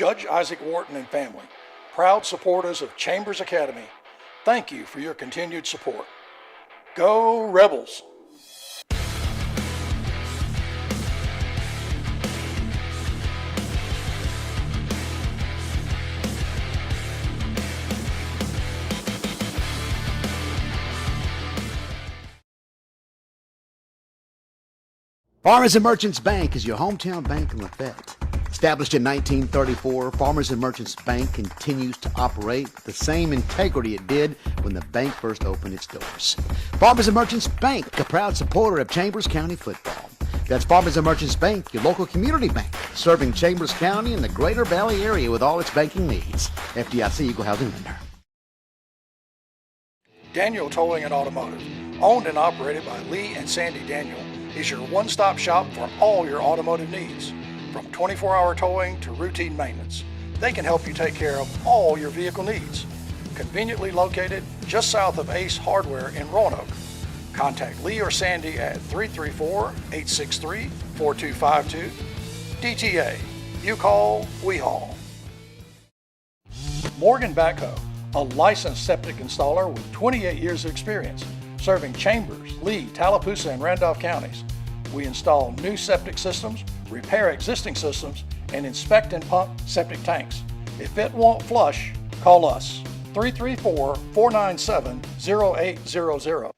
Judge Isaac Wharton and family, proud supporters of Chambers Academy, thank you for your continued support. Go Rebels! Farmers and Merchants Bank is your hometown bank in Lafayette. Established in 1934, Farmers and Merchants Bank continues to operate with the same integrity it did when the bank first opened its doors. Farmers and Merchants Bank, a proud supporter of Chambers County football. That's Farmers and Merchants Bank, your local community bank, serving Chambers County and the Greater Valley area with all its banking needs. FDIC Equal Housing Lender. Daniel Towing and Automotive, owned and operated by Lee and Sandy Daniel, is your one-stop shop for all your automotive needs. From 24-hour towing to routine maintenance, they can help you take care of all your vehicle needs. Conveniently located just south of Ace Hardware in Roanoke. Contact Lee or Sandy at 334-863-4252. DTA, you call, we haul. Morgan Backhoe, a licensed septic installer with 28 years of experience, serving Chambers, Lee, Tallapoosa, and Randolph counties. We install new septic systems, repair existing systems, and inspect and pump septic tanks. If it won't flush, call us, 334-497-0800.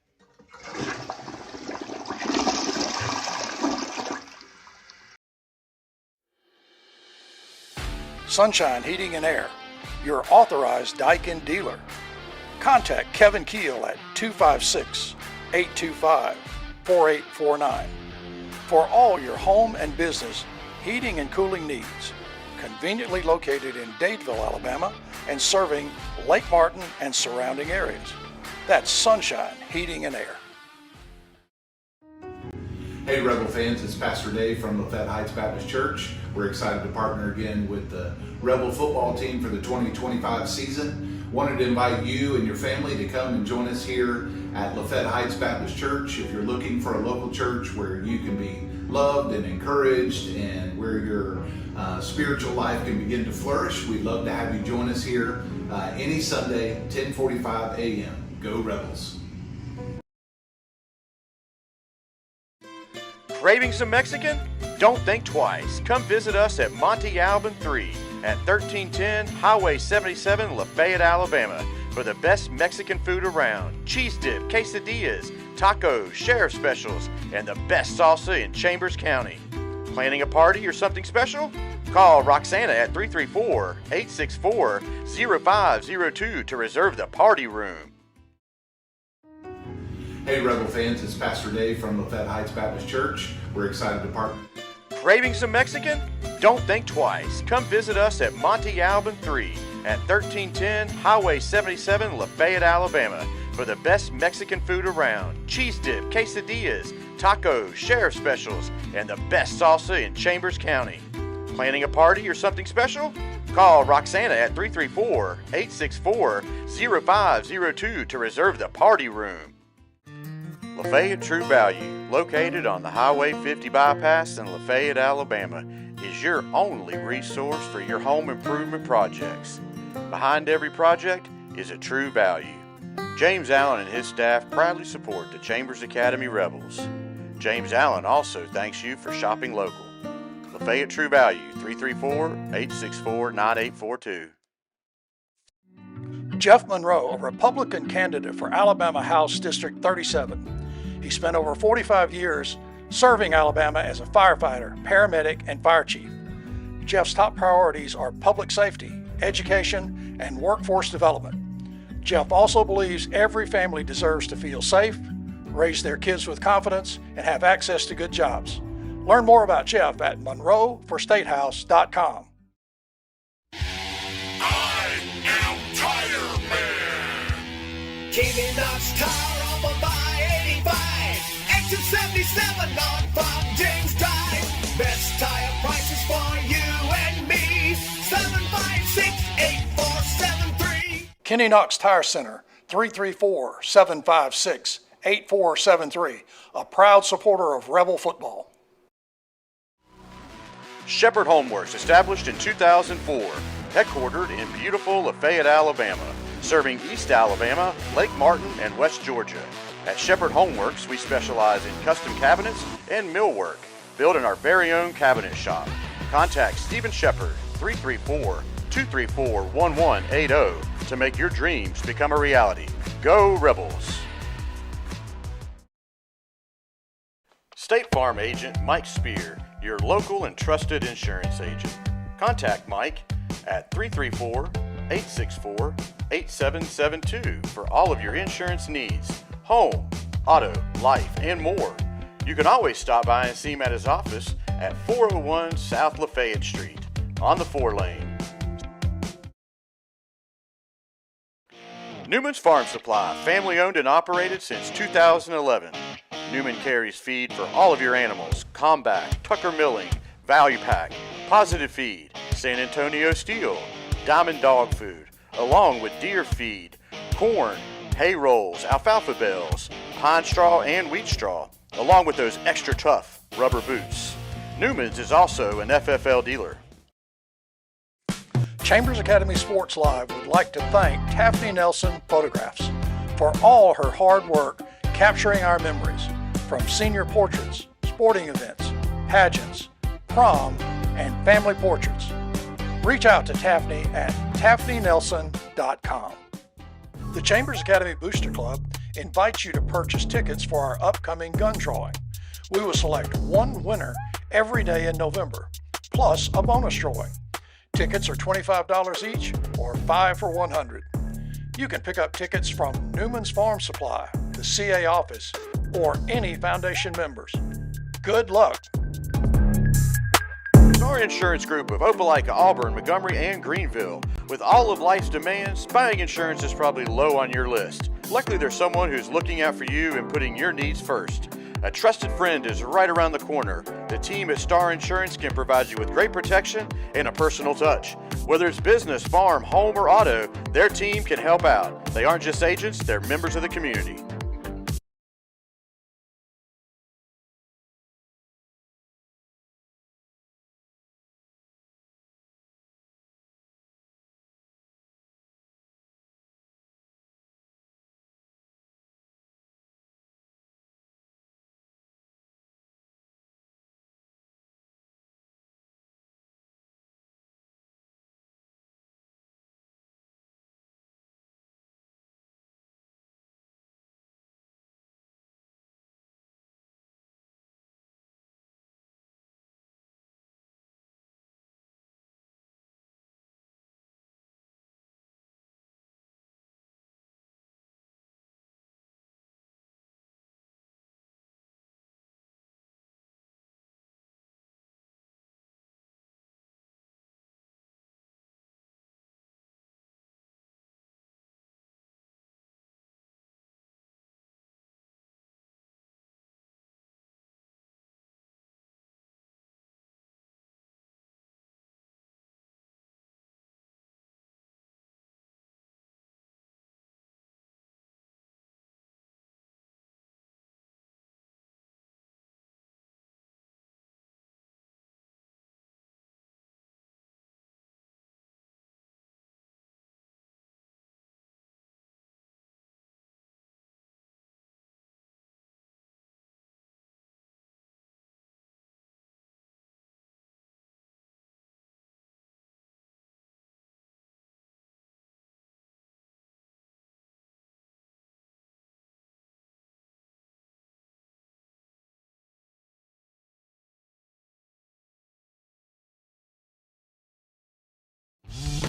Sunshine Heating and Air, your authorized Daikin dealer. Contact Kevin Keel at 256-825-4849 for all your home and business heating and cooling needs. Conveniently located in Dadeville, Alabama, and serving Lake Martin and surrounding areas. That's Sunshine Heating and Air. Hey Rebel fans, it's Pastor Dave from Lafayette Heights Baptist Church. We're excited to partner again with the Rebel football team for the 2025 season. Wanted to invite you and your family to come and join us here at Lafayette Heights Baptist Church. If you're looking for a local church where you can be loved and encouraged and where your spiritual life can begin to flourish, we'd love to have you join us here any Sunday, 10:45 a.m. Go Rebels! Craving some Mexican? Don't think twice. Come visit us at Monte Alban 3 at 1310 Highway 77, Lafayette, Alabama for the best Mexican food around. Cheese dip, quesadillas, tacos, sheriff specials, and the best salsa in Chambers County. Planning a party or something special? Call Roxana at 334-864-0502 to reserve the party room. Hey Rebel fans, it's Pastor Dave from Lafayette Heights Baptist Church. We're excited to partner. Craving some Mexican? Don't think twice. Come visit us at Monte Alban 3 at 1310 Highway 77, Lafayette, Alabama for the best Mexican food around. Cheese dip, quesadillas, tacos, sheriff specials, and the best salsa in Chambers County. Planning a party or something special? Call Roxana at 334-864-0502 to reserve the party room. Lafayette True Value, located on the Highway 50 bypass in Lafayette, Alabama, is your only resource for your home improvement projects. Behind every project is a true value. James Allen and his staff proudly support the Chambers Academy Rebels. James Allen also thanks you for shopping local. Lafayette True Value, 334-864-9842. Jeff Monroe, a Republican candidate for Alabama House District 37. He spent over 45 years serving Alabama as a firefighter, paramedic, and fire chief. Jeff's top priorities are public safety, education, and workforce development. Jeff also believes every family deserves to feel safe, raise their kids with confidence, and have access to good jobs. Learn more about Jeff at monroeforstatehouse.com. I am Tire Man. Keeping Knox Tire up on I-85. Exit 77 on Bob James Drive. Best tire prices for you and me. 756-8473. Kenny Knox Tire Center, 334-756-8473. A proud supporter of Rebel football. Shepherd Homeworks, established in 2004, headquartered in beautiful Lafayette, Alabama, serving East Alabama, Lake Martin, and West Georgia. At Shepherd Homeworks, we specialize in custom cabinets and millwork, built in our very own cabinet shop. Contact Stephen Shepherd, 334-234-1180 to make your dreams become a reality. Go Rebels! State Farm agent Mike Spear, your local and trusted insurance agent. Contact Mike at 334-864-8772 for all of your insurance needs, home, auto, life, and more. You can always stop by and see him at his office at 401 South Lafayette Street on the 4-lane. Newman's Farm Supply, family owned and operated since 2011. Newman carries feed for all of your animals: Combat, Tucker Milling, Value Pack, Positive Feed, San Antonio Steel, Diamond Dog Food, along with deer feed, corn, hay rolls, alfalfa bales, pine straw, and wheat straw, along with those extra tough rubber boots. Newman's is also an FFL dealer. Chambers Academy Sports Live would like to thank Taffany Nelson Photographs for all her hard work capturing our memories from senior portraits, sporting events, pageants, prom, and family portraits. Reach out to Taffany at TaffanyNelson.com. The Chambers Academy Booster Club invites you to purchase tickets for our upcoming gun drawing. We will select one winner every day in November, plus a bonus drawing. Tickets are $25 each or 5 for $100. You can pick up tickets from Newman's Farm Supply, the CA office, or any foundation members. Good luck! Our insurance group of Opelika, Auburn, Montgomery, and Greenville. With all of life's demands, buying insurance is probably low on your list. Luckily, there's someone who's looking out for you and putting your needs first. A trusted friend is right around the corner. The team at Star Insurance can provide you with great protection and a personal touch. Whether it's business, farm, home, or auto, their team can help out. They aren't just agents, they're members of the community.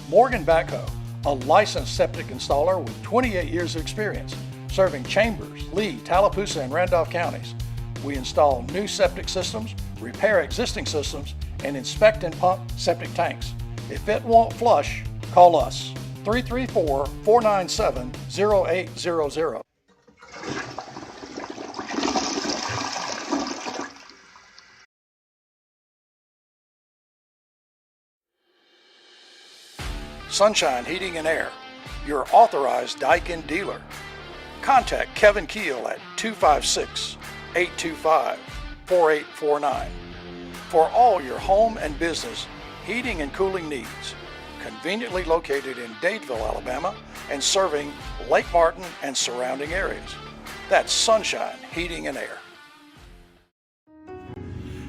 Morgan Backhoe, a licensed septic installer with 28 years of experience, serving Chambers, Lee, Tallapoosa, and Randolph counties. We install new septic systems, repair existing systems, and inspect and pump septic tanks. If it won't flush, call us, 334-497-0800. Sunshine Heating and Air, your authorized Daikin dealer. Contact Kevin Keel at 256-825-4849. for all your home and business heating and cooling needs. Conveniently located in Dadeville, Alabama, and serving Lake Martin and surrounding areas. That's Sunshine Heating and Air.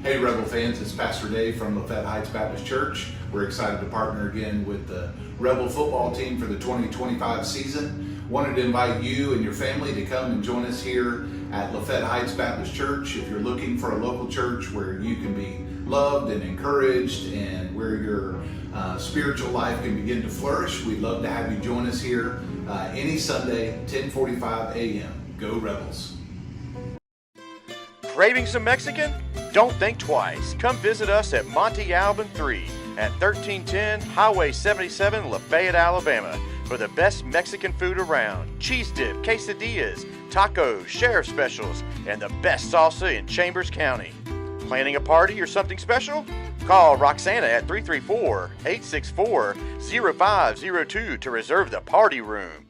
Hey Rebel fans, it's Pastor Dave from Lafayette Heights Baptist Church. We're excited to partner again with the Rebel football team for the 2025 season. Wanted to invite you and your family to come and join us here at Lafayette Heights Baptist Church. If you're looking for a local church where you can be loved and encouraged and where your spiritual life can begin to flourish, we'd love to have you join us here any Sunday, 10:45 a.m. Go Rebels. Craving some Mexican? Don't think twice. Come visit us at Monte Alban 3 at 1310 Highway 77, Lafayette, Alabama for the best Mexican food around. Cheese dip, quesadillas, tacos, sheriff specials, and the best salsa in Chambers County. Planning a party or something special? Call Roxana at 334-864-0502 to reserve the party room.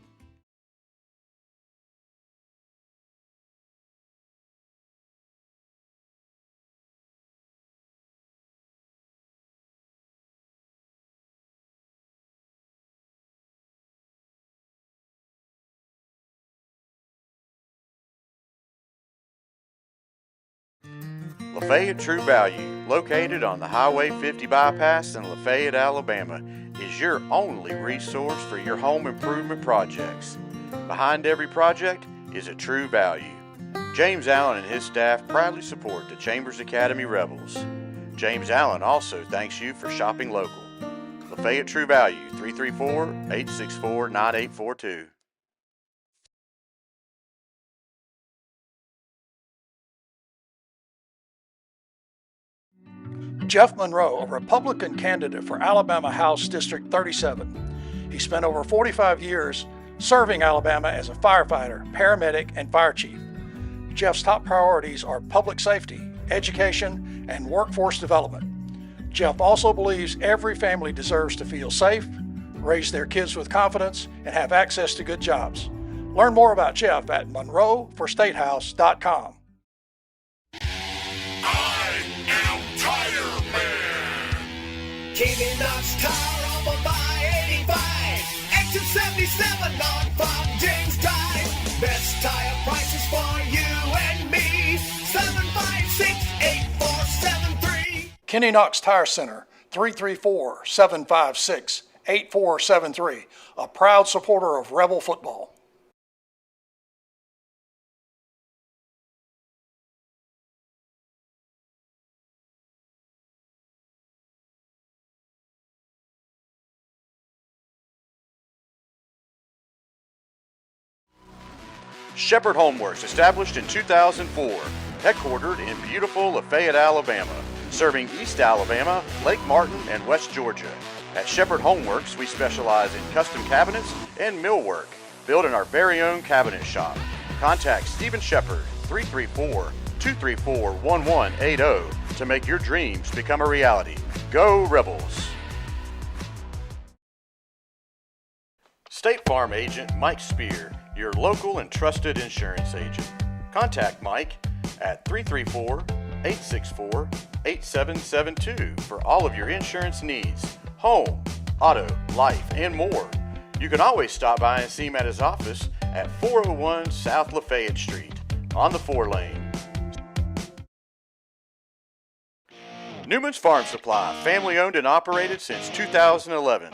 Lafayette True Value, located on the Highway 50 bypass in Lafayette, Alabama, is your only resource for your home improvement projects. Behind every project is a true value. James Allen and his staff proudly support the Chambers Academy Rebels. James Allen also thanks you for shopping local. Lafayette True Value, 334-864-9842. Jeff Monroe, a Republican candidate for Alabama House District 37. He spent over 45 years serving Alabama as a firefighter, paramedic, and fire chief. Jeff's top priorities are public safety, education, and workforce development. Jeff also believes every family deserves to feel safe, raise their kids with confidence, and have access to good jobs. Learn more about Jeff at monroeforstatehouse.com. Keeping Knox Tire up on by 85. Exit 77 on Farm James Drive. Best tire prices for you and me. 756-8473. Kenny Knox Tire Center, 334-756-8473. A proud supporter of Rebel football. Shepherd Homeworks, established in 2004, headquartered in beautiful Lafayette, Alabama, serving East Alabama, Lake Martin, and West Georgia. At Shepherd Homeworks, we specialize in custom cabinets and millwork, built in our very own cabinet shop. Contact Stephen Shepherd, 334-234-1180 to make your dreams become a reality. Go Rebels! State Farm agent Mike Spear, your local and trusted insurance agent. Contact Mike at 334-864-8772 for all of your insurance needs, home, auto, life, and more. You can always stop by and see him at his office at 401 South Lafayette Street on the 4-lane. Newman's Farm Supply, family owned and operated since 2011.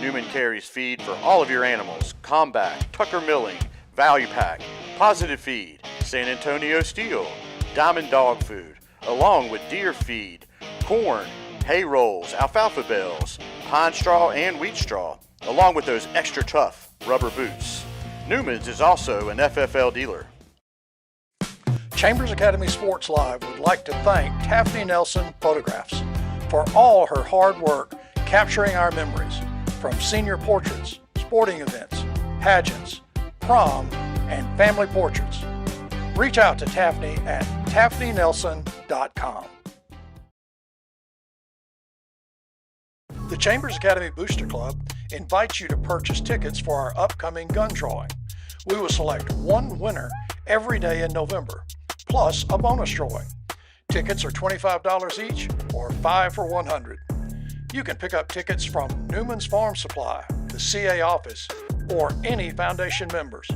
Newman carries feed for all of your animals: Combat, Tucker Milling, Value Pack, Positive Feed, San Antonio Steel, Diamond Dog Food, along with deer feed, corn, hay rolls, alfalfa bales, pine straw, and wheat straw, along with those extra tough rubber boots. Newman's is also an FFL dealer. Chambers Academy Sports Live would like to thank Taffy Nelson Photographs for all her hard work capturing our memories from senior portraits, sporting events, pageants, prom, and family portraits. Reach out to Taffy at taffnynelson.com. The Chambers Academy Booster Club invites you to purchase tickets for our upcoming gun drawing. We will select one winner every day in November, plus a bonus drawing. Tickets are $25 each or 5 for $100. You can pick up tickets from Newman's Farm Supply, the CA office, or any foundation members.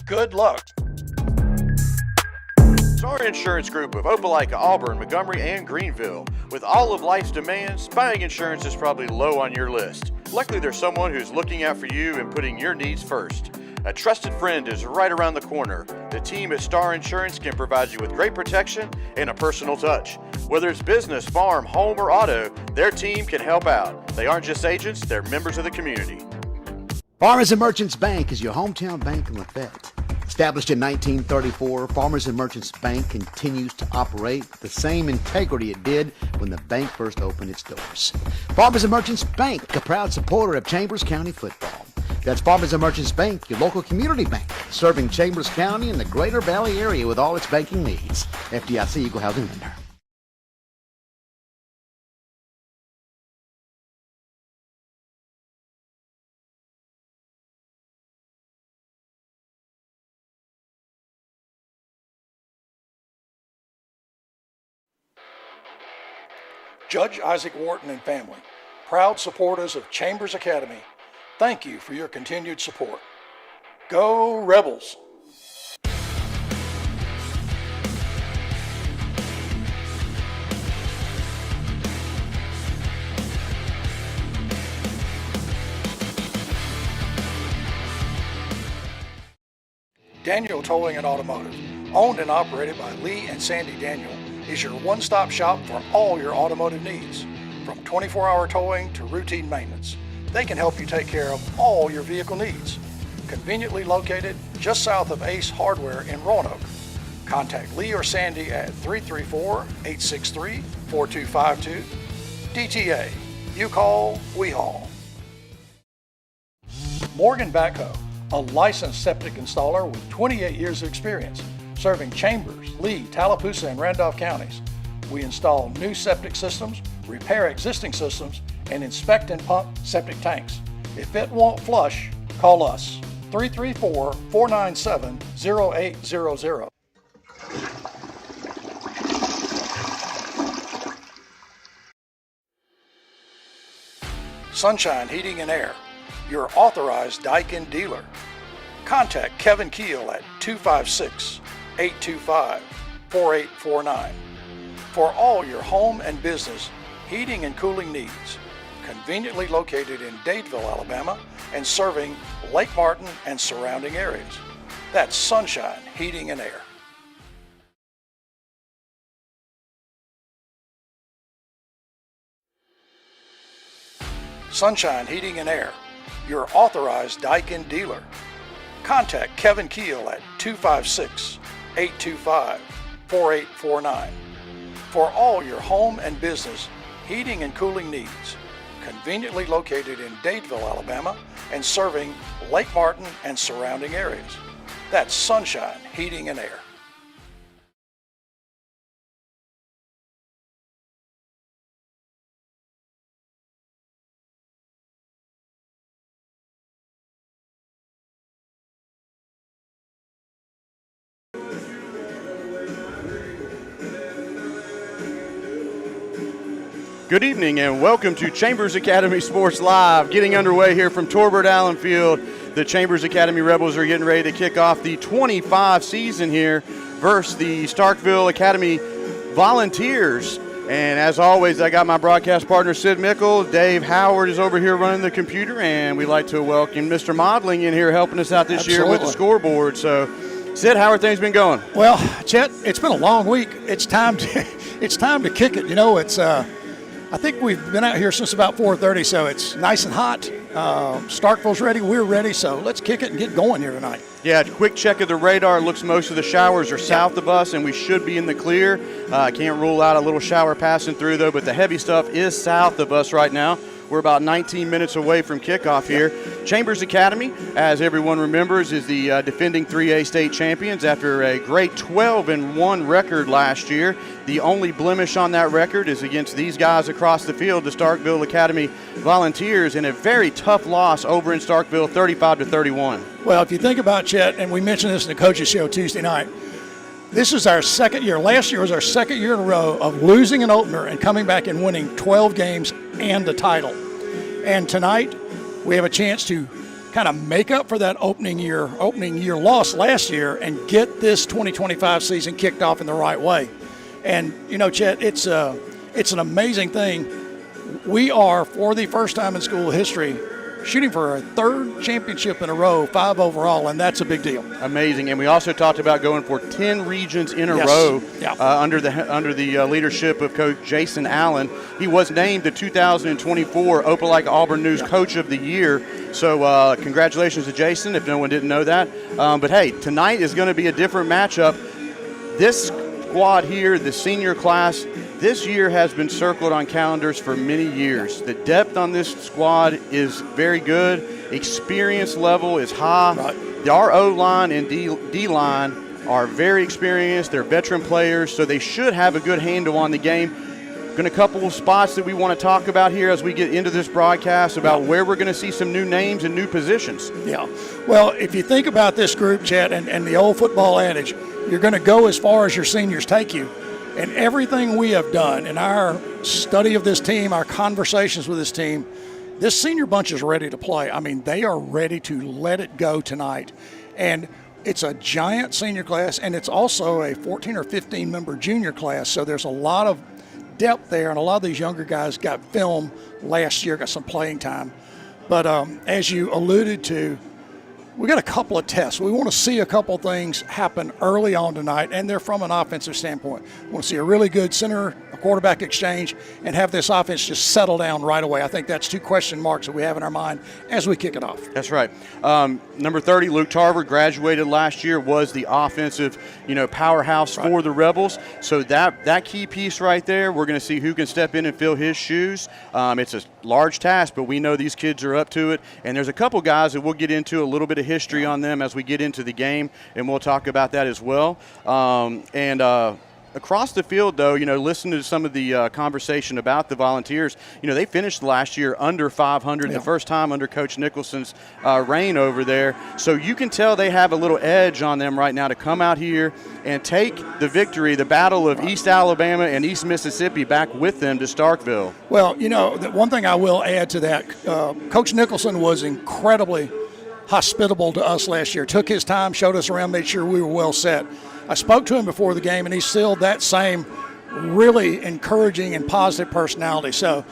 Good luck. Star Insurance Group of Opelika, Auburn, Montgomery, and Greenville. With all of life's demands, buying insurance is probably low on your list. Luckily, there's someone who's looking out for you and putting your needs first. A trusted friend is right around the corner. The team at Star Insurance can provide you with great protection and a personal touch. Whether it's business, farm, home, or auto, their team can help out. They aren't just agents, they're members of the community. Farmers and Merchants Bank is your hometown bank in Lafayette. Established in 1934, Farmers and Merchants Bank continues to operate with the same integrity it did when the bank first opened its doors. Farmers and Merchants Bank, a proud supporter of Chambers County football. That's Farmers and Merchants Bank, your local community bank, serving Chambers County and the Greater Valley area with all its banking needs. FDIC Equal Housing Lender. Judge Isaac Wharton and family, proud supporters of Chambers Academy, thank you for your continued support. Go Rebels! Daniel Towing and Automotive, owned and operated by Lee and Sandy Daniel, is your one-stop shop for all your automotive needs. From 24-hour towing to routine maintenance, they can help you take care of all your vehicle needs. Conveniently located just south of Ace Hardware in Roanoke. Contact Lee or Sandy at 334-863-4252. DTA, you call, we haul. Morgan Backhoe, a licensed septic installer with 28 years of experience, serving Chambers, Lee, Tallapoosa, and Randolph counties. We install new septic systems, repair existing systems, and inspect and pump septic tanks. If it won't flush, call us, 334-497-0800. Sunshine Heating and Air, your authorized Daikin dealer. Contact Kevin Keel at 256-825-4849 for all your home and business heating and cooling needs. Conveniently located in Dadeville, Alabama, and serving Lake Martin and surrounding areas. That's Sunshine Heating and Air. Sunshine Heating and Air, your authorized Daikin dealer. Contact Kevin Keel at 256-825-4849 for all your home and business heating and cooling needs. Conveniently located in Dadeville, Alabama, and serving Lake Martin and surrounding areas. That's Sunshine Heating and Air. Good evening and welcome to Chambers Academy Sports Live. Getting underway here from Torbert Allen Field. The Chambers Academy Rebels are getting ready to kick off the 25 season here versus the Starkville Academy Volunteers. And as always, I got my broadcast partner, Sid Mickle. Dave Howard is over here running the computer, and we'd like to welcome Mr. Modeling in here helping us out this year with the scoreboard. So, Sid, how are things been going? Well, Chet, it's been a long week. It's time to kick it. You know, it's I think we've been out here since about 4:30, so it's nice and hot. Starkville's ready, we're ready, so let's kick it and get going here tonight. Yeah, quick check of the radar. It looks most of the showers are south of us, and we should be in the clear. Can't rule out a little shower passing through, though, but the heavy stuff is south of us right now. We're about 19 minutes away from kickoff here. Chambers Academy, as everyone remembers, is the defending 3A state champions after a great 12-1 record last year. The only blemish on that record is against these guys across the field, the Starkville Academy Volunteers, in a very tough loss over in Starkville, 35-31. Well, if you think about, Chet, and we mentioned this in the coaches show Tuesday night, This is our second year. Last year was our second year in a row of losing an opener and coming back and winning 12 games and a title. And tonight we have a chance to kind of make up for that opening year loss last year and get this 2025 season kicked off in the right way. And, you know, Chet, it's an amazing thing. We are, for the first time in school history, shooting for our third championship in a row, 5 overall, and that's a big deal. Amazing. And we also talked about going for 10 regions in a row under the leadership of Coach Jason Allen. He was named the 2024 Opelika Auburn News Coach of the Year. So congratulations to Jason, if no one didn't know that. But, hey, tonight is going to be a different matchup. This squad here, the senior class, this year has been circled on calendars for many years. The depth on this squad is very good. Experience level is high. Right. Our O-line and D-line are very experienced. They're veteran players, so they should have a good handle on the game. Going to couple of spots that we want to talk about here as we get into this broadcast about where we're going to see some new names and new positions. Yeah. Well, if you think about this group, Chet, and the old football adage, you're going to go as far as your seniors take you. And everything we have done in our study of this team, our conversations with this team, this senior bunch is ready to play. I mean, they are ready to let it go tonight. And it's a giant senior class, and it's also a 14 or 15 member junior class. So there's a lot of depth there, and a lot of these younger guys got film last year, got some playing time. But as you alluded to, we got a couple of tests. We want to see a couple things happen early on tonight, and they're from an offensive standpoint. We want to see a really good center, a quarterback exchange, and have this offense just settle down right away. I think that's 2 question marks that we have in our mind as we kick it off. That's right. Number 30, Luke Tarver, graduated last year, was the offensive, powerhouse for the Rebels. So that key piece right there, we're going to see who can step in and fill his shoes. It's a large task, but we know these kids are up to it. And there's a couple guys that we'll get into a little bit of history on them as we get into the game, and we'll talk about that as well. Across the field, though, listening to some of the conversation about the Volunteers, they finished last year under 500, the first time under Coach Nicholson's reign over there. So you can tell they have a little edge on them right now to come out here and take the victory, the battle of East Alabama and East Mississippi, back with them to Starkville. Well, the one thing I will add to that, Coach Nicholson was incredibly hospitable to us last year, took his time, showed us around, made sure we were well set. I spoke to him before the game, and he's still that same really encouraging and positive personality. So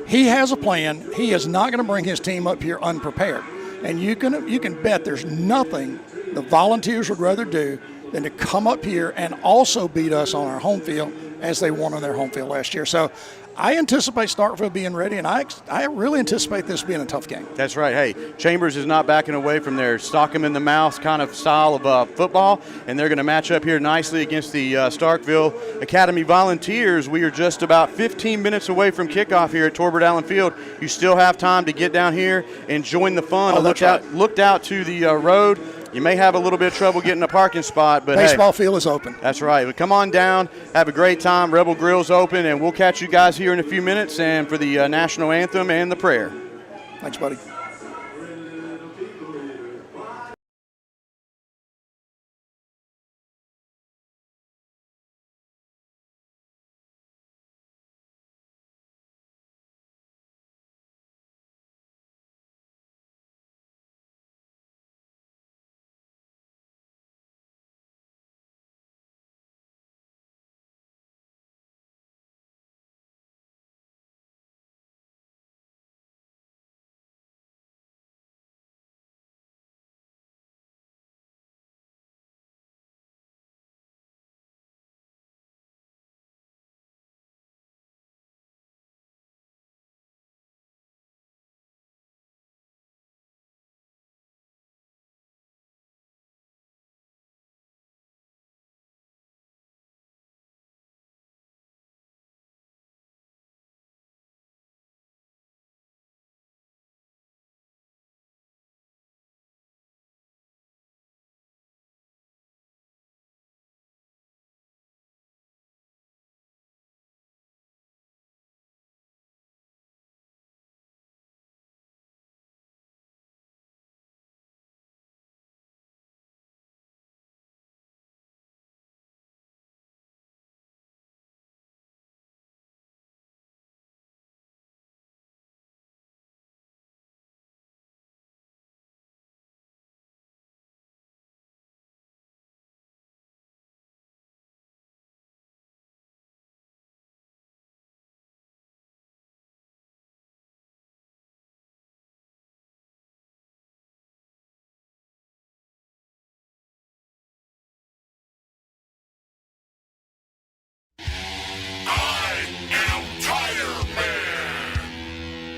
he has a plan. He is not going to bring his team up here unprepared. And you can bet there's nothing the Volunteers would rather do than to come up here and also beat us on our home field as they won on their home field last year. So I anticipate Starkville being ready, and I really anticipate this being a tough game. That's right. Hey, Chambers is not backing away from their stock 'em in the mouth kind of style of football, and they're going to match up here nicely against the Starkville Academy Volunteers. We are just about 15 minutes away from kickoff here at Torbert Allen Field. You still have time to get down here and join the fun. Looked out to the road. You may have a little bit of trouble getting a parking spot, but baseball field is open. That's right. But come on down, have a great time. Rebel Grill's open, and we'll catch you guys here in a few minutes and for the national anthem and the prayer. Thanks, buddy.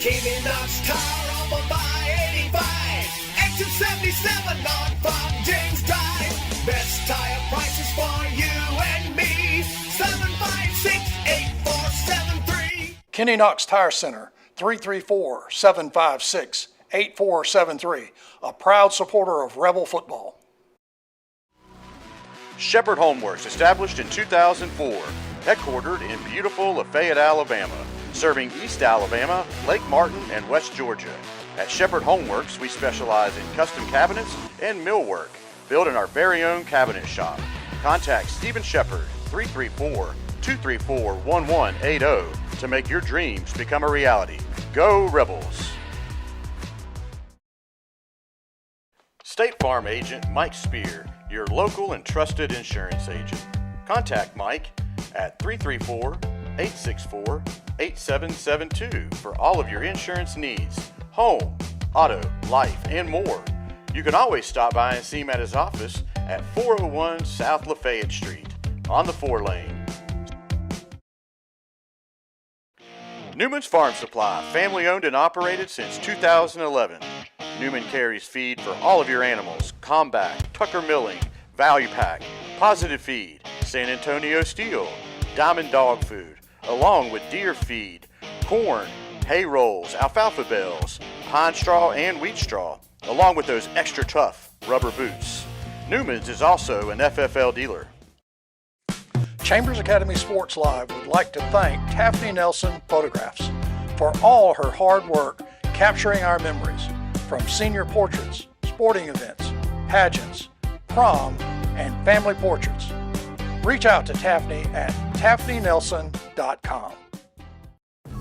Kenny Knox Tire up by 85. Exit 77 on from James Drive. Best tire prices for you and me. 756-8473. Kenny Knox Tire Center, 334-756-8473. A proud supporter of Rebel football. Shepherd Homeworks, established in 2004, headquartered in beautiful Lafayette, Alabama, serving East Alabama, Lake Martin, and West Georgia. At Shepherd Homeworks, we specialize in custom cabinets and millwork, built in our very own cabinet shop. Contact Stephen Shepherd, 334-234-1180, to make your dreams become a reality. Go Rebels! State Farm agent Mike Spear, your local and trusted insurance agent. Contact Mike at 334-864-8772 for all of your insurance needs, home, auto, life, and more. You can always stop by and see him at his office at 401 South Lafayette Street on the 4-lane. Newman's Farm Supply, family owned and operated since 2011. Newman carries feed for all of your animals: Combat, Tucker Milling, Value Pack, Positive Feed, San Antonio Steel, Diamond Dog Food, along with deer feed, corn, hay rolls, alfalfa bales, pine straw, and wheat straw, along with those extra tough rubber boots. Newman's is also an FFL dealer. Chambers Academy Sports Live would like to thank Taffany Nelson Photographs for all her hard work capturing our memories, from senior portraits, sporting events, pageants, prom, and family portraits. Reach out to Taffany at taffanynelson.com.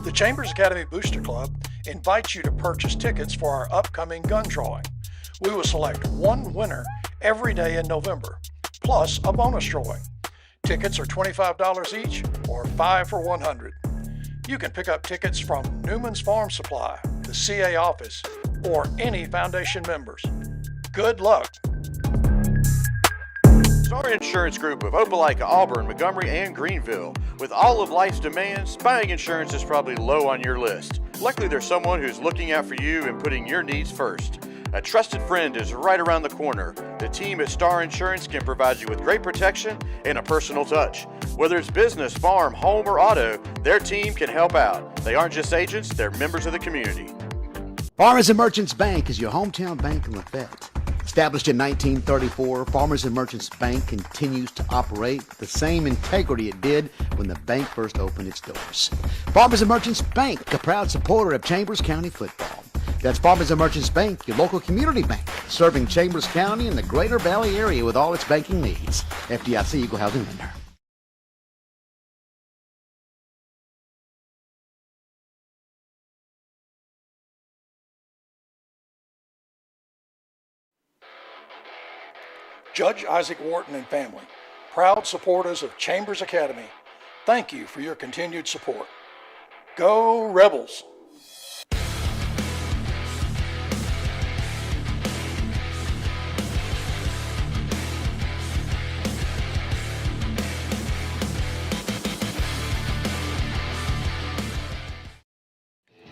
The Chambers Academy Booster Club invites you to purchase tickets for our upcoming gun drawing. We will select one winner every day in November, plus a bonus drawing. Tickets are $25 each or 5 for $100. You can pick up tickets from Newman's Farm Supply, the CA office, or any foundation members. Good luck. Star Insurance Group of Opelika, Auburn, Montgomery, and Greenville. With all of life's demands, buying insurance is probably low on your list. Luckily, there's someone who's looking out for you and putting your needs first. A trusted friend is right around the corner. The team at Star Insurance can provide you with great protection and a personal touch. Whether it's business, farm, home, or auto, their team can help out. They aren't just agents, they're members of the community. Farmers and Merchants Bank is your hometown bank in Lafayette. Established in 1934, Farmers and Merchants Bank continues to operate with the same integrity it did when the bank first opened its doors. Farmers and Merchants Bank, a proud supporter of Chambers County football. That's Farmers and Merchants Bank, your local community bank, serving Chambers County and the Greater Valley area with all its banking needs. FDIC Equal Housing Lender. Judge Isaac Wharton and family, proud supporters of Chambers Academy, thank you for your continued support. Go Rebels!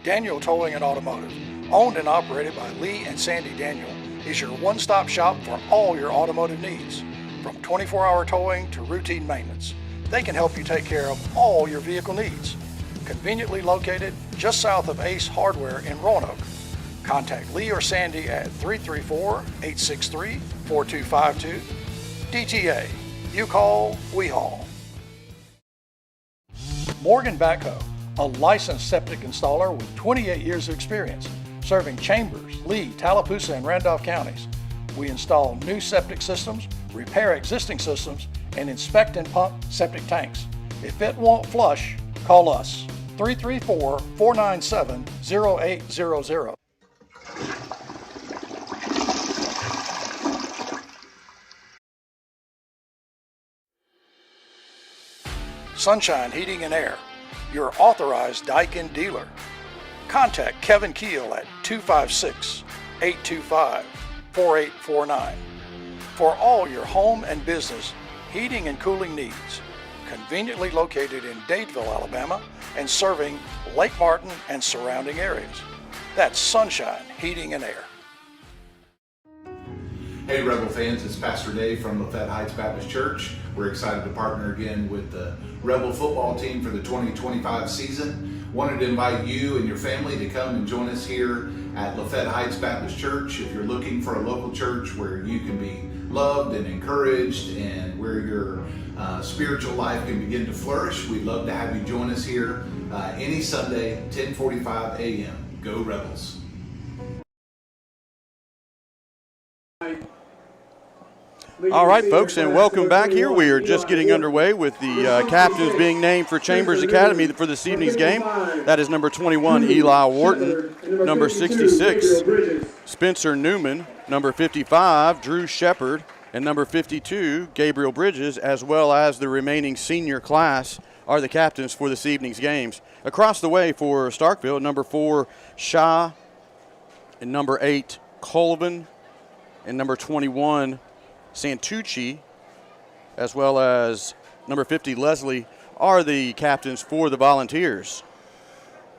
Daniel Towing and Automotive, owned and operated by Lee and Sandy Daniel, is your one-stop shop for all your automotive needs. From 24-hour towing to routine maintenance, they can help you take care of all your vehicle needs. Conveniently located just south of Ace Hardware in Roanoke. Contact Lee or Sandy at 334-863-4252. DTA, you call, we haul. Morgan Backhoe, a licensed septic installer with 28 years of experience, serving Chambers, Lee, Tallapoosa, and Randolph counties. We install new septic systems, repair existing systems, and inspect and pump septic tanks. If it won't flush, call us, 334-497-0800. Sunshine Heating and Air, your authorized Daikin dealer. Contact Kevin Keel at 256-825-4849 for all your home and business heating and cooling needs. conveniently located in Dadeville, Alabama, and serving Lake Martin and surrounding areas. That's Sunshine Heating and Air. Hey Rebel fans, it's Pastor Dave from Lafayette Heights Baptist Church. We're excited to partner again with the Rebel football team for the 2025 season. Wanted to invite you and your family to come and join us here at Lafayette Heights Baptist Church. If you're looking for a local church where you can be loved and encouraged and where your spiritual life can begin to flourish, we'd love to have you join us here any Sunday, 10:45 a.m. Go Rebels! All right, folks, and welcome back here. We are just getting underway with the captains being named for Chambers Academy for this evening's game. That is number 21, Eli Wharton, number 66, Spencer Newman, number 55, Drew Shepard, and number 52, Gabriel Bridges, as well as the remaining senior class are the captains for this evening's games. Across the way for Starkville, number 4, Shah, and number 8, Colvin, and number 21, Santucci, as well as number 50, Leslie, are the captains for the Volunteers.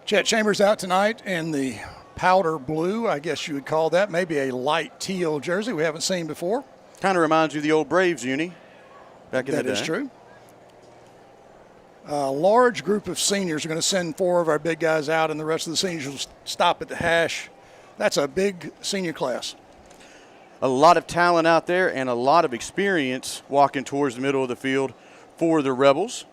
Chet Chambers out tonight in the powder blue, I guess you would call that, maybe a light teal jersey we haven't seen before. Kind of reminds you of the old Braves uni back in the day. That is true. A large group of seniors are going to send 4 of our big guys out, and the rest of the seniors will stop at the hash. That's a big senior class. A lot of talent out there and a lot of experience walking towards the middle of the field for the Rebels.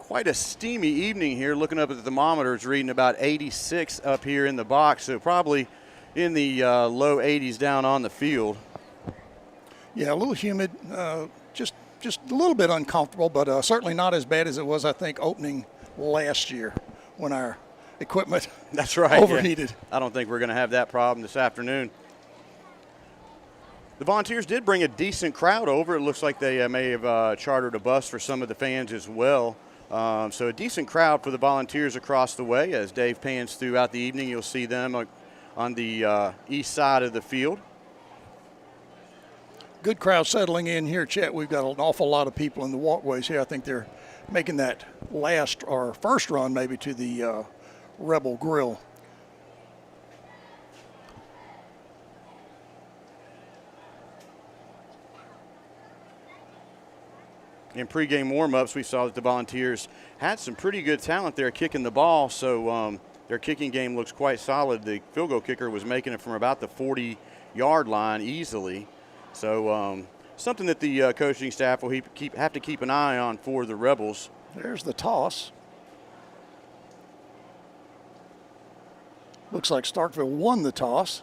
Quite a steamy evening here. Looking up at the thermometer, it's reading about 86 up here in the box, so probably in the low 80s down on the field. Yeah, a little humid, just a little bit uncomfortable, but certainly not as bad as it was, I think, opening last year when our equipment overheated. Yeah. I don't think we're going to have that problem this afternoon. The Volunteers did bring a decent crowd over. It looks like they may have chartered a bus for some of the fans as well. So a decent crowd for the Volunteers across the way. As Dave pans throughout the evening, you'll see them on the east side of the field. Good crowd settling in here, Chet. We've got an awful lot of people in the walkways here. I think they're making that last or first run maybe to the Rebel Grill. In pregame warm-ups, we saw that the Volunteers had some pretty good talent there kicking the ball, so their kicking game looks quite solid. The field goal kicker was making it from about the 40-yard line easily. So something that the coaching staff will have to keep an eye on for the Rebels. There's the toss. Looks like Starkville won the toss.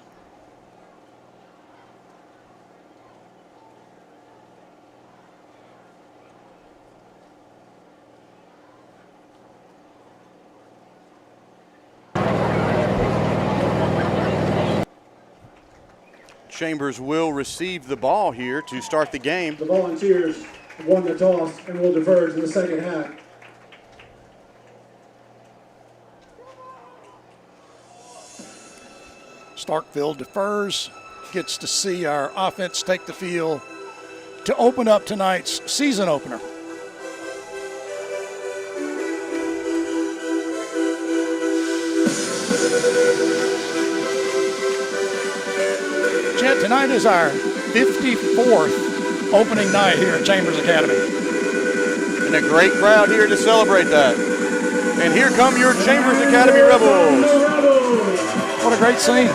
Chambers will receive the ball here to start the game. The Volunteers won the toss and will defer to the second half. Starkville defers, gets to see our offense take the field to open up tonight's season opener. Chet, tonight is our 54th opening night here at Chambers Academy. And a great crowd here to celebrate that. And here come your Chambers Academy Rebels. What a great scene.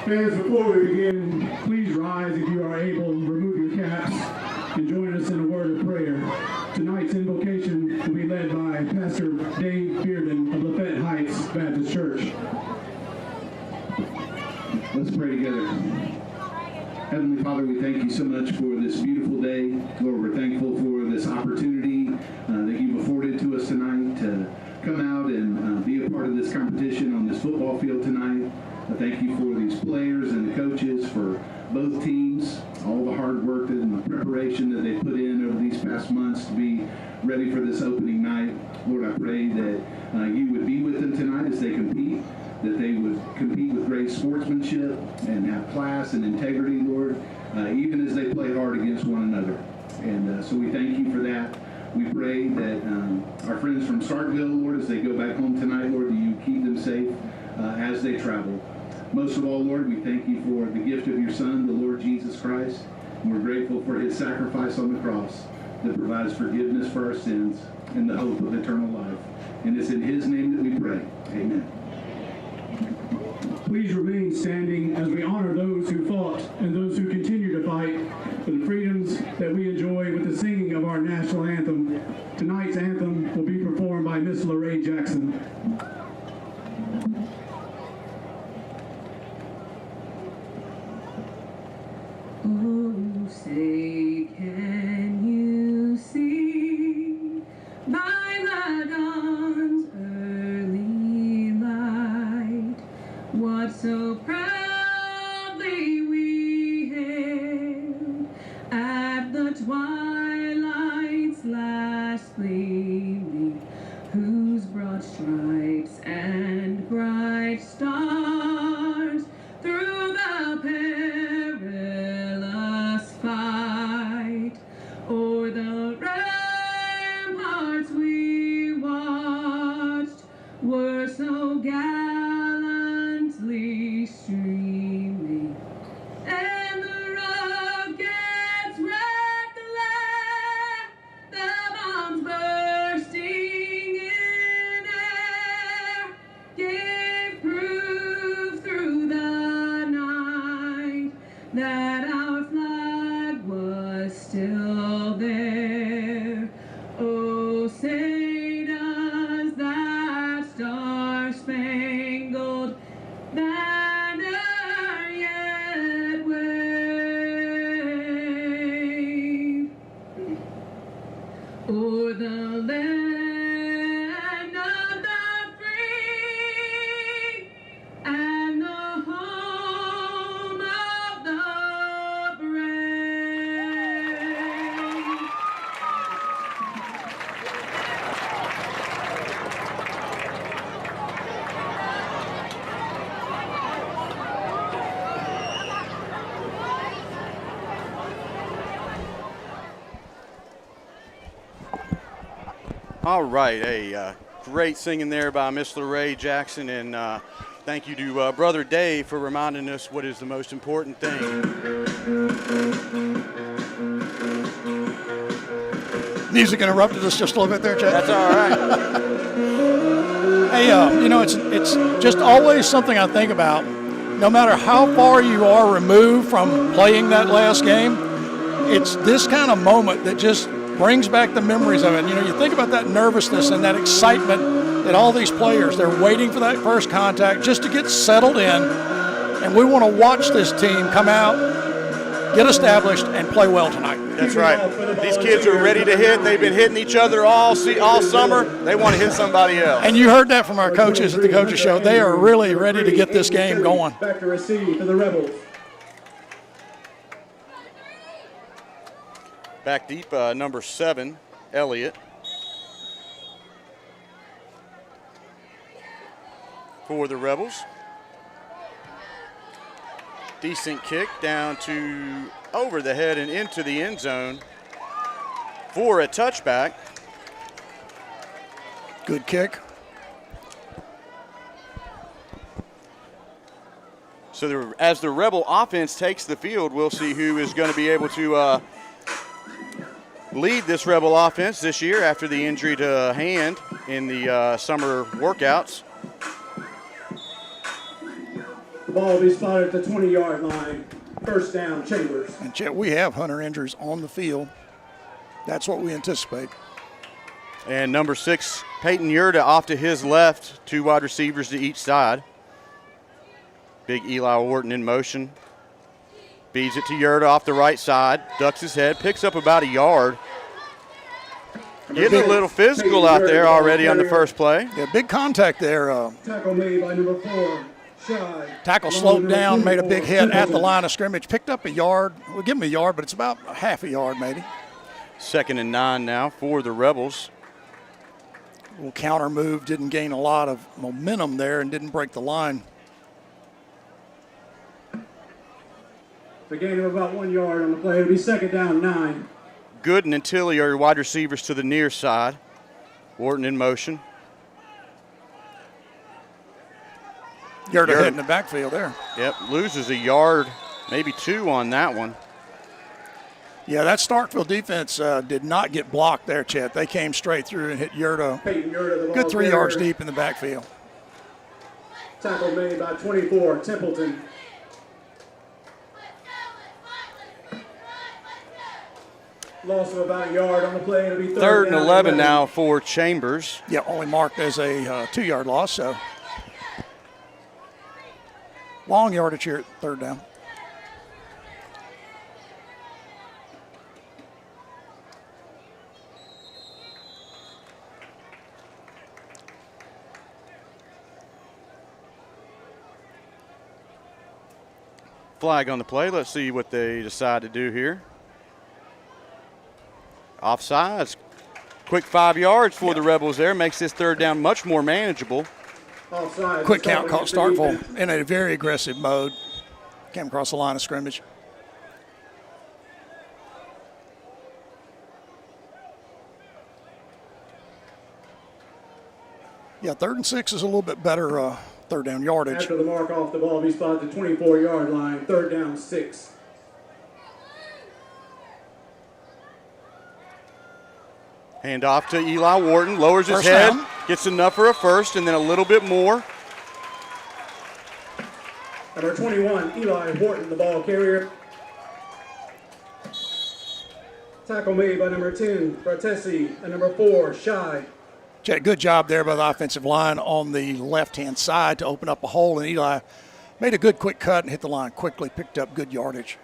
Fans, before we begin, please rise if you are able, remove your caps, and join us in a word of prayer. Tonight's invocation will be led by Pastor Dave Bearden of Lafayette Heights Baptist Church. Let's pray together. Heavenly Father, we thank you so much for this beautiful day. Lord, we're thankful for this opportunity that you've afforded to us this competition on this football field tonight. I thank you for these players and the coaches, for both teams, all the hard work and the preparation that they put in over these past months to be ready for this opening night. Lord, I pray that you would be with them tonight as they compete, that they would compete with great sportsmanship and have class and integrity, Lord, even as they play hard against one another. And so we thank you for that. We pray that our friends from Starkville, Lord, as they go back home tonight, Lord, that you keep them safe as they travel. Most of all, Lord, we thank you for the gift of your Son, the Lord Jesus Christ. And we're grateful for his sacrifice on the cross that provides forgiveness for our sins and the hope of eternal life. And it's in his name that we pray. Amen. Please remain standing as we honor those who fought and those who continue to fight for the freedoms that we enjoy with the singing of our national anthem. Tonight's anthem will be performed by Miss Lorraine Jackson. Oh, say can you see by the dawn's early light what so proudly we hailed at the twilight's last gleaming, whose broad stripes and bright stars through the perilous fight o'er the ramparts we watched were so gallantly streaming, and the rockets red glare, the bombs bursting in air, gave proof through the night that our flag was still there. Oh, say does that star-spangled banner yet wave o'er the land of the free and the home of the brave. All right, a great singing there by Miss Lorraine Jackson, and thank you to Brother Dave for reminding us what is the most important thing. Music interrupted us just a little bit there, Chad. That's all right. Hey, it's just always something I think about. No matter how far you are removed from playing that last game, it's this kind of moment that just brings back the memories of it. You think about that nervousness and that excitement that all these players, they're waiting for that first contact just to get settled in. And we want to watch this team come out, get established, and play well tonight. That's right. These kids are ready to hit. They've been hitting each other all summer. They want to hit somebody else. And you heard that from our coaches at the Coaches Show. They are really ready to get this game going. Back to receive for the Rebels. Back deep, number 7, Elliott. For the Rebels. Decent kick down to over the head and into the end zone for a touchback. Good kick. So as the Rebel offense takes the field, we'll see who is going to be able to lead this Rebel offense this year after the injury to hand in the summer workouts. The ball will be spotted at the 20-yard line. First down, Chambers. And Chet, we have Hunter injuries on the field. That's what we anticipate. And number 6, Peyton Yurda off to his left, 2 wide receivers to each side. Big Eli Wharton in motion. Feeds it to Yurda off the right side, ducks his head, picks up about a yard. Getting a little physical out there already on the first play. Yeah, big contact there. Tackle made by number 4, Shy. Tackle slowed down, made a big hit at the line of scrimmage, picked up a yard. We'll give him a yard, but it's about half a yard maybe. 2nd and 9 now for the Rebels. Little counter move, didn't gain a lot of momentum there and didn't break the line. The gain of about 1 yard on the play. It'll be 2nd down, 9. Gooden and Tilly are your wide receivers to the near side. Wharton in motion. Yerta hit in the backfield there. Yep, loses a yard, maybe 2 on that one. Yeah, that Starkville defense did not get blocked there, Chet. They came straight through and hit Yerta. Good 3 yards deep in the backfield. Tackle made by 24, Templeton. Loss of about a yard on the play. It'll be 3rd and 11 now for Chambers. Yeah, only marked as a 2-yard loss, so long yardage here at 3rd down. Flag on the play. Let's see what they decide to do here. Offsides. Quick 5 yards for the Rebels there. Makes this 3rd down much more manageable. Offside. Quick count caught Starkville in a very aggressive mode. Came across the line of scrimmage. Yeah, 3rd and 6 is a little bit better 3rd down yardage. After the mark off the ball, he spotted the 24-yard line. 3rd down, 6. Hand off to Eli Wharton. Lowers his head. Gets enough for a first and then a little bit more. Number 21, Eli Wharton, the ball carrier. Tackle made by number 10, Fratesi, and number 4, Shy. Chet, good job there by the offensive line on the left-hand side to open up a hole, and Eli made a good quick cut and hit the line quickly, picked up good yardage.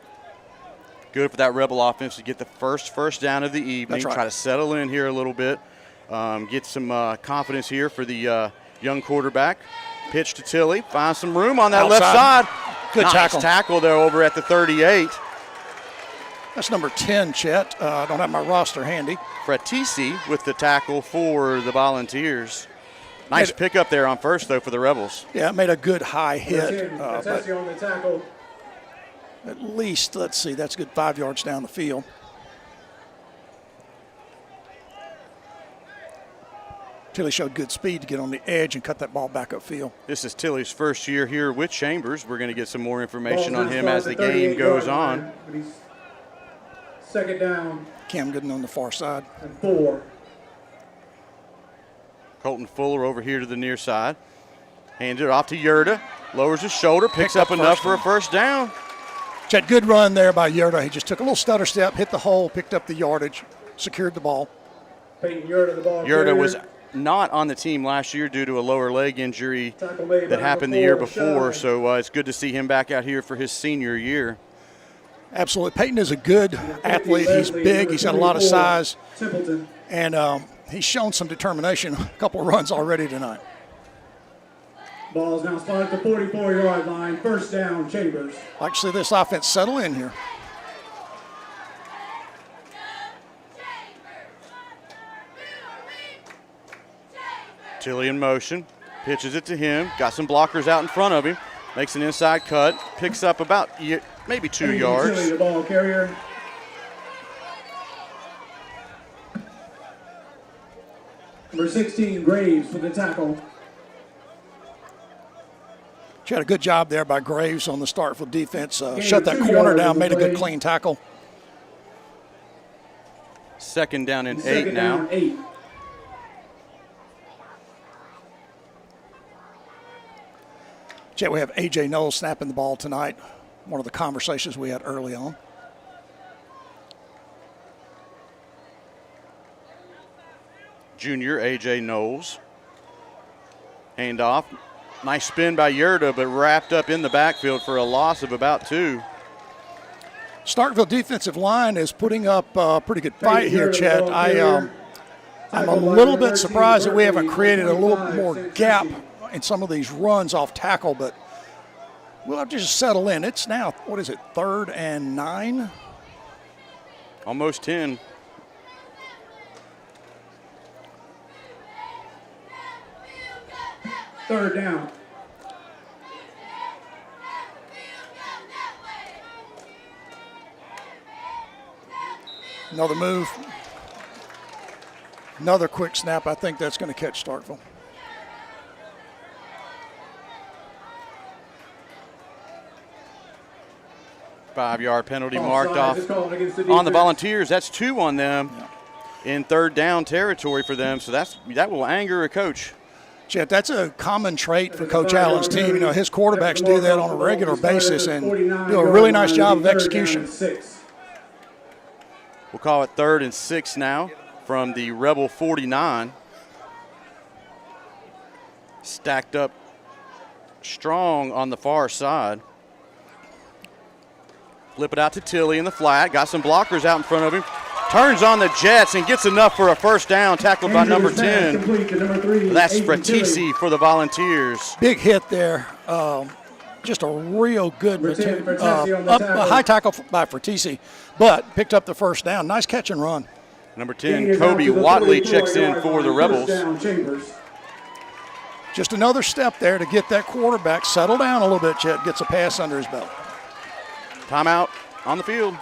Good for that Rebel offense to get the first down of the evening. That's right. Try to settle in here a little bit. Get some confidence here for the young quarterback. Pitch to Tilly. Find some room on that left side. Good nice tackle there over at the 38. That's number 10, Chet. I don't have my roster handy. Fratesi with the tackle for the Volunteers. Nice pickup there on first, though, for the Rebels. Yeah, it made a good high hit. Fratesi on the tackle. At least, let's see, that's a good 5 yards down the field. Tilly showed good speed to get on the edge and cut that ball back upfield. This is Tilly's first year here with Chambers. We're going to get some more information on him as the game goes on. 2nd down. Cam Gooden on the far side. And 4. Colton Fuller over here to the near side. Hands it off to Yerta. Lowers his shoulder, picks up enough for a first down. Chet, good run there by Yerta. He just took a little stutter step, hit the hole, picked up the yardage, secured the ball. Peyton Yerta, the ball Yerta carrier. was not on the team last year due to a lower leg injury that happened the year before, so it's good to see him back out here for his senior year. Absolutely. Peyton is a good athlete. He's big. He's got a lot of size. And he's shown some determination. A couple of runs already tonight. Ball is now spotted at the 44-yard line. 1st down, Chambers. Like to see this offense settle in here. Tilly in motion. Pitches it to him. Got some blockers out in front of him. Makes an inside cut. Picks up about maybe 2 yards. Tilly, the ball carrier. Number 16, Graves with the tackle. She had a good job there by Graves on the Starkville defense. Shut that corner down, made a good clean tackle. 2nd down and 8 now. 8. Chet, we have A.J. Knowles snapping the ball tonight. One of the conversations we had early on. Junior A.J. Knowles. Hand off. Nice spin by Yerta, but wrapped up in the backfield for a loss of about 2. Starkville defensive line is putting up a pretty good fight here, Chet. I'm a little bit surprised that we haven't created a little more gap in some of these runs off tackle, but we'll have to just settle in. It's now, what is it, 3rd and 9? Almost 10. Third down. Another move. Another quick snap. I think that's going to catch Starkville. Five-yard penalty marked off on the Volunteers. That's 2 on them in 3rd down territory for them. So that will anger a coach. Chet, that's a common trait for Coach Allen's team. You know, his quarterbacks do that on a regular basis and do a really nice job of execution. We'll call it 3rd and 6 now from the Rebel 49. Stacked up strong on the far side. Flip it out to Tilley in the flat. Got some blockers out in front of him. Turns on the Jets and gets enough for a first down, tackled by number 10. That's Fratisi for the Volunteers. Big hit there. Just a real good high tackle by Fratisi, but picked up the first down. Nice catch and run. Number 10, Kobe Watley checks in for the Rebels. Just another step there to get that quarterback settled down a little bit. Chet gets a pass under his belt. Timeout on the field.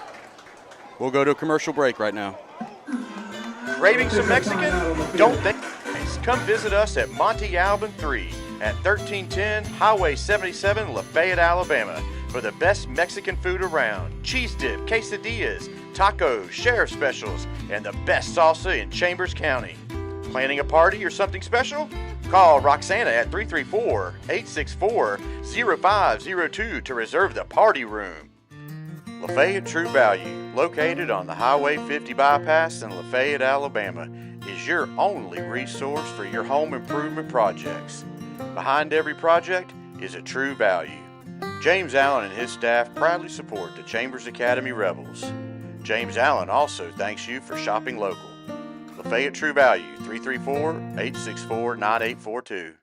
We'll go to a commercial break right now. Craving some Mexican? Don't think. Come visit us at Monte Alban 3 at 1310 Highway 77, Lafayette, Alabama for the best Mexican food around. Cheese dip, quesadillas, tacos, sheriff specials, and the best salsa in Chambers County. Planning a party or something special? Call Roxana at 334-864-0502 to reserve the party room. Lafayette True Value, located on the Highway 50 bypass in Lafayette, Alabama, is your only resource for your home improvement projects. Behind every project is a true value. James Allen and his staff proudly support the Chambers Academy Rebels. James Allen also thanks you for shopping local. Lafayette True Value, 334-864-9842.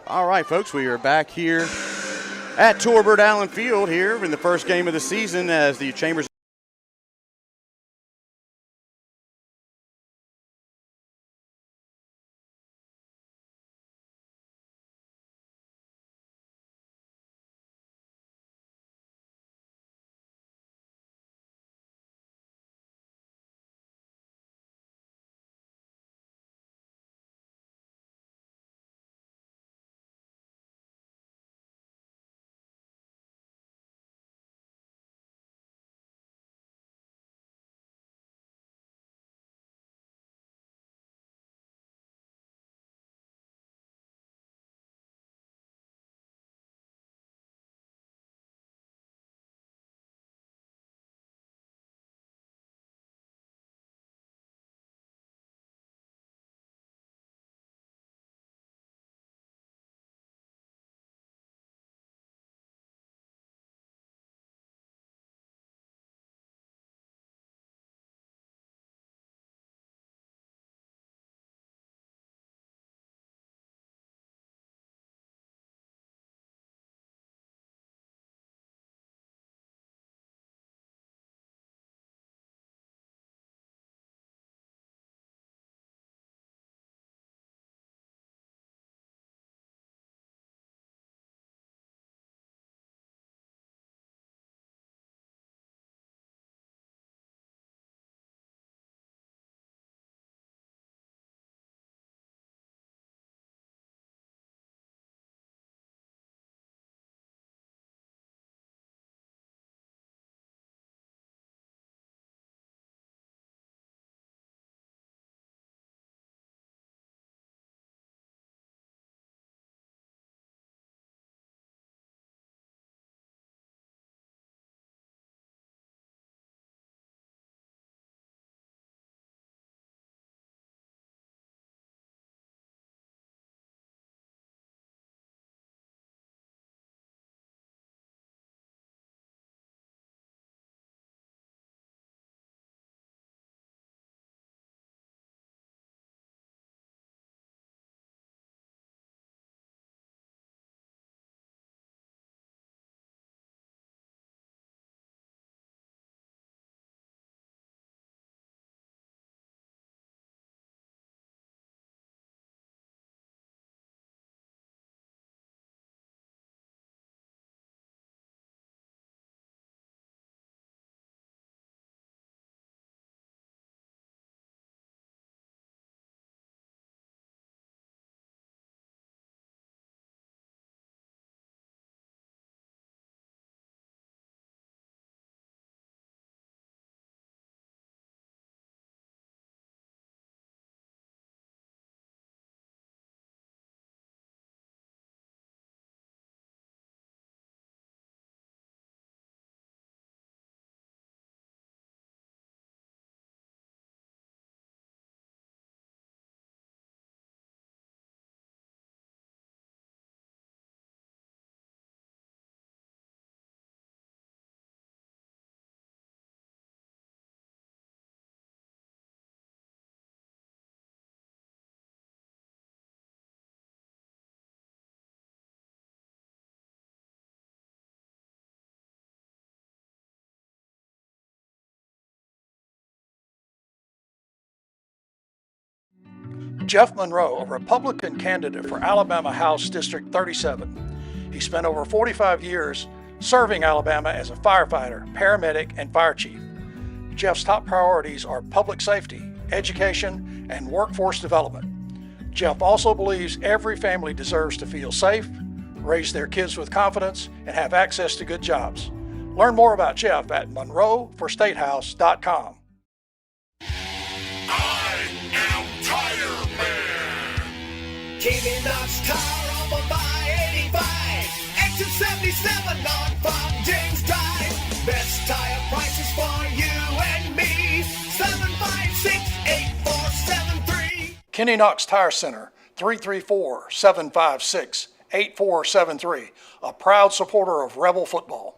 All right, folks, we are back here at Torbert Allen Field here in the first game of the season as the Chambers Jeff Monroe, a Republican candidate for Alabama House District 37. He spent over 45 years serving Alabama as a firefighter, paramedic, and fire chief. Jeff's top priorities are public safety, education, and workforce development. Jeff also believes every family deserves to feel safe, raise their kids with confidence, and have access to good jobs. Learn more about Jeff at monroeforstatehouse.com. I am Tire Man. Keeping Knox Tire up on by 85. Exit 77 on from James Drive. Best tire prices for you and me. 756-8473. Kenny Knox Tire Center, 334-756-8473. A proud supporter of Rebel football.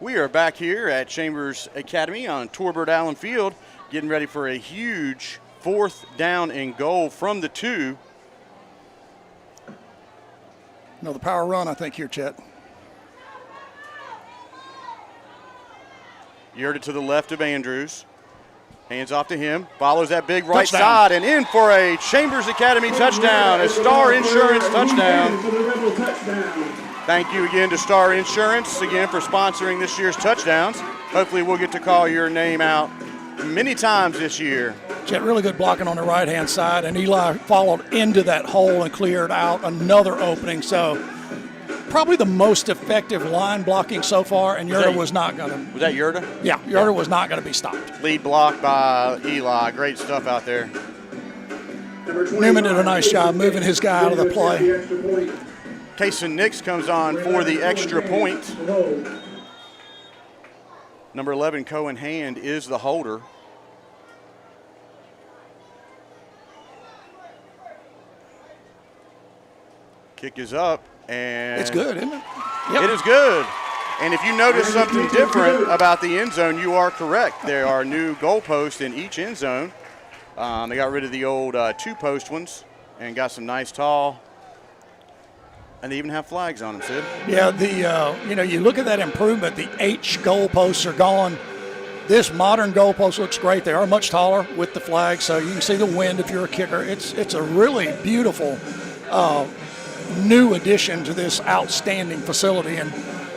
We are back here at Chambers Academy on Torbert Allen Field, getting ready for a huge 4th down and goal from the 2. The power run, I think, here, Chet. You heard it to the left of Andrews. Hands off to him. Follows that big right Touchdown. side and in for a Chambers Academy touchdown. A Star Insurance touchdown. Thank you again to Star Insurance again for sponsoring this year's touchdowns. Hopefully we'll get to call your name out many times this year. Chet, really good blocking on the right-hand side, and Eli followed into that hole and cleared out another opening. So probably the most effective line blocking so far, and Yerda was not going to. Was that Yerda? Yeah, Yerda was not going to be stopped. Lead block by Eli. Great stuff out there. Newman did a nice job moving his guy out of the play. Kason Nix comes on for the extra point. Number 11, Cohen Hand, is the holder. Kick is up, and it's good, isn't it? Yep. It is good. And if you notice something different about the end zone, you are correct. There are new goalposts in each end zone. They got rid of the old 2-post ones and got some nice tall. And they even have flags on them, Sid. Yeah, you look at that improvement. The H goalposts are gone. This modern goalpost looks great. They are much taller with the flag, so you can see the wind if you're a kicker. It's a really beautiful new addition to this outstanding facility. And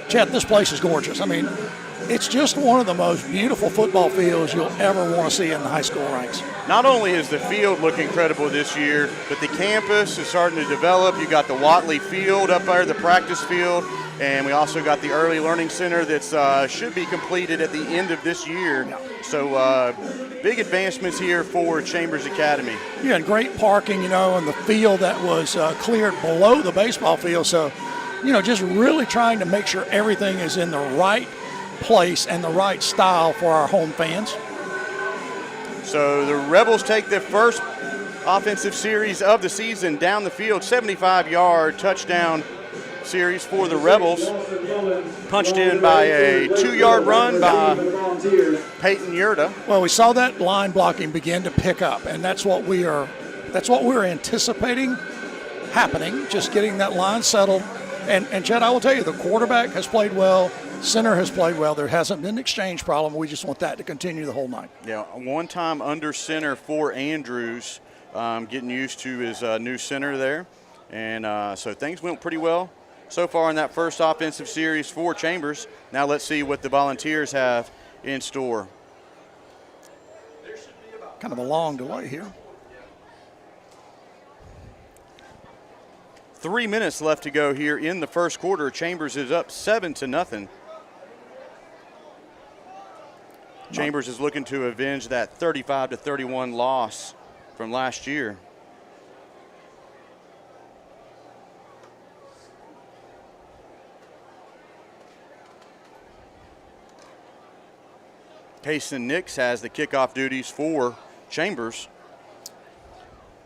Chet, this place is gorgeous. I mean, it's just one of the most beautiful football fields you'll ever want to see in the high school ranks. Not only is the field look incredible this year, but the campus is starting to develop. You got the Watley Field up there, the practice field, and we also got the Early Learning Center that should be completed at the end of this year. Yeah. So big advancements here for Chambers Academy. You had great parking, and the field that was cleared below the baseball field. So, just really trying to make sure everything is in the right place and the right style for our home fans. So the Rebels take their first offensive series of the season down the field, 75-yard touchdown series for the Rebels. Punched in by a 2-yard run by Peyton Yerda. Well, we saw that line blocking begin to pick up, and that's what we're anticipating happening, just getting that line settled. And Chet, I will tell you, the quarterback has played well. Center has played well. There hasn't been an exchange problem. We just want that to continue the whole night. Yeah, one time under center for Andrews, getting used to his new center there. And so things went pretty well so far in that first offensive series for Chambers. Now let's see what the Volunteers have in store. Kind of a long delay here. 3 minutes left to go here in the first quarter. Chambers is up 7-0. Chambers is looking to avenge that 35-31 loss from last year. Kason Nix has the kickoff duties for Chambers.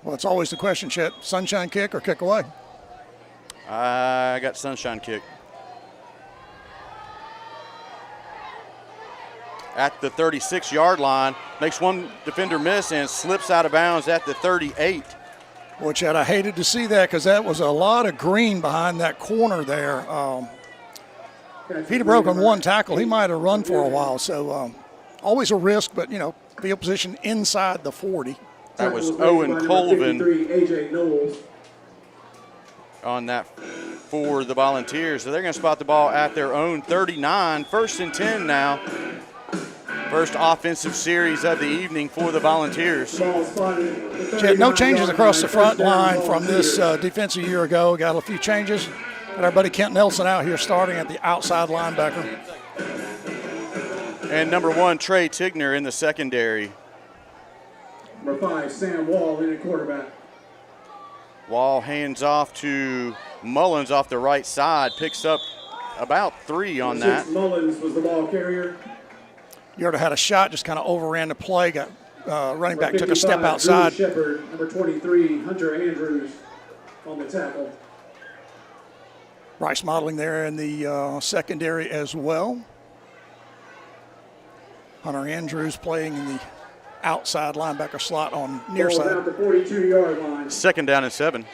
Well, it's always the question, Chet, sunshine kick or kick away? I got sunshine kick. At the 36-yard line, makes one defender miss and slips out of bounds at the 38. Well, Chad, I hated to see that because that was a lot of green behind that corner there. If he'd have broken one tackle, he might have run for a while. So always a risk, but, you know, field position inside the 40. That was Owen Colvin AJ Knowles on that for the Volunteers. So they're going to spot the ball at their own 39. 1st and 10 now. First offensive series of the evening for the Volunteers. Chad, no changes across the front line from this defensive year ago. Got a few changes. Got our buddy Kent Nelson out here starting at the outside linebacker. And number 1, Trey Tigner in the secondary. Number 5, Sam Wall in at quarterback. Wall hands off to Mullins off the right side. Picks up about 3 on that. Mullins was the ball carrier. Yerta had a shot, just kind of overran the play. Got running back took a step outside. Shepard, number 23, Hunter Andrews on the tackle. Bryce Modeling there in the secondary as well. Hunter Andrews playing in the outside linebacker slot on near Ball side. down the 42-yard line. 2nd down and 7.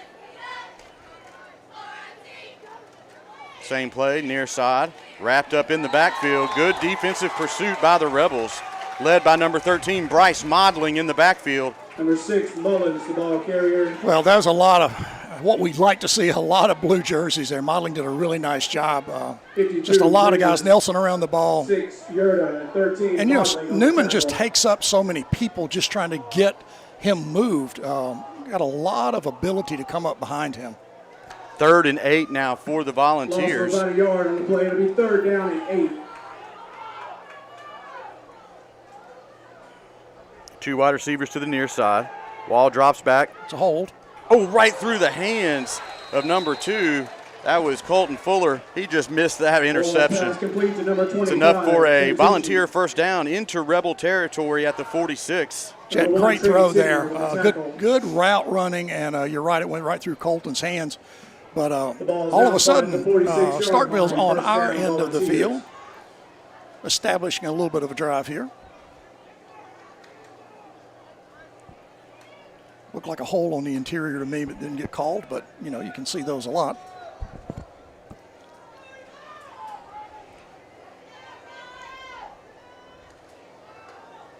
Same play, near side, wrapped up in the backfield. Good defensive pursuit by the Rebels, led by number 13, Bryce Modeling in the backfield. Number 6, Mullins, the ball carrier. Well, that was a lot of what we'd like to see, a lot of blue jerseys there. Modeling did a really nice job. Just a lot of guys. Nelson around the ball. 6, Yerta, 13. And, you know, Newman just takes up so many people just trying to get him moved. Got a lot of ability to come up behind him. 3rd and 8 now for the Volunteers. Lost about a yard on the play. It'll be 3rd down and 8. 2 wide receivers to the near side. Wall drops back. It's a hold. Oh, right through the hands of number 2. That was Colton Fuller. He just missed that interception. It's enough for a Volunteer first down into Rebel territory at the 46. Chad, great throw there. Good route running, and you're right, it went right through Colton's hands. But all of a sudden, Starkville's on our end of the field, establishing a little bit of a drive here. Looked like a hole on the interior to me, but didn't get called. But, you know, you can see those a lot.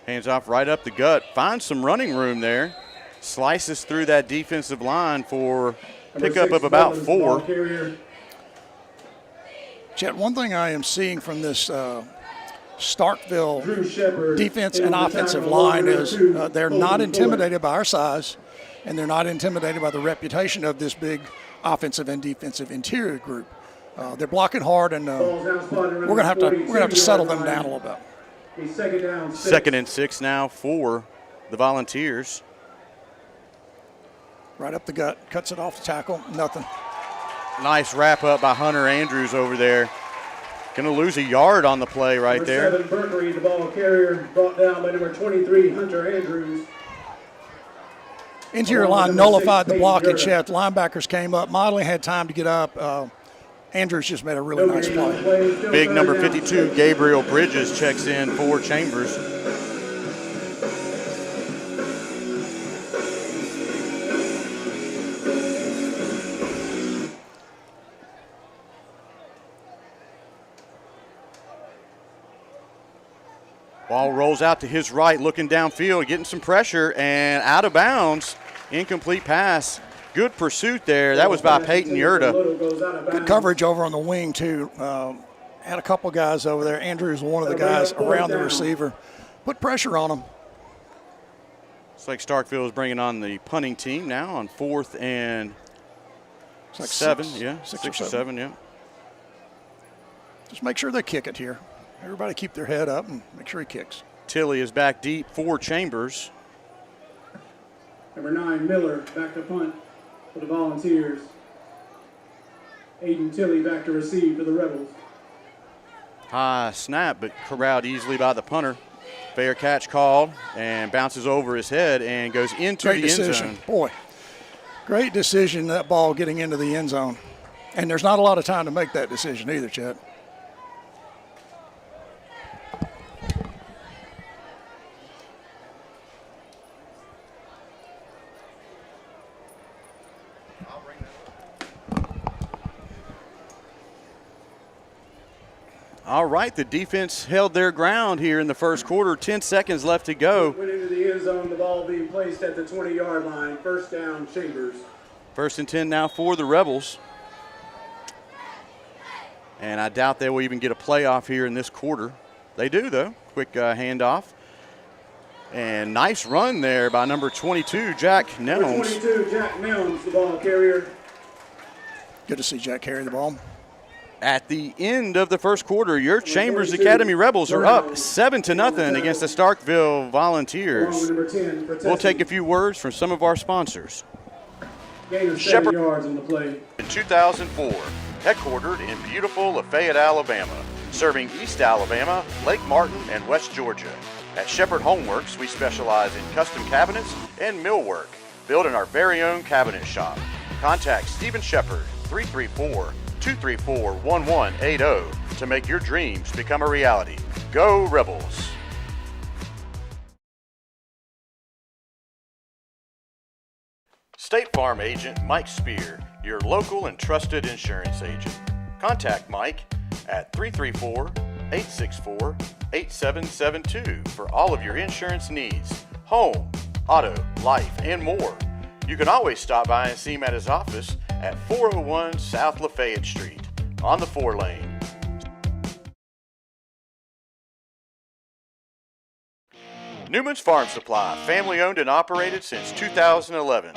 Hands off right up the gut. Finds some running room there. Slices through that defensive line for pickup of about 4. Chet, one thing I am seeing from this Starkville defense and offensive line is they're not intimidated by our size, and they're not intimidated by the reputation of this big offensive and defensive interior group. They're blocking hard, and we're gonna have to settle them down a little bit. 2nd and 6 now for the Volunteers. Right up the gut, cuts it off the tackle, nothing. Nice wrap up by Hunter Andrews over there. Gonna lose a yard on the play right there. Number 7, Berkery, the ball carrier, brought down by number 23, Hunter Andrews. Interior line nullified the blocking. Chet. Linebackers came up. Modeling had time to get up. Andrews just made a really nice play. Big number 52, Gabriel Bridges, checks in for Chambers. Ball rolls out to his right, looking downfield, getting some pressure, and out of bounds. Incomplete pass. Good pursuit there. That was by Peyton Yerta. Good coverage over on the wing, too. Had a couple guys over there. Andrews, one of the guys around the receiver. Put pressure on him. Looks like Starkville is bringing on the punting team now on 4th and 7. Six or seven, yeah. Just make sure they kick it here. Everybody keep their head up and make sure he kicks. Tilley is back deep for Chambers. Number 9, Miller, back to punt for the Volunteers. Aiden Tilley back to receive for the Rebels. High snap, but corralled easily by the punter. Fair catch called and bounces over his head and goes into the end zone. Boy, great decision, that ball getting into the end zone. And there's not a lot of time to make that decision either, Chet. All right, the defense held their ground here in the first quarter. 10 seconds left to go. Went into the end zone, the ball being placed at the 20-yard line. First down, Chambers. 1st and 10 now for the Rebels. And I doubt they will even get a playoff here in this quarter. They do, though. Quick handoff. And nice run there by number 22, Jack Nelms. 22, Jack Nelms, the ball carrier. Good to see Jack carry the ball. At the end of the first quarter, your Chambers Academy Rebels are up 7-0 against the Starkville Volunteers. We'll take a few words from some of our sponsors. Gain of 7 yards on the play. In 2004, headquartered in beautiful Lafayette, Alabama, serving East Alabama, Lake Martin, and West Georgia. At Shepherd Homeworks, we specialize in custom cabinets and millwork, built in our very own cabinet shop. Contact Stephen Shepherd, 334-234-1180 to make your dreams become a reality. Go Rebels! State Farm agent Mike Spear, your local and trusted insurance agent. Contact Mike at 334-864-8772 for all of your insurance needs, home, auto, life, and more. You can always stop by and see him at his office at 401 South Lafayette Street on the 4-lane. Newman's Farm Supply, family owned and operated since 2011.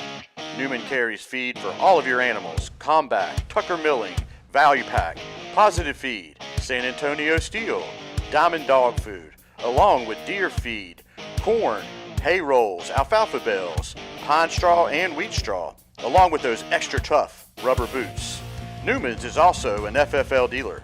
Newman carries feed for all of your animals: Combat, Tucker Milling, Value Pack, Positive Feed, San Antonio Steel, Diamond Dog Food, along with deer feed, corn, hay rolls, alfalfa bales, pine straw, and wheat straw, along with those extra tough rubber boots. Newman's is also an FFL dealer.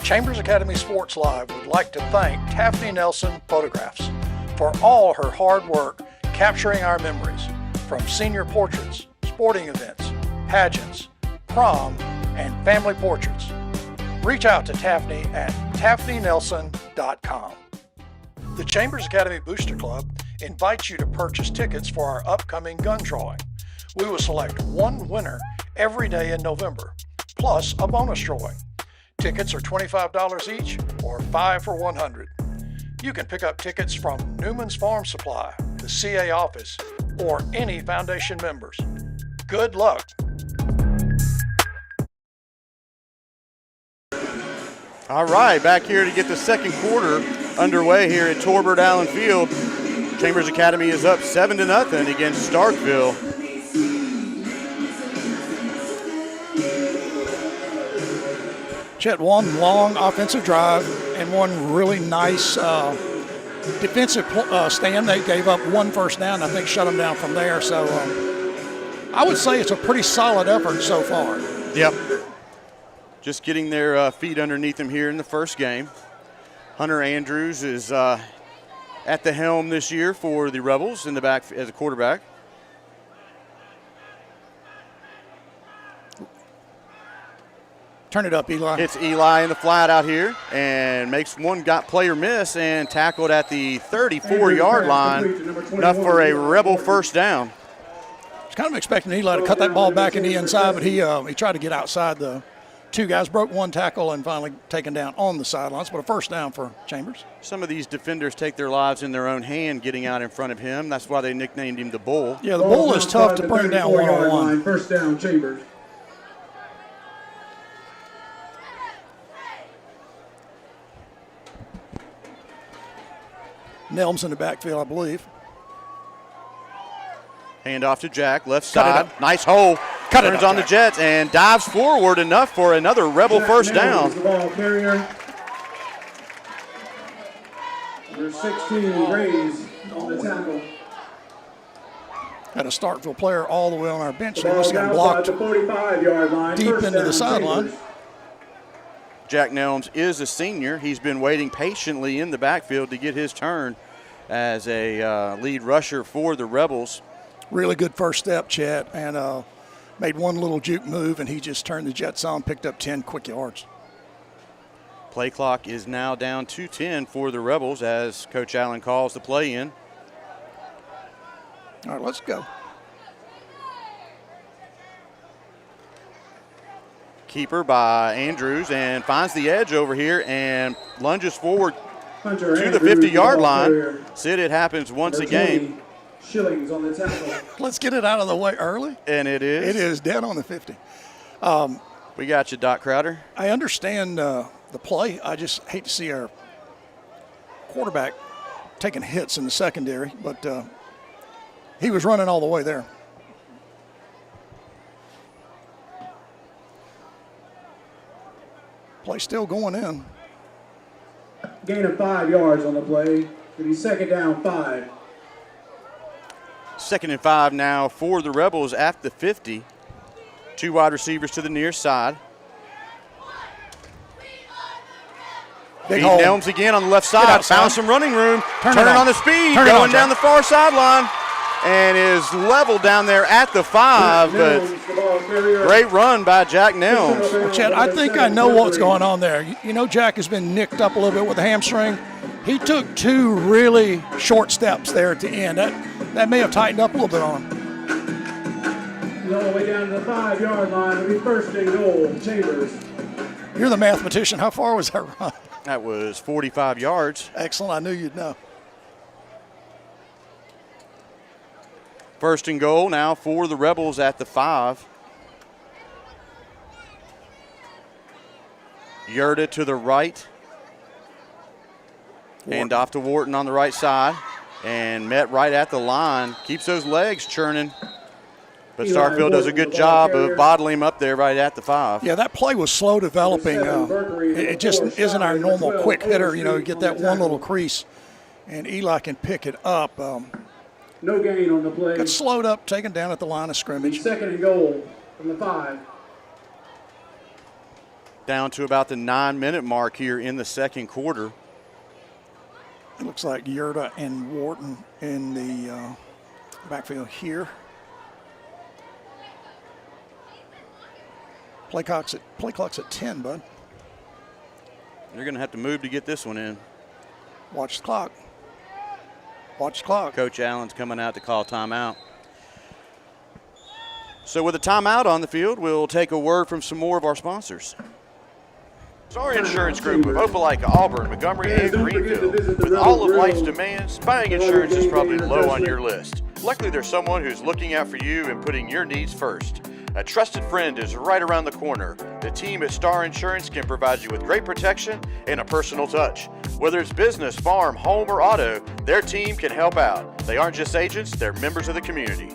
Chambers Academy Sports Live would like to thank Taffany Nelson Photographs for all her hard work capturing our memories, from senior portraits, sporting events, pageants, prom, and family portraits. Reach out to Taffany at taffanynelson.com. The Chambers Academy Booster Club invites you to purchase tickets for our upcoming gun drawing. We will select one winner every day in November, plus a bonus drawing. Tickets are $25 each or $5 for $100. You can pick up tickets from Newman's Farm Supply, the CA office, or any foundation members. Good luck. All right, back here to get the second quarter underway here at Torbert Allen Field. Chambers Academy is up 7-0 against Starkville. Chet, one long offensive drive and one really nice defensive stand. They gave up one first down, I think shut them down from there. So I would say it's a pretty solid effort so far. Yep. Just getting their feet underneath them here in the first game. Hunter Andrews is at the helm this year for the Rebels in the back as a quarterback. Turn it up, Eli. It's Eli in the flat out here and makes one player miss and tackled at the 34-yard line. Enough for a Rebel first down. I was kind of expecting Eli to cut that ball back in the inside, but he tried to get outside the two guys, broke one tackle, and finally taken down on the sidelines. But a first down for Chambers. Some of these defenders take their lives in their own hand getting out in front of him. That's why they nicknamed him the Bull. Yeah, the Bull is tough to bring down one-on-one. First down, Chambers. Nelms in the backfield, I believe. Hand off to Jack, left side. Nice hole. Turns on the Jets and dives forward enough for another Rebel Jack first Nelms, down. the ball carrier. Number 16, Rays on the tackle. Had a Starkville player all the way on our bench. The He ball must have gotten blocked outside the 45-yard line. deep First into the down, sideline. Chambers. Jack Nelms is a senior. He's been waiting patiently in the backfield to get his turn as a lead rusher for the Rebels. Really good first step, Chet, and made one little juke move, and he just turned the Jets on, picked up 10 quick yards. Play clock is now down to 10 for the Rebels as Coach Allen calls the play in. All right, let's go. Keeper by Andrews and finds the edge over here and lunges forward Hunter to the Andrews, 50-yard ball line. carrier. Sid, it happens once a Number game. 20, Shillings on the tackle. Let's get it out of the way early. And it is. It is dead on the 50. We got you, Doc Crowder. I understand the play. I just hate to see our quarterback taking hits in the secondary, but he was running all the way there. Play still going in. Gain of 5 yards on the play. It'll be second down 5. 2nd and 5 now for the Rebels at the 50. 2 wide receivers to the near side. Big Pete hole. Nelms again on the left side. outside. Found some running room. Turn it Turning on. on the speed. Turn it Going on, down the Jack. far sideline. And is leveled down there at the 5. But Nelms, the ball carrier. great run by Jack Nelms. Well, Chad, I think I know what's going on there. You know, Jack has been nicked up a little bit with the hamstring. He took 2 really short steps there at the end. That may have tightened up a little bit on him. He's all the way down to the 5-yard line. It'll be first and goal. Chambers. You're the mathematician. How far was that run? That was 45 yards. Excellent. I knew you'd know. First and goal now for the Rebels at the 5. Yurda to the right. Hand off to Wharton on the right side. And met right at the line. Keeps those legs churning. But Eli Starkville does a Wharton, good the ball job carrier. of bottling him up there right at the 5. Yeah, that play was slow developing. Burkery, It just number 4, isn't our Shire, normal 12, quick hitter. You know, you Overstreet get on that the one tackle. little crease, and Eli can pick it up. No gain on the play. Got slowed up, taken down at the line of scrimmage. Second and goal from the 5. Down to about the 9-minute mark here in the second quarter. It looks like Yurda and Wharton in the backfield here. Play clock's at 10, bud. You're going to have to move to get this one in. Watch the clock. Watch the clock. Coach Allen's coming out to call timeout. So with a timeout on the field, we'll take a word from some more of our sponsors. Star Insurance Group of Opelika, Auburn, Montgomery, and Greenville. With all of life's demands, buying insurance is probably low on your list. Luckily, there's someone who's looking out for you and putting your needs first. A trusted friend is right around the corner. The team at Star Insurance can provide you with great protection and a personal touch. Whether it's business, farm, home, or auto, their team can help out. They aren't just agents, they're members of the community.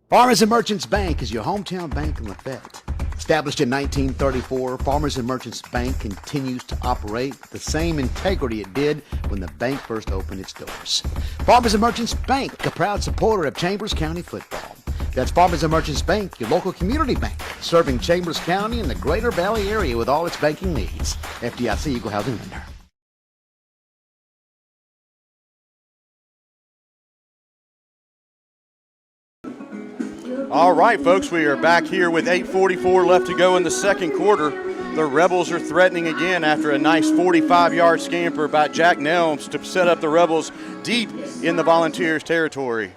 Farmers and Merchants Bank is your hometown bank in Lafayette. Established in 1934, Farmers and Merchants Bank continues to operate with the same integrity it did when the bank first opened its doors. Farmers and Merchants Bank, a proud supporter of Chambers County football. That's Farmers and Merchants Bank, your local community bank, serving Chambers County and the Greater Valley area with all its banking needs. FDIC Equal Housing Lender. All right, folks, we are back here with 8:44 left to go in the second quarter. The Rebels are threatening again after a nice 45-yard scamper by Jack Nelms to set up the Rebels deep in the Volunteers' territory.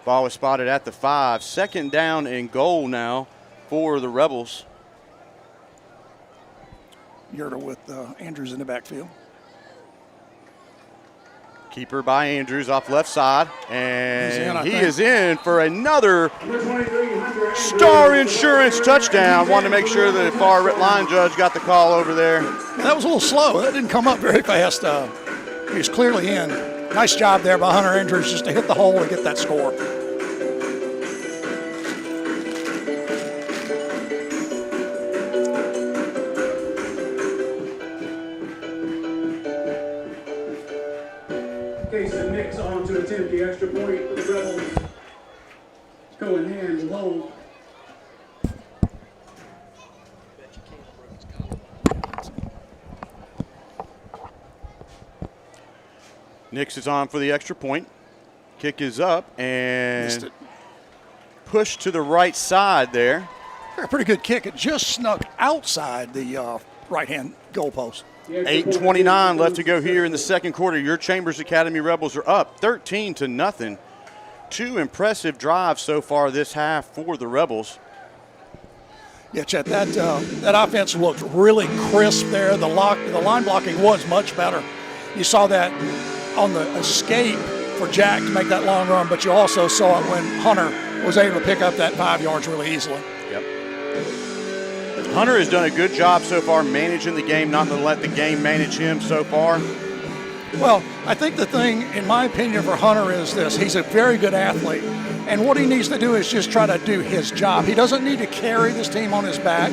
Ball was spotted at the 5. Second down and goal now for the Rebels. Yurda with Andrews in the backfield. Keeper by Andrews off left side, and He's in, I he think. is in for another Number 23, Hunter Star Andrews. Insurance touchdown. Wanted to make sure the far line judge got the call over there. Yeah, that was a little slow. That didn't come up very fast. He was clearly in. Nice job there by Hunter Andrews just to hit the hole and get that score. Case of Nix on to attempt the extra point for the Rebels. Cohen hand will hold. Nix is on for the extra point. Kick is up Missed and it. pushed to the right side there. A pretty good kick. It just snuck outside the right-hand goalpost. 8:29 left to go here in the second quarter. Your Chambers Academy Rebels are up 13-0. 2 impressive drives so far this half for the Rebels. Yeah, Chet, that offense looked really crisp there. The line blocking was much better. You saw that on the escape for Jack to make that long run, but you also saw it when Hunter was able to pick up that 5 yards really easily. Yep. Hunter has done a good job so far managing the game, not to let the game manage him so far. Well, I think the thing, in my opinion, for Hunter is this. He's a very good athlete, and what he needs to do is just try to do his job. He doesn't need to carry this team on his back,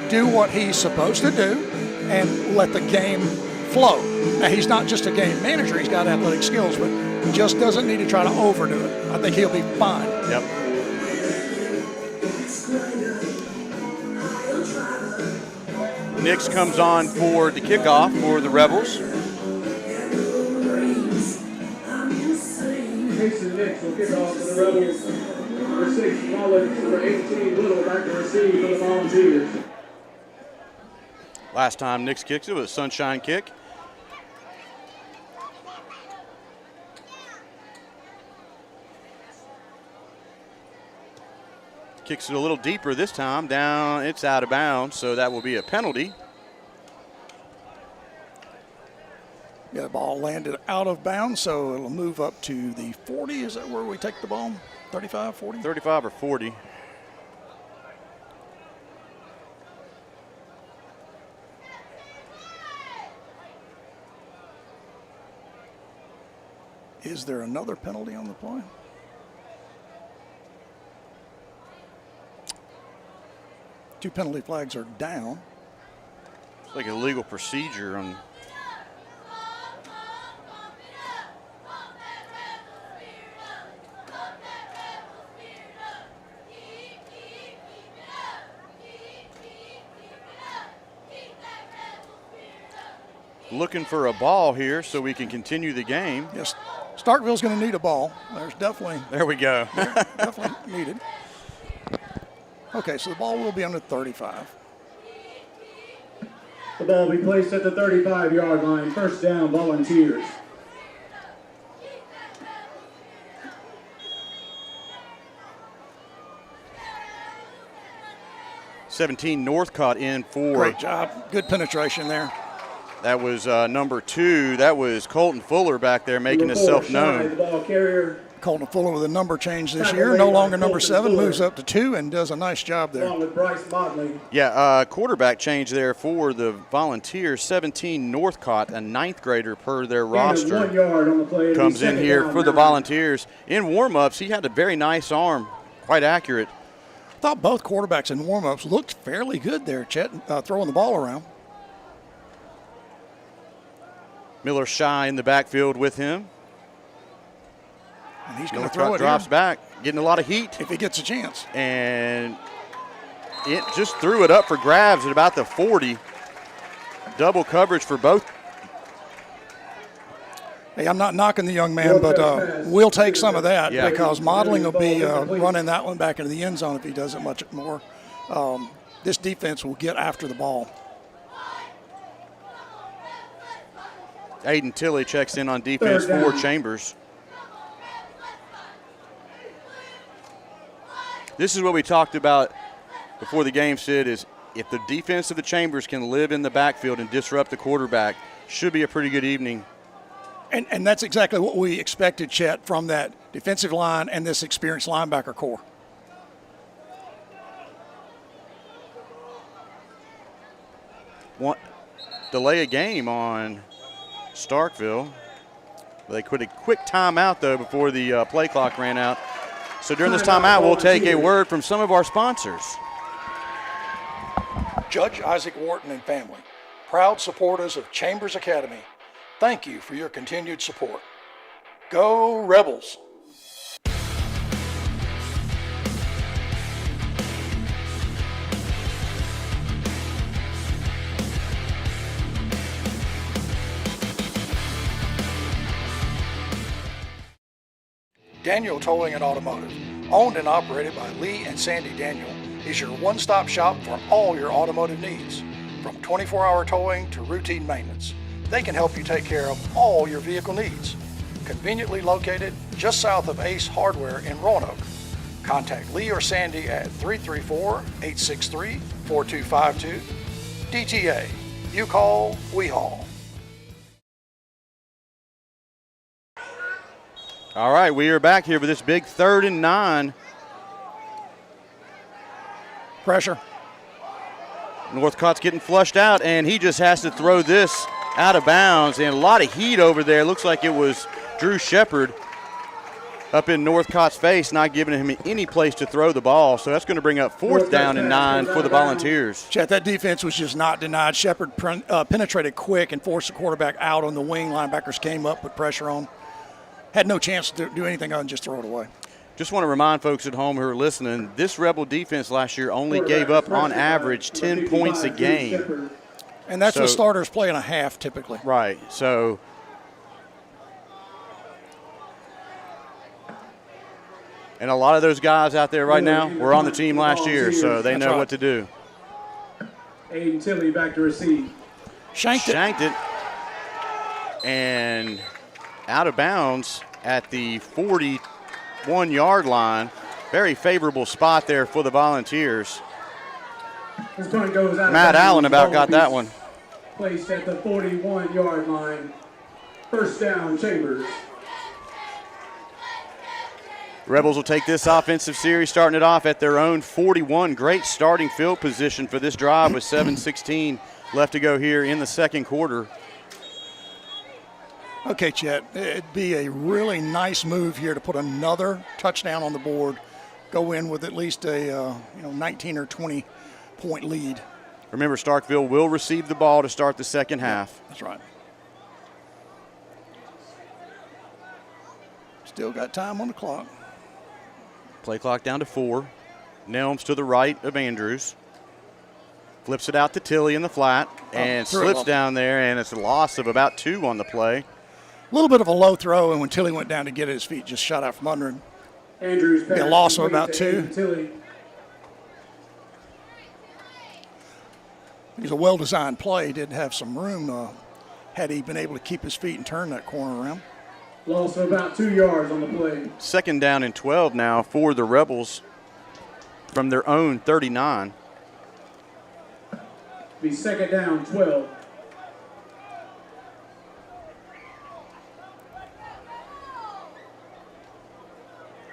do what he's supposed to do, and let the game flow. Now, he's not just a game manager. He's got athletic skills, but he just doesn't need to try to overdo it. I think he'll be fine. Yep. Nix comes on for the kickoff for the Rebels. Mason Nix will kick off for the Rebels. Number 6, Mullins. Number 18, Little, back to receive for the Volunteers. Last time Nix kicks it was a sunshine kick. Kicks it a little deeper this time. Down, it's out of bounds, so that will be a penalty. Yeah, the ball landed out of bounds, so it'll move up to the 40. Is that where we take the ball? 35, 40? 35 or 40. Is there another penalty on the play? Two penalty flags are down. It's like a legal procedure on. Looking for a ball here so we can continue the game. Yes, Starkville's going to need a ball. There's definitely. There we go. Definitely needed. Okay, so the ball will be under 35. The ball will be placed at the 35-yard line. First down, Volunteers. Northcott in for. Great job. Good penetration there. That was number 2. That was Colton Fuller back there making himself known. The ball carrier. Colton Fuller with a number change this year. No longer number 7, moves up to 2 and does a nice job there. Along with Bryce Motley. Yeah, quarterback change there for the Volunteers. 17 Northcott, a 9th grader per their roster. 1 yard on the play. Comes in here for the Volunteers. In warm-ups, he had a very nice arm, quite accurate. I thought both quarterbacks in warm-ups looked fairly good there, Chet, throwing the ball around. Miller Shy in the backfield with him. And he's going to throw it drops here. Back, getting a lot of heat. If he gets a chance. And it just threw it up for grabs at about the 40. Double coverage for both. Hey, I'm not knocking the young man, but we'll take some of that because Modeling will be running that one back into the end zone if he does it much more. This defense will get after the ball. Aiden Tilley checks in on defense for Chambers. This is what we talked about before the game, Sid, is if the defense of the Chambers can live in the backfield and disrupt the quarterback, should be a pretty good evening. And that's exactly what we expected, Chet, from that defensive line and this experienced linebacker core. Delay a game on Starkville. They put a quick timeout, though, before the play clock ran out. So during this timeout, we'll take a word from some of our sponsors. Judge Isaac Wharton and family, proud supporters of Chambers Academy, thank you for your continued support. Go Rebels! Daniel Towing and Automotive, owned and operated by Lee and Sandy Daniel, is your one-stop shop for all your automotive needs. From 24-hour towing to routine maintenance, they can help you take care of all your vehicle needs. Conveniently located just south of Ace Hardware in Roanoke. Contact Lee or Sandy at 334-863-4252. DTA, you call, we haul. All right, we are back here with this big 3rd and 9. Pressure. Northcott's getting flushed out, and he just has to throw this out of bounds. And a lot of heat over there. Looks like it was Drew Shepard up in Northcott's face, not giving him any place to throw the ball. So that's going to bring up 4th down and 9 for the Volunteers. Chet, that defense was just not denied. Shepard penetrated quick and forced the quarterback out on the wing. Linebackers came up, put pressure on. Had no chance to do anything other than just throw it away. Just want to remind folks at home who are listening, this Rebel defense last year only gave up on average 10 points a game. And that's what starters play in a half typically. Right. So and a lot of those guys out there right now were on the team last year, so they know what to do. Aiden Tilley back to receive. Shanked it. And out of bounds at the 41-yard line. Very favorable spot there for the Volunteers. Matt Allen about got that one. Placed at the 41-yard line. 1st down, Chambers. Rebels will take this offensive series, starting it off at their own 41. Great starting field position for this drive with 7:16 left to go here in the 2nd quarter. Okay, Chet, it'd be a really nice move here to put another touchdown on the board, go in with at least a 19 or 20 point lead. Remember, Starkville will receive the ball to start the 2nd half. That's right. Still got time on the clock. Play clock down to 4. Nelms to the right of Andrews. Flips it out to Tilley in the flat and slips down there, and it's a loss of about 2 on the play. A little bit of a low throw, and when Tilley went down to get it, his feet just shot out from under him. Andrews a loss of about 2. It was a well-designed play. Did have some room had he been able to keep his feet and turn that corner around. Loss of about 2 yards on the play. 2nd down and 12 now for the Rebels from their own 39. Be 2nd down, 12.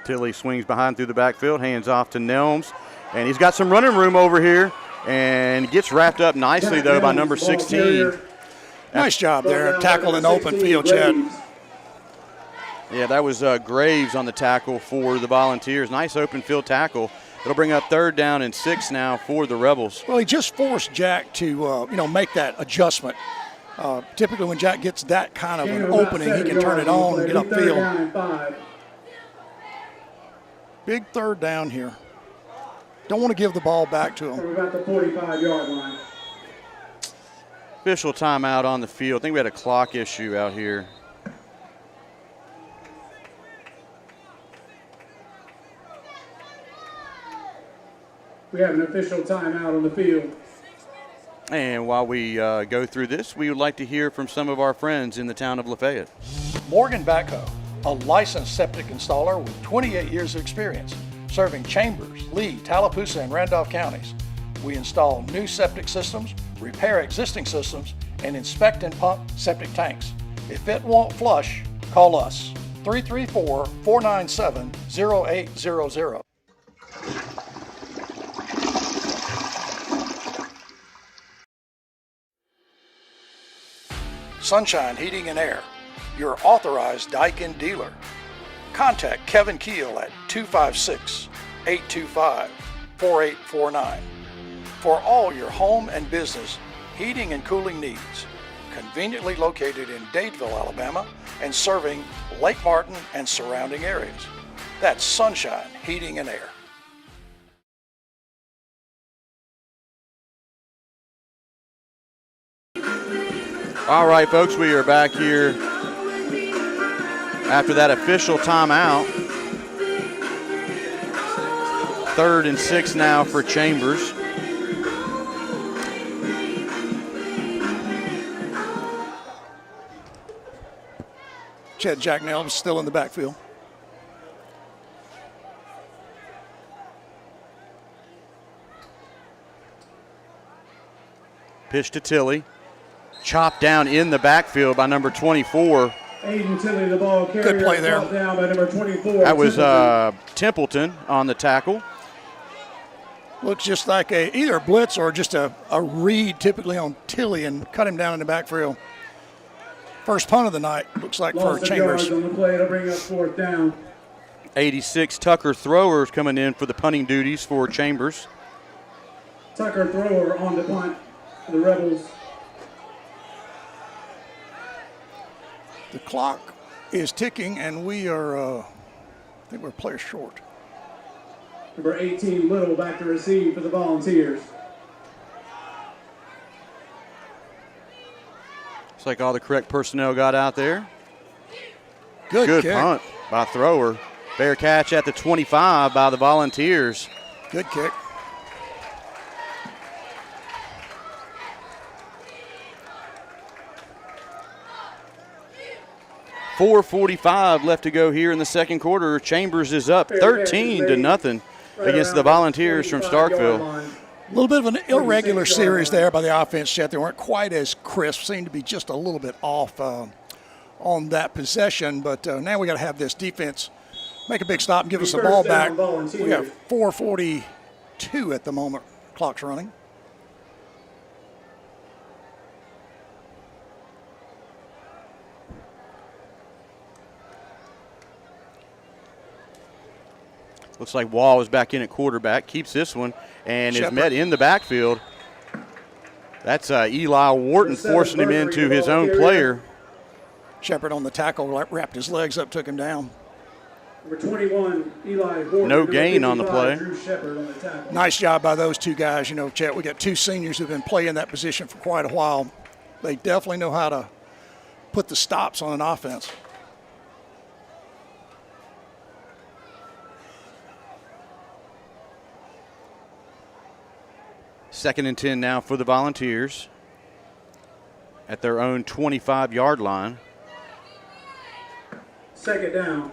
Tilley swings behind through the backfield, hands off to Nelms, and he's got some running room over here, and gets wrapped up nicely though by number 16. Nice job there, tackle in open field, Chad. Yeah, that was Graves on the tackle for the Volunteers. Nice open field tackle. It'll bring up 3rd down and 6 now for the Rebels. Well, he just forced Jack to, make that adjustment. Typically when Jack gets that kind of an opening, he can turn it on and get upfield. Big 3rd down here. Don't want to give the ball back to him. From about the 45-yard line. Official timeout on the field. I think we had a clock issue out here. We have an official timeout on the field. And while we go through this, we would like to hear from some of our friends in the town of Lafayette. Morgan Backhoe, a licensed septic installer with 28 years of experience, serving Chambers, Lee, Tallapoosa, and Randolph counties. We install new septic systems, repair existing systems, and inspect and pump septic tanks. If it won't flush, call us, 334-497-0800. Sunshine Heating and Air, your authorized Daikin dealer. Contact Kevin Keel at 256-825-4849 for all your home and business heating and cooling needs. Conveniently located in Dadeville, Alabama, and serving Lake Martin and surrounding areas. That's Sunshine Heating and Air. All right, folks, we are back here after that official timeout. 3rd and 6 now for Chambers. Chad Jack Nelms still in the backfield. Pitch to Tilly. Chopped down in the backfield by number 24. Aiden Tilly, the ball carrier. Good play there. Brought down by number 24. That was Templeton on the tackle. Looks just like either a blitz or just a read typically on Tilly and cut him down in the backfield. First punt of the night, looks like Loss for of Chambers. yards on the play to bring up 4th down. 86 Tucker Throwers coming in for the punting duties for Chambers. Tucker Thrower on the punt for the Rebels. The clock is ticking, and we are, I think we're a player short. Number 18, Little, back to receive for the Volunteers. Looks like all the correct personnel got out there. Good kick. Punt by Thrower. Fair catch at the 25 by the Volunteers. Good kick. .445 left to go here in the second quarter. Chambers is up 13-0 against the Volunteers from Starkville. A little bit of an irregular series there by the offense, Chet. They weren't quite as crisp. Seemed to be just a little bit off on that possession. But now we got to have this defense make a big stop and give us the ball back. We have 4:42 at the moment. Clock's running. Looks like Wall is back in at quarterback, keeps this one, and is met in the backfield. That's Eli Wharton forcing him into his own player. Shepard on the tackle, wrapped his legs up, took him down. Number 21, Eli Wharton. No gain on the play. Drew Shepard on the tackle. Nice job by those two guys. You know, Chet, we got two seniors who've been playing that position for quite a while. They definitely know how to put the stops on an offense. Second and 10 now for the Volunteers at their own 25-yard line. Second down.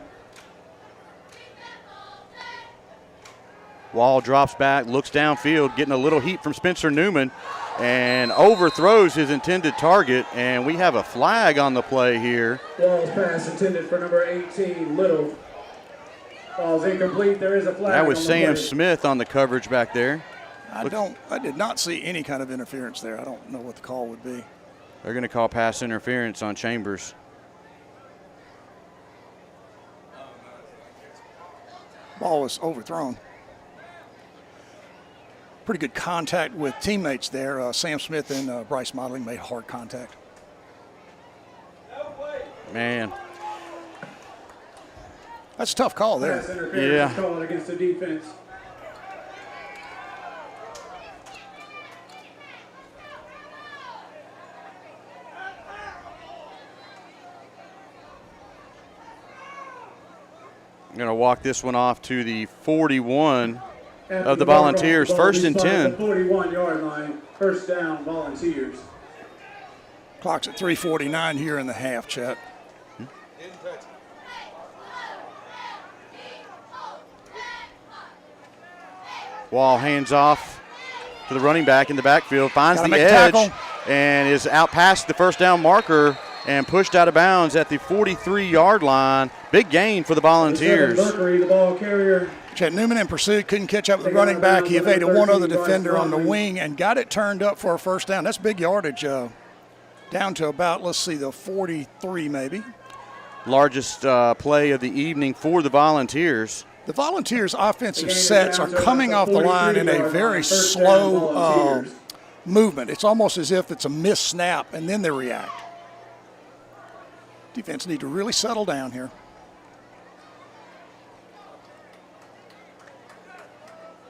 Wall drops back, looks downfield, getting a little heat from Spencer Newman, and overthrows his intended target, and we have a flag on the play here. Wall's pass intended for number 18, Little. Ball's incomplete. There is a flag. That was on the Sam play. Smith on the coverage back there. I did not see any kind of interference there. I don't know what the call would be. They're going to call pass interference on Chambers. Ball was overthrown. Pretty good contact with teammates there. Sam Smith and Bryce Modeling made hard contact. Man. That's a tough call there. Pass interference is called against the defense. I'm going to walk this one off to the 41 of the Volunteers. First and 10. 41-yard line. First down, Volunteers. Clock's at 3:49 here in the half, Chet. Wall hands off to the running back in the backfield, finds Gotta the make a edge, tackle. and is out past the first down marker and pushed out of bounds at the 43-yard line. Big gain for the Volunteers. Mercury, the ball carrier. Chet Newman in pursuit, couldn't catch up with the running back. He evaded one other defender on the wing and got it turned up for a first down. That's big yardage, down to about, let's see, the 43 maybe. Largest play of the evening for the Volunteers. The Volunteers' offensive sets are coming off the line in a very slow movement. It's almost as if it's a missed snap, and then they react. Defense need to really settle down here.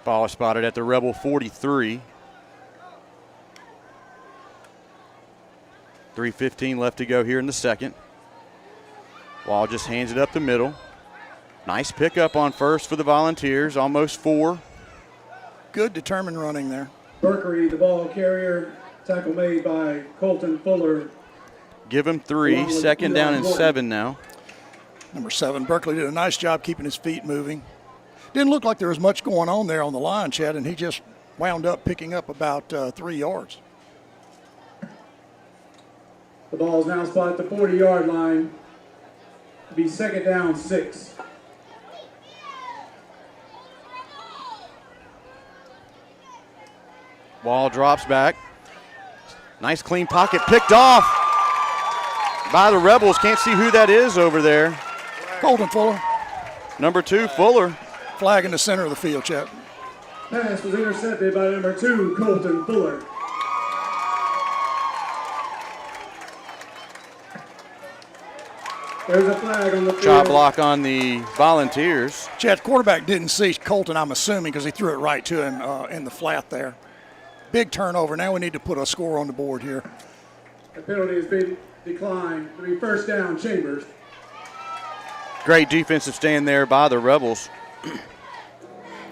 Ball is spotted at the Rebel 43. 3:15 left to go here in the second. Wall just hands it up the middle. Nice pickup on first for the Volunteers, almost 4. Good determined running there. Mercury, the ball carrier. Tackle made by Colton Fuller. Give him 3. Second down and 7 now. Number 7, Berkeley did a nice job keeping his feet moving. Didn't look like there was much going on there on the line, Chad, and he just wound up picking up about 3 yards. The ball is now spotted at the 40-yard line. It'll be second down 6. Ball drops back. Nice clean pocket picked off by the Rebels. Can't see who that is over there. Colton Fuller. Number 2, Fuller. Flag in the center of the field, Chet. Pass was intercepted by number 2, Colton Fuller. There's a flag on the field. Chop block on the Volunteers. Chet, quarterback didn't see Colton, I'm assuming, because he threw it right to him in the flat there. Big turnover. Now we need to put a score on the board here. The penalty has been declined. It'll be first down, Chambers. Great defensive stand there by the Rebels.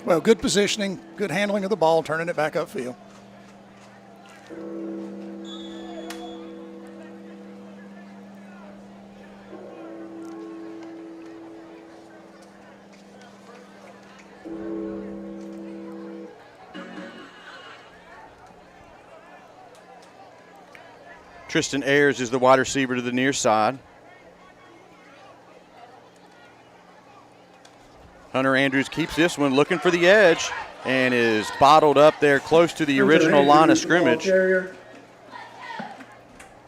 Well, good positioning, good handling of the ball, turning it back upfield. Tristan Ayers is the wide receiver to the near side. Hunter Andrews keeps this one looking for the edge and is bottled up there close to the original line of scrimmage.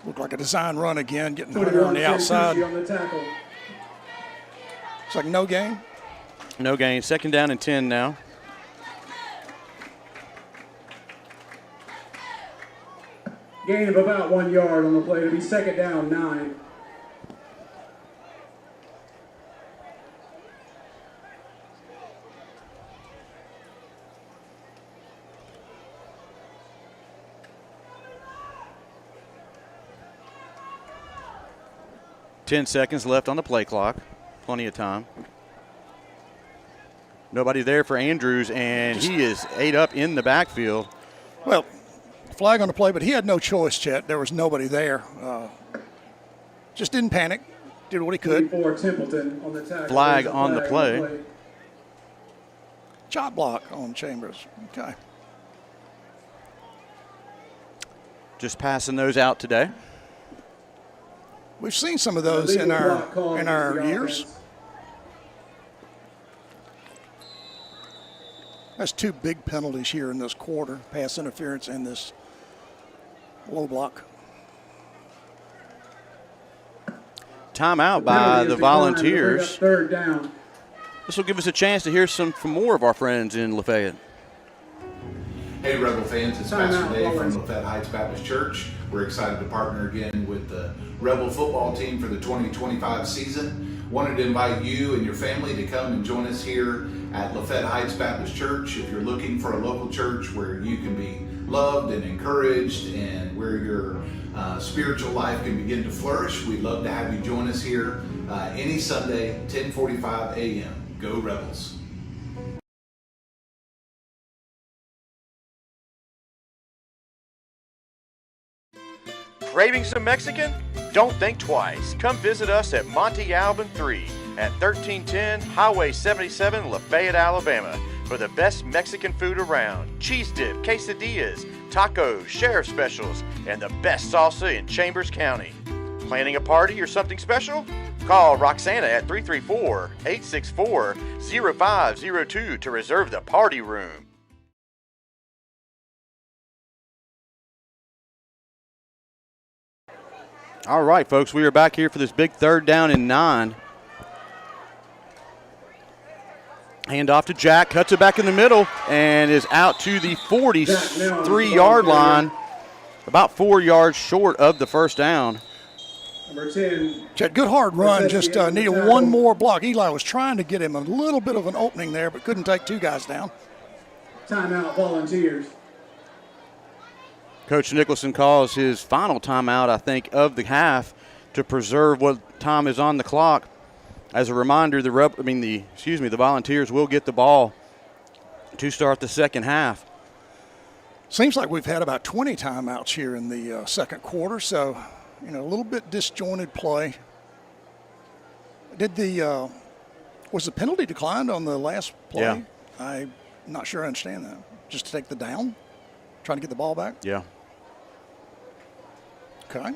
Looked like a design run again, getting Hunter on the outside. Looks like no gain. No gain. Second down and 10 now. Gain of about 1 yard on the play. It'll be second down 9. Ten seconds left on the play clock. Plenty of time. Nobody there for Andrews, and he is ate up in the backfield. Well, flag on the play, but he had no choice, Chet. There was nobody there. Just didn't panic. Did what he could. Templeton on the tackle. Flag on the play. Chop block on Chambers. Okay. Just passing those out today. We've seen some of those in our years. That's 2 big penalties here in this quarter, pass interference and this low block. Timeout by the Volunteers. Third down. This will give us a chance to hear from more of our friends in Lafayette. Hey Rebel fans, it's Pastor Dave from Lafayette Heights Baptist Church. We're excited to partner again with the Rebel football team for the 2025 season. Wanted to invite you and your family to come and join us here at Lafayette Heights Baptist Church. If you're looking for a local church where you can be loved and encouraged and where your spiritual life can begin to flourish, we'd love to have you join us here any Sunday, 10:45 a.m. Go Rebels. Craving some Mexican? Don't think twice. Come visit us at Monte Alban 3 at 1310 Highway 77, Lafayette, Alabama for the best Mexican food around. Cheese dip, quesadillas, tacos, sheriff specials, and the best salsa in Chambers County. Planning a party or something special? Call Roxana at 334-864-0502 to reserve the party room. All right, folks, we are back here for this big 3rd down and 9. Hand off to Jack, cuts it back in the middle, and is out to the 43-yard line, about 4 yards short of the first down. Number 10. Chet, good hard run, just needed one more block. Eli was trying to get him a little bit of an opening there, but couldn't take 2 guys down. Timeout, Volunteers. Coach Nicholson calls his final timeout, I think, of the half to preserve what time is on the clock. As a reminder, the Volunteers will get the ball to start the second half. Seems like we've had about 20 timeouts here in the second quarter, so a little bit disjointed play. Was the penalty declined on the last play? Yeah. I'm not sure I understand that. Just to take the down? Trying to get the ball back? Yeah. Okay.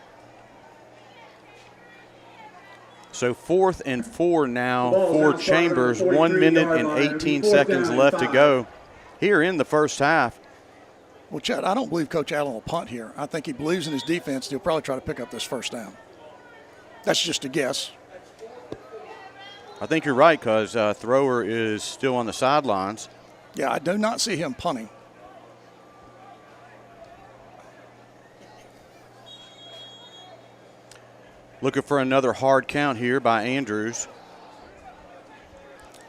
So 4th and 4 now for Chambers. 1 minute and 18 seconds left to go here in the first half. Well, Chad, I don't believe Coach Allen will punt here. I think he believes in his defense. He'll probably try to pick up this first down. That's just a guess. I think you're right because Thrower is still on the sidelines. Yeah, I do not see him punting. Looking for another hard count here by Andrews.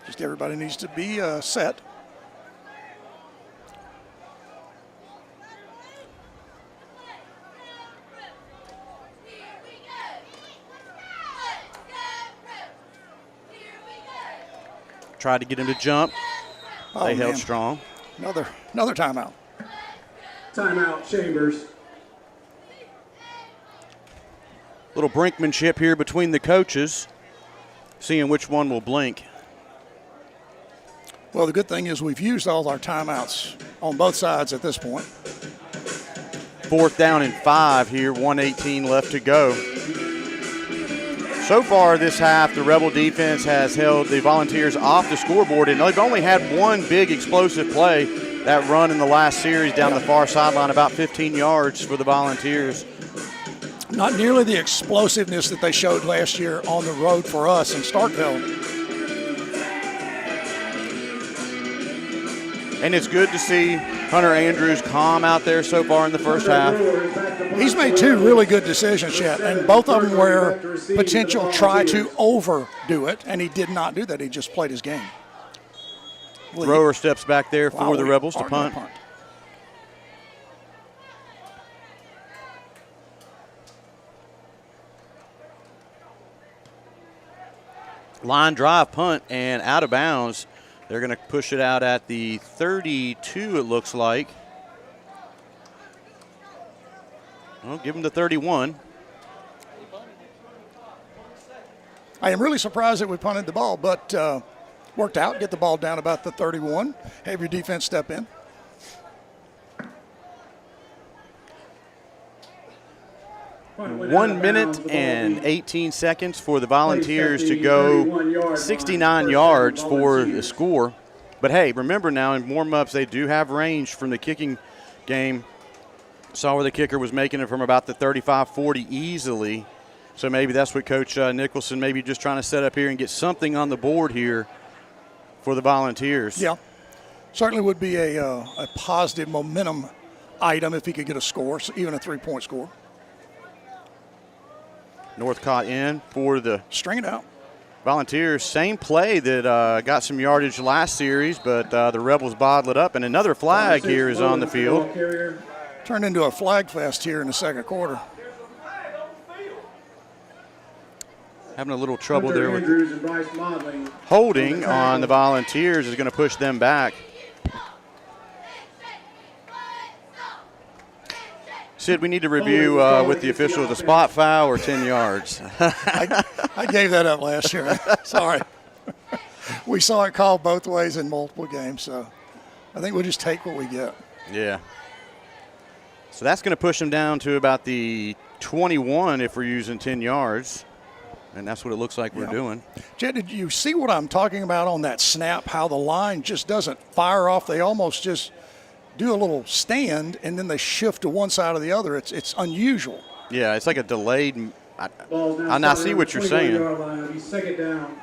Just everybody needs to be set. Tried to get him to jump. They held strong. Another timeout. Timeout, Chambers. Little brinkmanship here between the coaches, seeing which one will blink. Well, the good thing is we've used all our timeouts on both sides at this point. 4th down and 5 here, 1:18 left to go. So far this half, the Rebel defense has held the Volunteers off the scoreboard, and they've only had one big explosive play, that run in the last series down the far sideline, about 15 yards for the Volunteers. Not nearly the explosiveness that they showed last year on the road for us in Starkville. And it's good to see Hunter Andrews calm out there so far in the first half. He's made 2 really good decisions yet, and both of them were potential try to overdo it, and he did not do that. He just played his game. Thrower steps back there for the Rebels to punt. Line drive punt and out of bounds. They're going to push it out at the 32, it looks like. Well, give them the 31. I am really surprised that we punted the ball, but worked out. Get the ball down about the 31. Have your defense step in. One minute and 18 seconds for the Volunteers to go 69 yards for the score. But, hey, remember now in warm-ups they do have range from the kicking game. Saw where the kicker was making it from about the 35-40 easily. So maybe that's what Coach Nicholson maybe just trying to set up here and get something on the board here for the Volunteers. Yeah, certainly would be a positive momentum item if he could get a score, so even a 3-point score. Northcott in for the string it out. Volunteers. Same play that got some yardage last series, but the Rebels bottled it up. And another flag here is on the field. Turned into a flag fest here in the second quarter. Having a little trouble there with holding on the Volunteers is going to push them back. Sid, we need to review with the officials a spot foul or 10 yards. I gave that up last year. Sorry. We saw it called both ways in multiple games, so I think we'll just take what we get. Yeah. So that's going to push them down to about the 21 if we're using 10 yards. And that's what it looks like we're doing. Jed, did you see what I'm talking about on that snap, how the line just doesn't fire off? They almost just do a little stand, and then they shift to one side or the other. It's unusual. Yeah, it's like a delayed. I see what you're saying. Second down.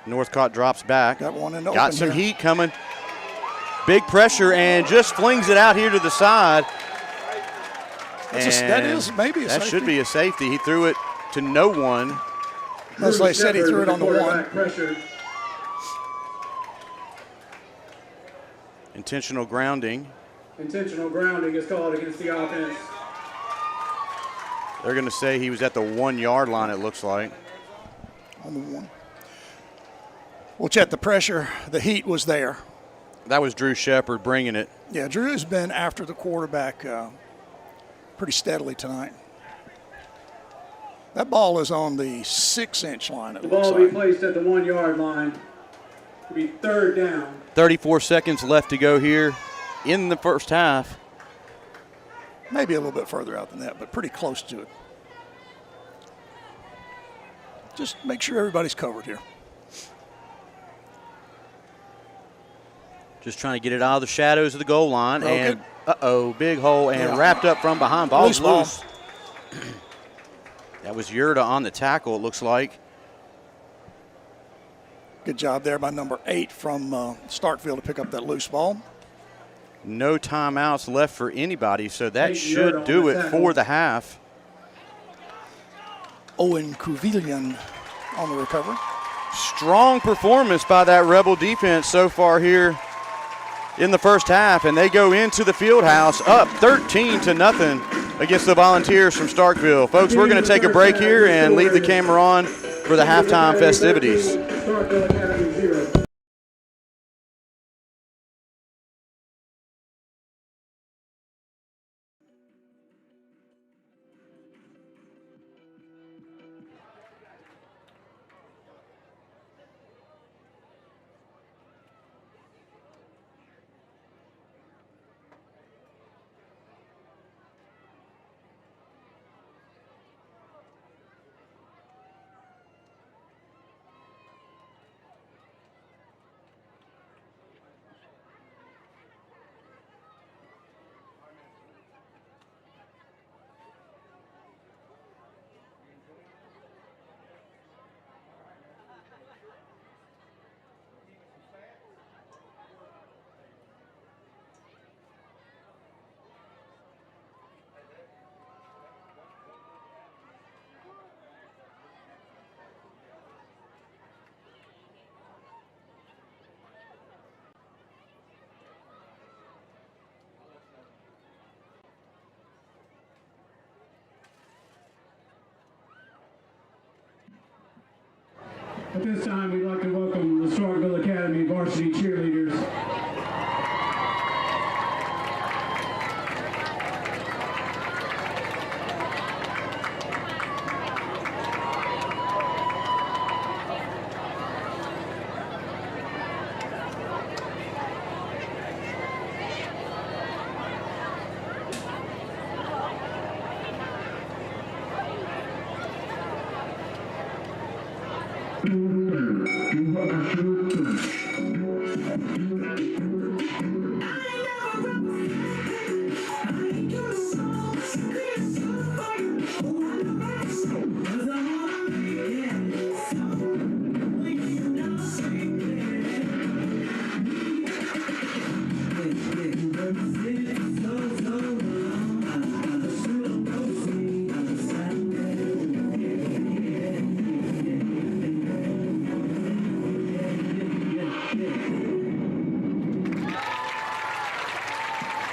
Northcott drops back. Got one in the Got some heat coming. Big pressure and just flings it out here to the side. That is maybe a that safety. Should be a safety. He threw it to no one. As they said, he threw it on the one. Pressure. Intentional grounding. Intentional grounding is called against the offense. They're going to say he was at the 1 yard line, it looks like. On the one. Well, Chet, the pressure, the heat was there. That was Drew Shepard bringing it. Yeah, Drew's been after the quarterback pretty steadily tonight. That ball is on the 6-inch line. The ball will be placed at the 1 yard line. It'll be third down. 34 seconds left to go here in the first half. Maybe a little bit further out than that, but pretty close to it. Just make sure everybody's covered here. Just trying to get it out of the shadows of the goal line. Okay. And, big hole and wrapped up from behind. Ball's loose. That was Yurda on the tackle, it looks like. Good job there by number 8 from Starkville to pick up that loose ball. No timeouts left for anybody, so that should do it for the half. Owen Kuvillian on the recovery. Strong performance by that Rebel defense so far here in the first half, and they go into the field house up 13-0 against the Volunteers from Starkville. Folks, we're going to take a break here and leave the camera on for the halftime festivities. Starkville Academy 0. At this time, we'd like to welcome the Starkville Academy varsity cheerleaders.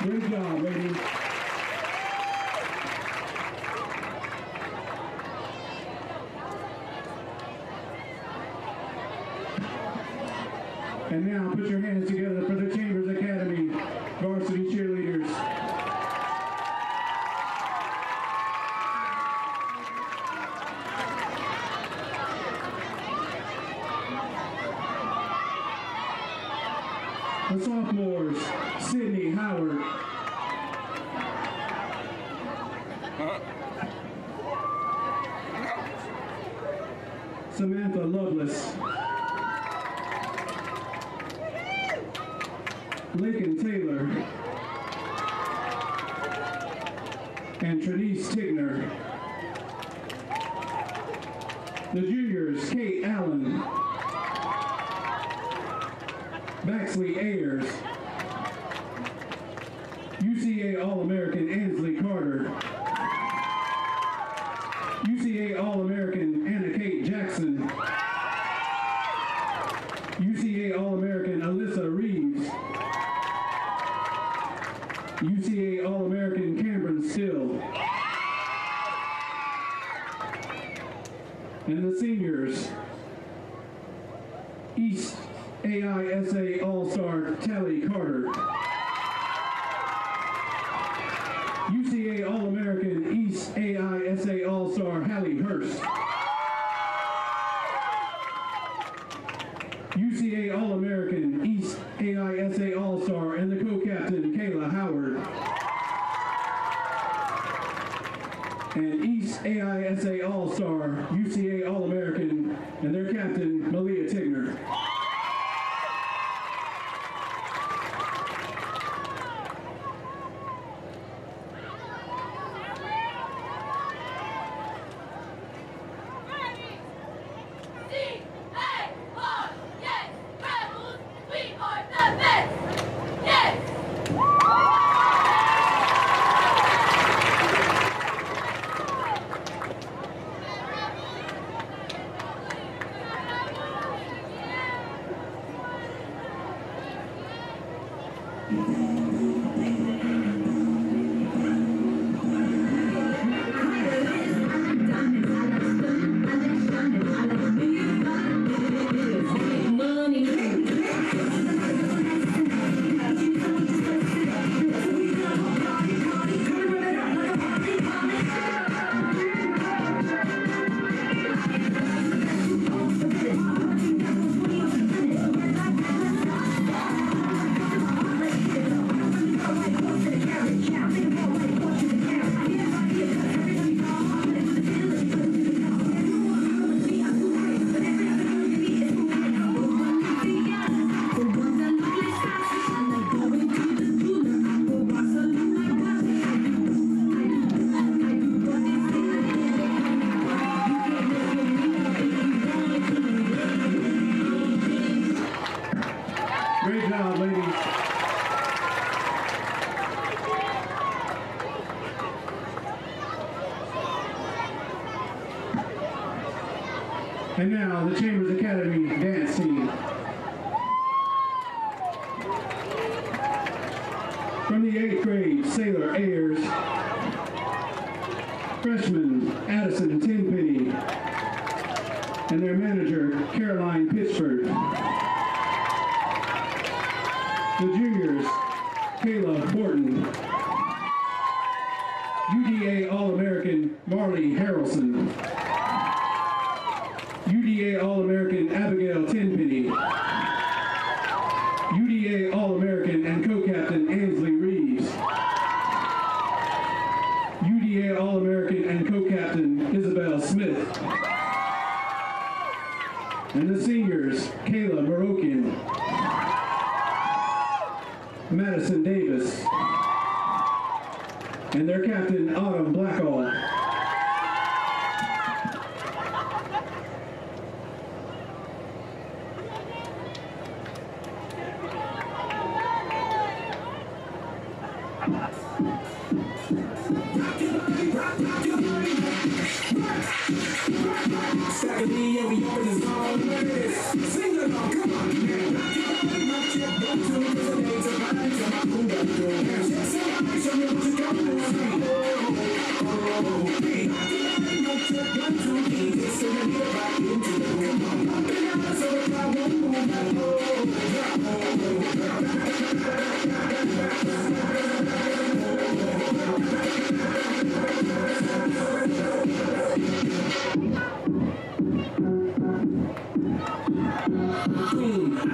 Great job, ladies. And now put your hands together for the Chambers Academy varsity cheerleaders. The sophomores, Sydney Howard. Samantha Lovelace. Lincoln Taylor. And Trinice Tigner. The juniors, Kate Allen. Baxley Ayers. UCA All-American Ansley Carter. UCA All-American Anna Kate Jackson. UCA All-American Alyssa Reeves. UCA All-American Cameron Still. And the seniors, East AISA All-Star Tally Carter. UCA All-American East AISA All-Star Hallie Hurst. UCA All-American East AISA All-Star and the co-captain Kayla Howard. AISA All-Star, UCA All-American, and their captain, Malia Tigner. Great job, ladies. And now, the Chambers Academy dance team. From the 8th grade, Sailor Ayers. Freshman, Addison Tenpenny. And their manager, Caroline Pitchford. The juniors, Kayla Borton. UDA All-American, Marley Harrelson. UDA All-American, Abigail Tenpenny. UDA All-American and co-captain, Ansley Reeves. UDA All-American and co-captain, Isabel Smith. And the seniors, Kayla Marokian. Madison Davis, and their captain, Autumn Blackall.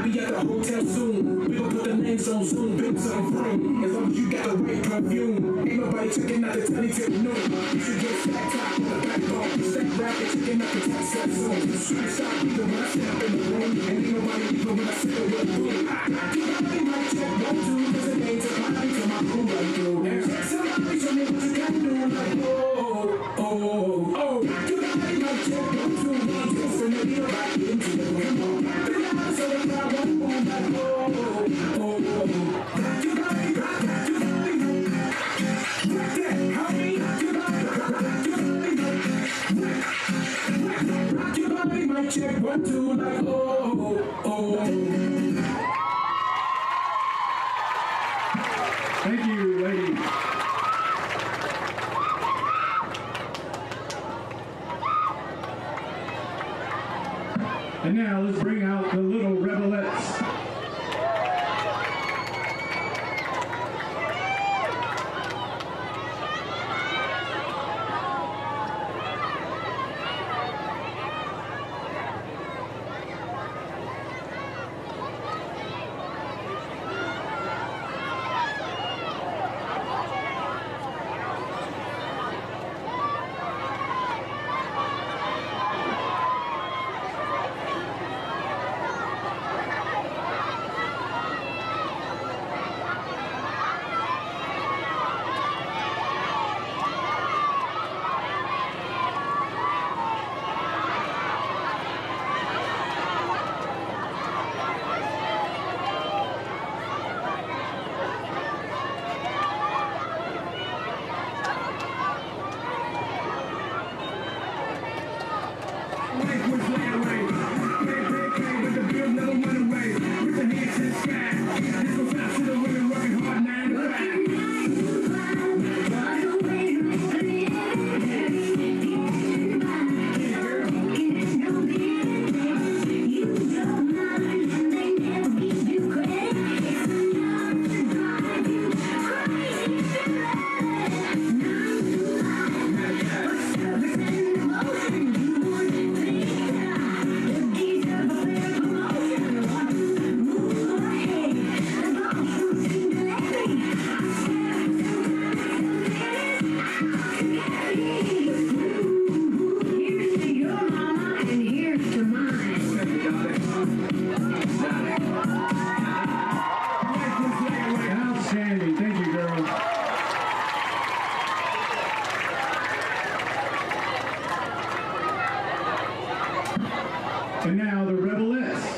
Be at the hotel soon. We gon' put the names on Zoom, bins on room. As long as you got the right perfume. Ain't nobody checking out the telly till noon. You should get stacked top with a backbone. Stack racket, checking out the top set zone. Street stop even when I step in the room. And ain't nobody even when I sit in the room. Somebody might check 1, 2, cause it ain't to my crew right through. Now somebody show me what you can do. Like oh. Somebody might check 1, 2, 1, 2. So maybe you're right into the room. So if I won't move like check 1, 2 like Thank you, ladies. And now let's bring out the Little Rebelettes. Outstanding. Thank you, girls. And now the Rebeless.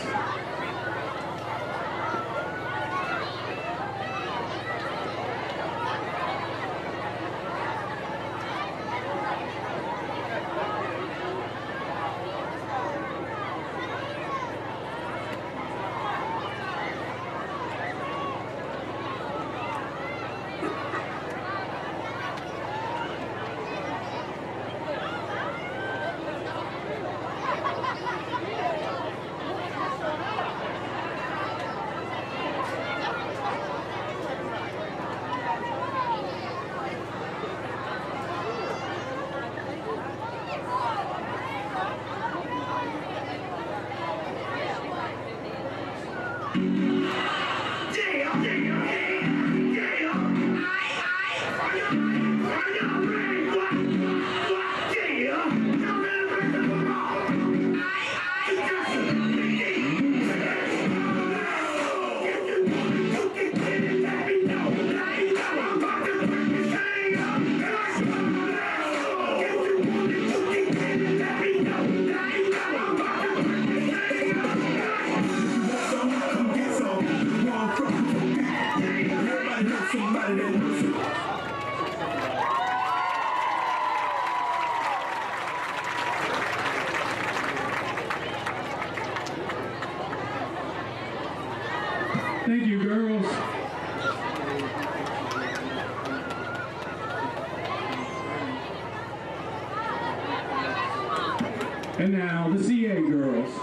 Thank you, girls. And now the CA girls.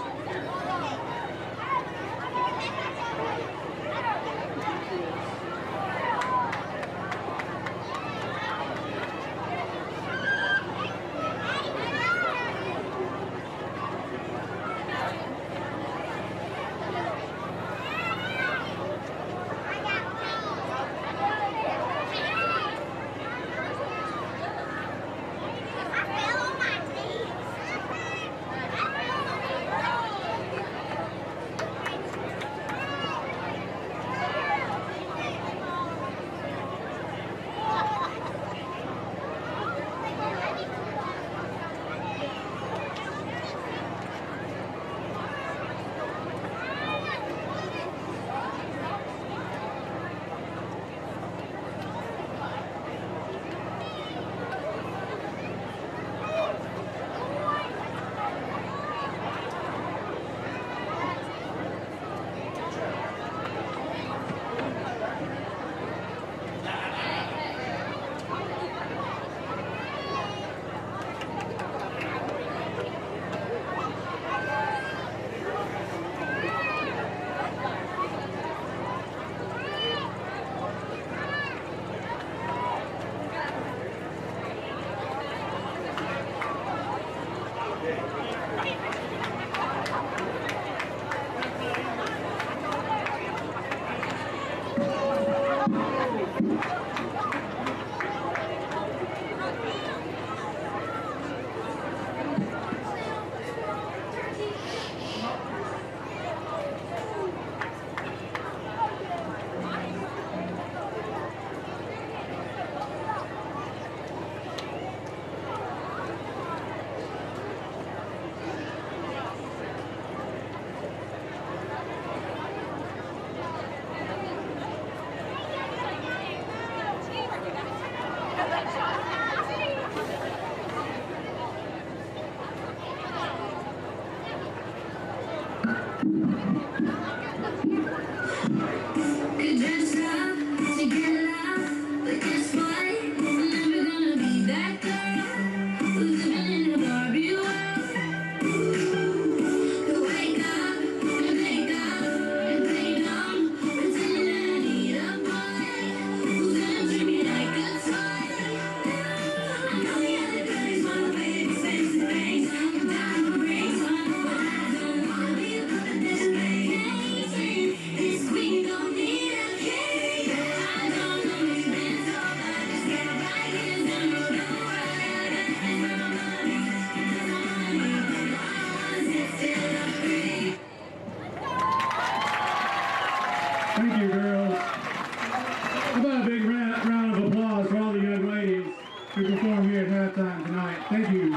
Thank you, girls. How about a big round of applause for all the young ladies who perform here at halftime tonight. Thank you.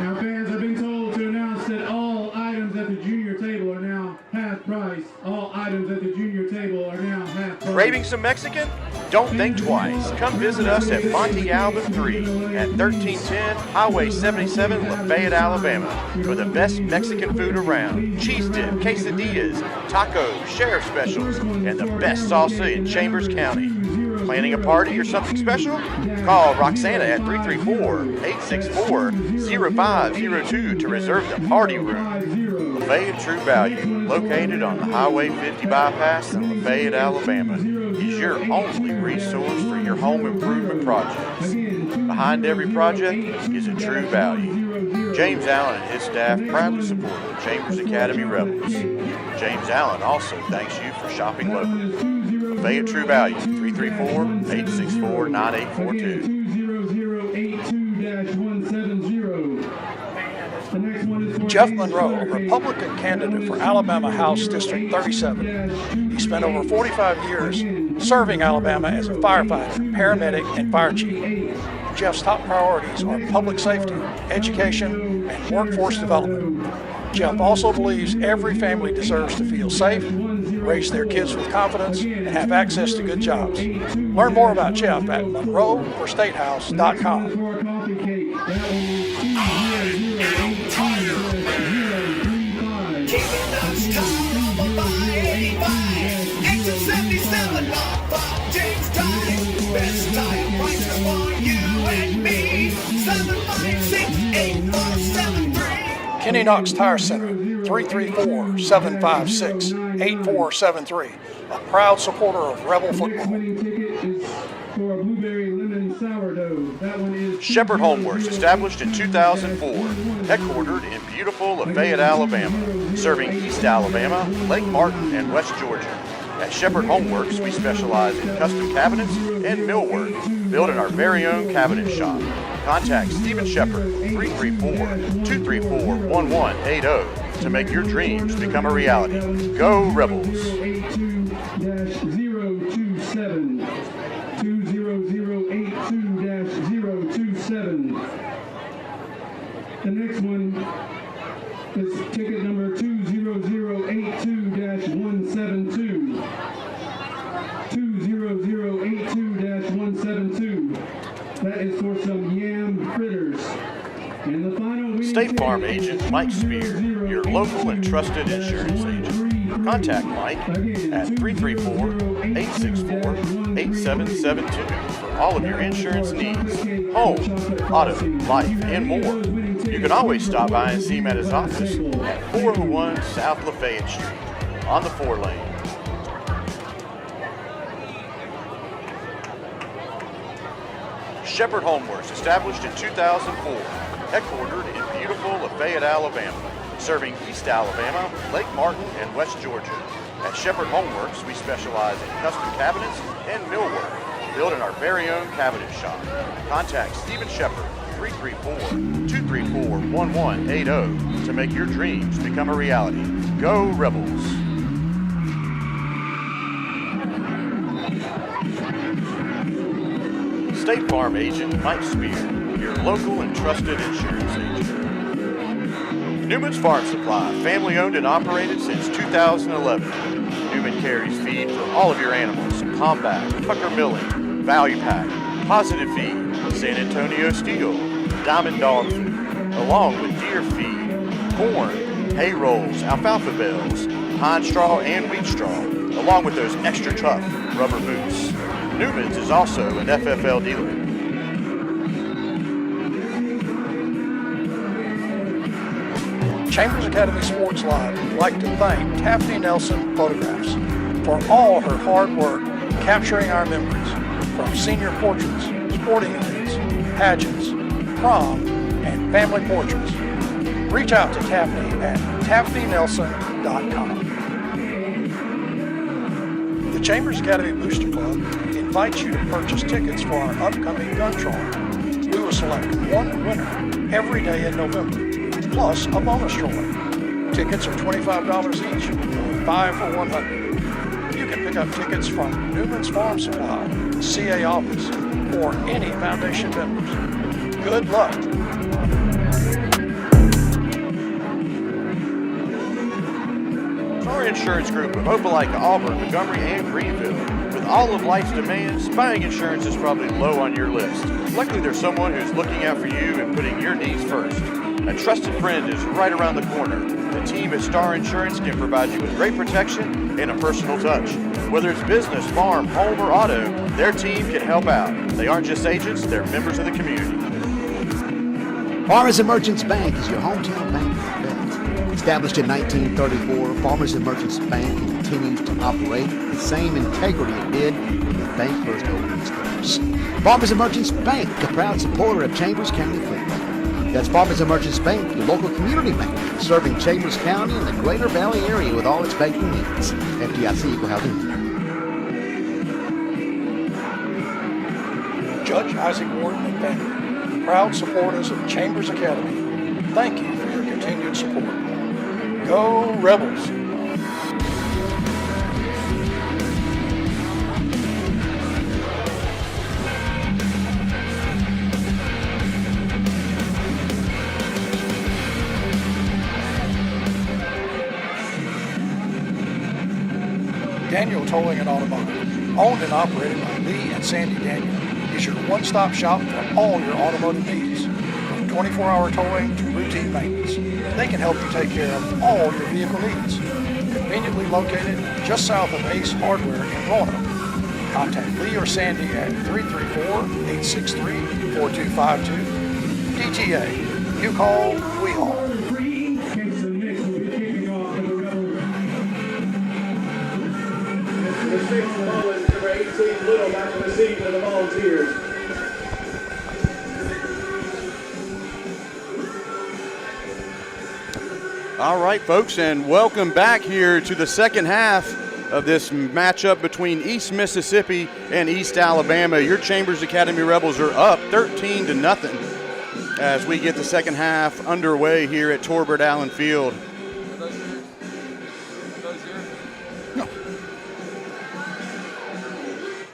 Now, fans, I've been told to announce that all items at the junior table are now half price. All items at the junior table are now half price. Craving some Mexican? Don't think twice. Come visit us at Monte Alban 3 at 1310 Highway 77, Lafayette, Alabama for the best Mexican food around. Cheese dip, quesadillas, tacos, sheriff specials, and the best salsa in Chambers County. Planning a party or something special? Call Roxana at 334-864-0502 to reserve the party room. Lafayette True Value, located on the Highway 50 bypass in Lafayette, Alabama, is your only resource for your home improvement projects. Behind every project is a True Value. James Allen and his staff proudly support the Chambers Academy Rebels. James Allen also thanks you for shopping local. Lafayette True Value, 334-864-9842. Jeff Monroe, a Republican candidate for Alabama House District 37. He spent over 45 years serving Alabama as a firefighter, paramedic, and fire chief. Jeff's top priorities are public safety, education, and workforce development. Jeff also believes every family deserves to feel safe, raise their kids with confidence, and have access to good jobs. Learn more about Jeff at monroeforstatehouse.com. Keeping us calm over 585. Exit 77, James Drive. Best time points for you and me. 756-8473. Kenny Knox Tire Center, 334-756-8473. A proud supporter of Rebel football. Shepherd Homeworks, established in 2004, headquartered in beautiful Lafayette, Alabama, serving East Alabama, Lake Martin, and West Georgia. At Shepherd Homeworks, we specialize in custom cabinets and millwork, built in our very own cabinet shop. Contact Stephen Shepherd, 334-234-1180, to make your dreams become a reality. Go Rebels! 20082-027. The next one is ticket number 20082-172. 20082-172. That is for some yam fritters. And the final State Farm agent Mike Spear, your local and trusted insurance agent. Contact Mike at 334-864-8772 for all of your insurance needs, home, auto, life, and more. You can always stop by and see him at his office at 401 South Lafayette Street on the 4-lane. Shepherd Homeworks, established in 2004, headquartered in beautiful Lafayette, Alabama, serving East Alabama, Lake Martin, and West Georgia. At Shepherd Homeworks, we specialize in custom cabinets and millwork, built in our very own cabinet shop. Contact Stephen Shepherd, 334-234-1180, to make your dreams become a reality. Go Rebels! State Farm agent Mike Spear, your local and trusted insurance agent. Newman's Farm Supply, family owned and operated since 2011. Newman carries feed for all of your animals: Combat, Tucker Milling, Value Pack, Positive Feed, San Antonio Steel, Diamond Dog Food, along with deer feed, corn, hay rolls, alfalfa bales, pine straw, and wheat straw, along with those extra tough rubber boots. Newman's is also an FFL dealer. Chambers Academy Sports Live would like to thank Taffy Nelson Photographs for all her hard work capturing our memories from senior portraits, sporting events, pageants, prom, and family portraits. Reach out to Taffy at taffynelson.com. The Chambers Academy Booster Club invites you to purchase tickets for our upcoming gun troll. We will select one winner every day in November, plus a bonus drawing. Tickets are $25 each, 5 for $100. You can pick up tickets from Newman's Farm Supply, the CA office, or any foundation members. Good luck. Our insurance group of Opelika, Auburn, Montgomery, and Greenville. With all of life's demands, buying insurance is probably low on your list. Luckily, there's someone who's looking out for you and putting your needs first. A trusted friend is right around the corner. The team at Star Insurance can provide you with great protection and a personal touch. Whether it's business, farm, home, or auto, their team can help out. They aren't just agents, they're members of the community. Farmers and Merchants Bank is your hometown bank for vets. Established in 1934, Farmers and Merchants Bank continues to operate with the same integrity it did when the bank first opened its doors. Farmers and Merchants Bank, a proud supporter of Chambers County football. That's Farmers and Merchants Bank, your local community bank, serving Chambers County and the Greater Valley area with all its banking needs. FDIC Equal Housing Lender. Judge Isaac Warden and family, proud supporters of Chambers Academy. Thank you for your continued support. Go Rebels! Daniel Towing and Automotive, owned and operated by Lee and Sandy Daniel, is your one-stop shop for all your automotive needs. From 24-hour towing to routine maintenance, they can help you take care of all your vehicle needs. Conveniently located just south of Ace Hardware in Roanoke. Contact Lee or Sandy at 334-863-4252. DTA, you call, we haul. Number 6, Mullins, number 18, Little, back to receive for the Volunteers. All right, folks, and welcome back here to the second half of this matchup between East Mississippi and East Alabama. Your Chambers Academy Rebels are up 13-0 as we get the second half underway here at Torbert Allen Field.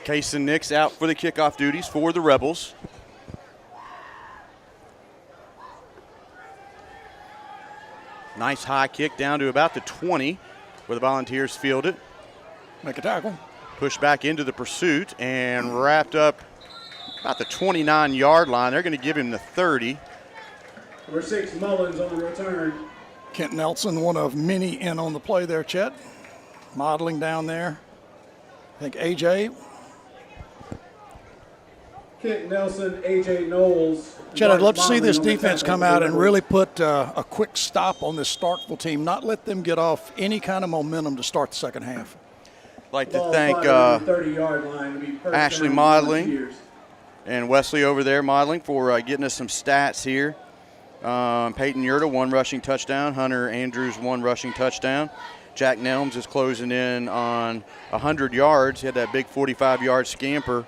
Kason Nix out for the kickoff duties for the Rebels. Nice high kick down to about the 20 where the Volunteers field it. Make a tackle. Push back into the pursuit and wrapped up about the 29-yard line. They're going to give him the 30. Number 6, Mullins on the return. Kent Nelson, one of many in on the play there, Chet. Modeling down there. I think AJ. Kent Nelson, A.J. Knowles. Chet, I'd love to see this defense come out and really put a quick stop on this Starkville team, not let them get off any kind of momentum to start the second half. I'd like to thank Ashley Modeling and Wesley over there modeling for getting us some stats here. Peyton Yurda, 1 rushing touchdown. Hunter Andrews, 1 rushing touchdown. Jack Nelms is closing in on 100 yards. He had that big 45-yard scamper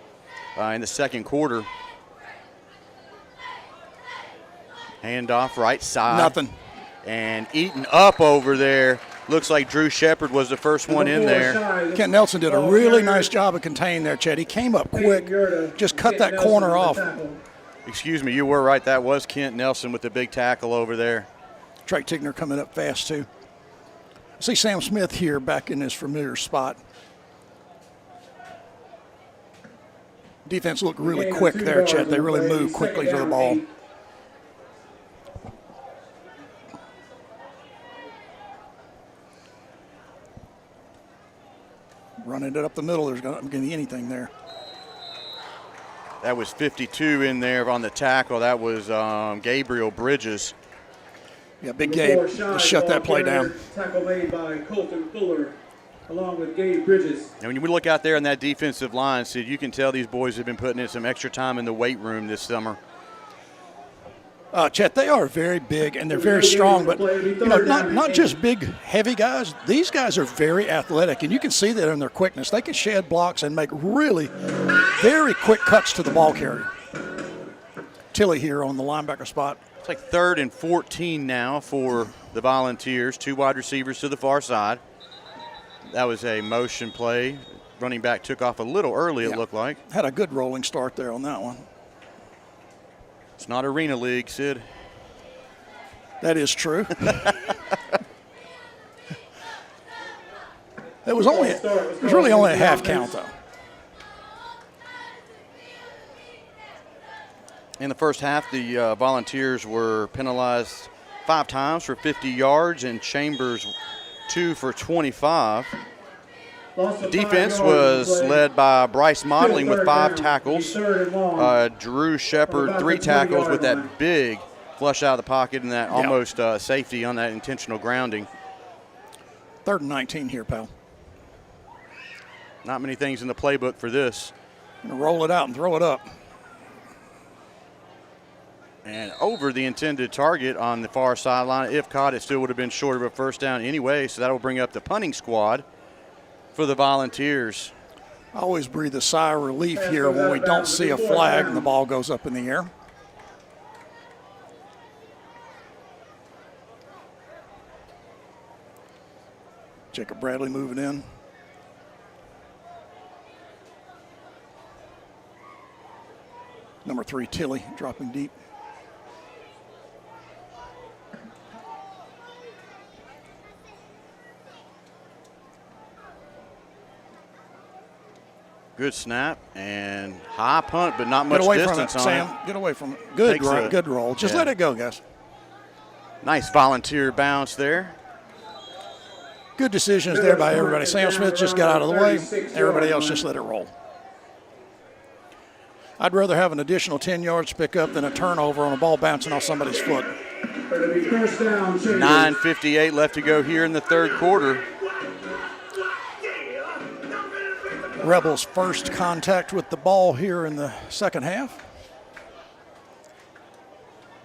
in the second quarter. Handoff right side. Nothing. And eaten up over there. Looks like Drew Shepard was the first one in there. Kent Nelson did a really nice job of containing there, Chet. He came up quick, just cut that corner off. Excuse me, you were right. That was Kent Nelson with the big tackle over there. Trey Tigner coming up fast, too. I see Sam Smith here back in his familiar spot. Defense looked really quick there, Chet. They really moved quickly to the ball. Running it up the middle, there's not going to be anything there. That was 52 in there on the tackle. That was Gabriel Bridges. Yeah, Big Gabe just shut that play down. Tackle made by Colton Fuller along with Gabe Bridges. And when you look out there on that defensive line, Sid, you can tell these boys have been putting in some extra time in the weight room this summer. Chet, they are very big and they're very strong, but not just big, heavy guys. These guys are very athletic, and you can see that in their quickness. They can shed blocks and make really very quick cuts to the ball carrier. Tilly here on the linebacker spot It's like 3rd and 14 now for the Volunteers. 2 wide receivers to the far side. That was a motion play. Running back took off a little early, it looked like. Had a good rolling start there on that one. It's not Arena League, Sid. That is true. It was really only a half count, though. In the first half, the Volunteers were penalized 5 times for 50 yards, and Chambers 2 for 25. The defense was led by Bryce Modeling with 5 tackles. Drew Shepard 3 tackles with that big flush out of the pocket and that almost safety on that intentional grounding. 3rd and 19 here, pal. Not many things in the playbook for this. Gonna roll it out and throw it up. And over the intended target on the far sideline. If caught, it still would have been short of a first down anyway, so that will bring up the punting squad for the Volunteers. I always breathe a sigh of relief here when we don't see a flag and the ball goes up in the air. Jacob Bradley moving in. Number 3, Tilly, dropping deep. Good snap and high punt, but not much distance on Sam. it. Get away from it. Good roll. Just let it go, guys. Nice Volunteer bounce there. Good decisions there by everybody. Sam Smith just got out of the way. Everybody else just let it roll. I'd rather have an additional 10 yards to pick up than a turnover on a ball bouncing off somebody's foot. 9:58 left to go here in the 3rd quarter. Rebels' first contact with the ball here in the 2nd half.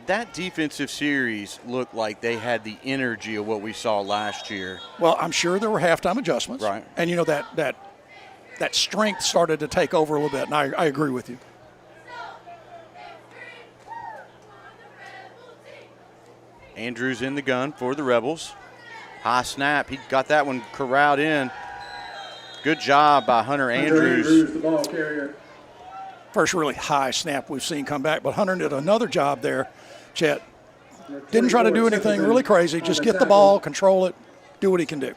That defensive series looked like they had the energy of what we saw last year. Well, I'm sure there were halftime adjustments. Right. And, you know, that strength started to take over a little bit, and I agree with you. Andrews in the gun for the Rebels. High snap. He got that one corralled in. Good job by Hunter Andrews. The ball carrier. First really high snap we've seen come back, but Hunter did another job there, Chet. Didn't try to do anything really crazy. Just get the ball, control it, do what he can do.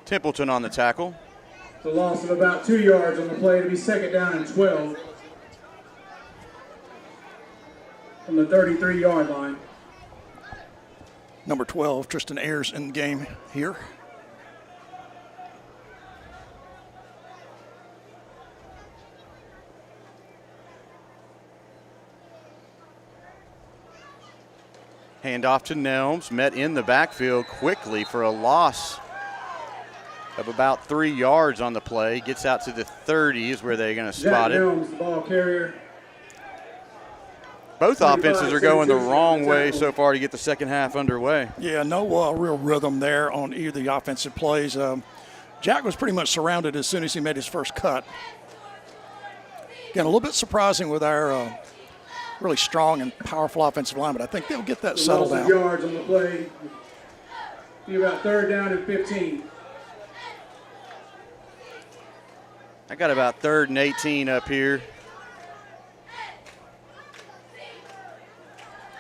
Templeton on the tackle. The loss of about 2 yards on the play to be 2nd down and 12 from the 33-yard line. Number 12, Tristan Ayers in the game here. Handoff to Nelms, met in the backfield quickly for a loss of about 3 yards on the play. Gets out to the 30 is where they're going to spot it. Nelms, the ball carrier. Both offenses are going the wrong way so far to get the 2nd half underway. Yeah, no real rhythm there on either of the offensive plays. Jack was pretty much surrounded as soon as he made his first cut. Again, a little bit surprising with our really strong and powerful offensive line, but I think they'll get that settled down. Yards on the play. Be about 3rd down and 15. I got about 3rd and 18 up here.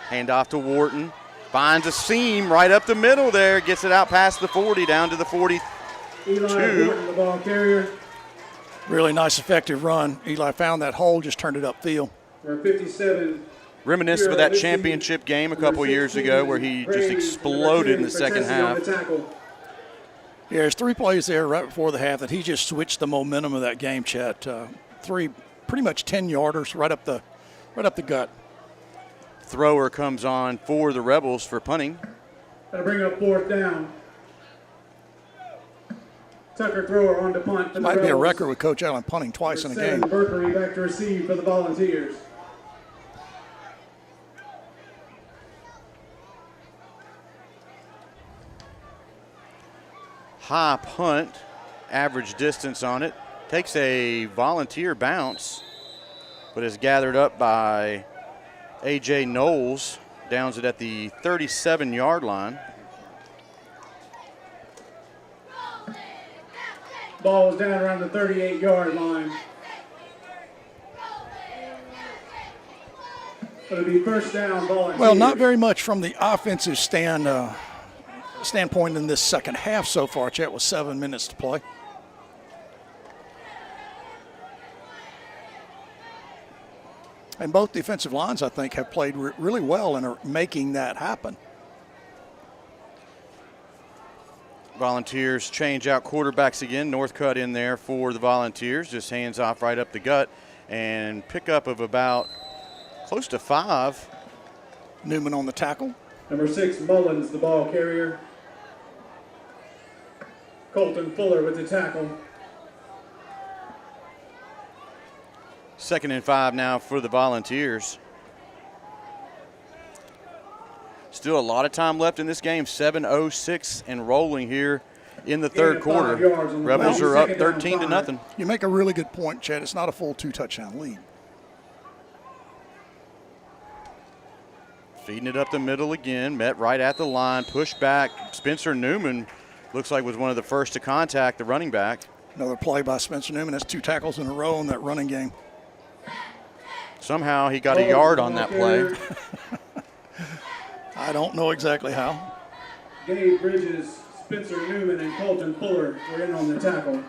Handoff to Wharton. Finds a seam right up the middle there. Gets it out past the 40, down to the 42. Eli Wharton, the ball carrier. Really nice, effective run. Eli found that hole, just turned it upfield. For 57. Reminiscent of that championship game a couple years ago where he just exploded in the 2nd half. Yeah, there's 3 plays there right before the half that he just switched the momentum of that game, Chet. 3 pretty much 10-yarders right up the gut. Thrower comes on for the Rebels for punting. That'll bring up 4th down. Tucker thrower on to punt. Might be a record with Coach Allen punting twice in a game. Berkery back to receive for the Volunteers. High punt, average distance on it. Takes a Volunteer bounce, but is gathered up by A.J. Knowles downs it at the 37-yard line. Ball is down around the 38-yard line. It'll be first down, Volunteers. Well, not very much from the offensive standpoint in this second half so far, Chet, with 7 minutes to play. And both defensive lines, I think, have played really well and are making that happen. Volunteers change out quarterbacks again. Northcutt in there for the Volunteers, just hands off right up the gut, and pickup of about close to 5. Newman on the tackle. Number 6, Mullins, the ball carrier. Colton Fuller with the tackle. 2nd and 5 now for the Volunteers. Still a lot of time left in this game. 7:06 and rolling here in the third quarter. Rebels are up 13-0. You make a really good point, Chad. It's not a full 2-touchdown lead. Feeding it up the middle again. Met right at the line. Pushed back. Spencer Newman looks like was one of the first to contact the running back. Another play by Spencer Newman. That's 2 tackles in a row in that running game. Somehow he got a yard on that play. I don't know exactly how. Gabe Bridges, Spencer Newman, and Colton Fuller were in on the tackle.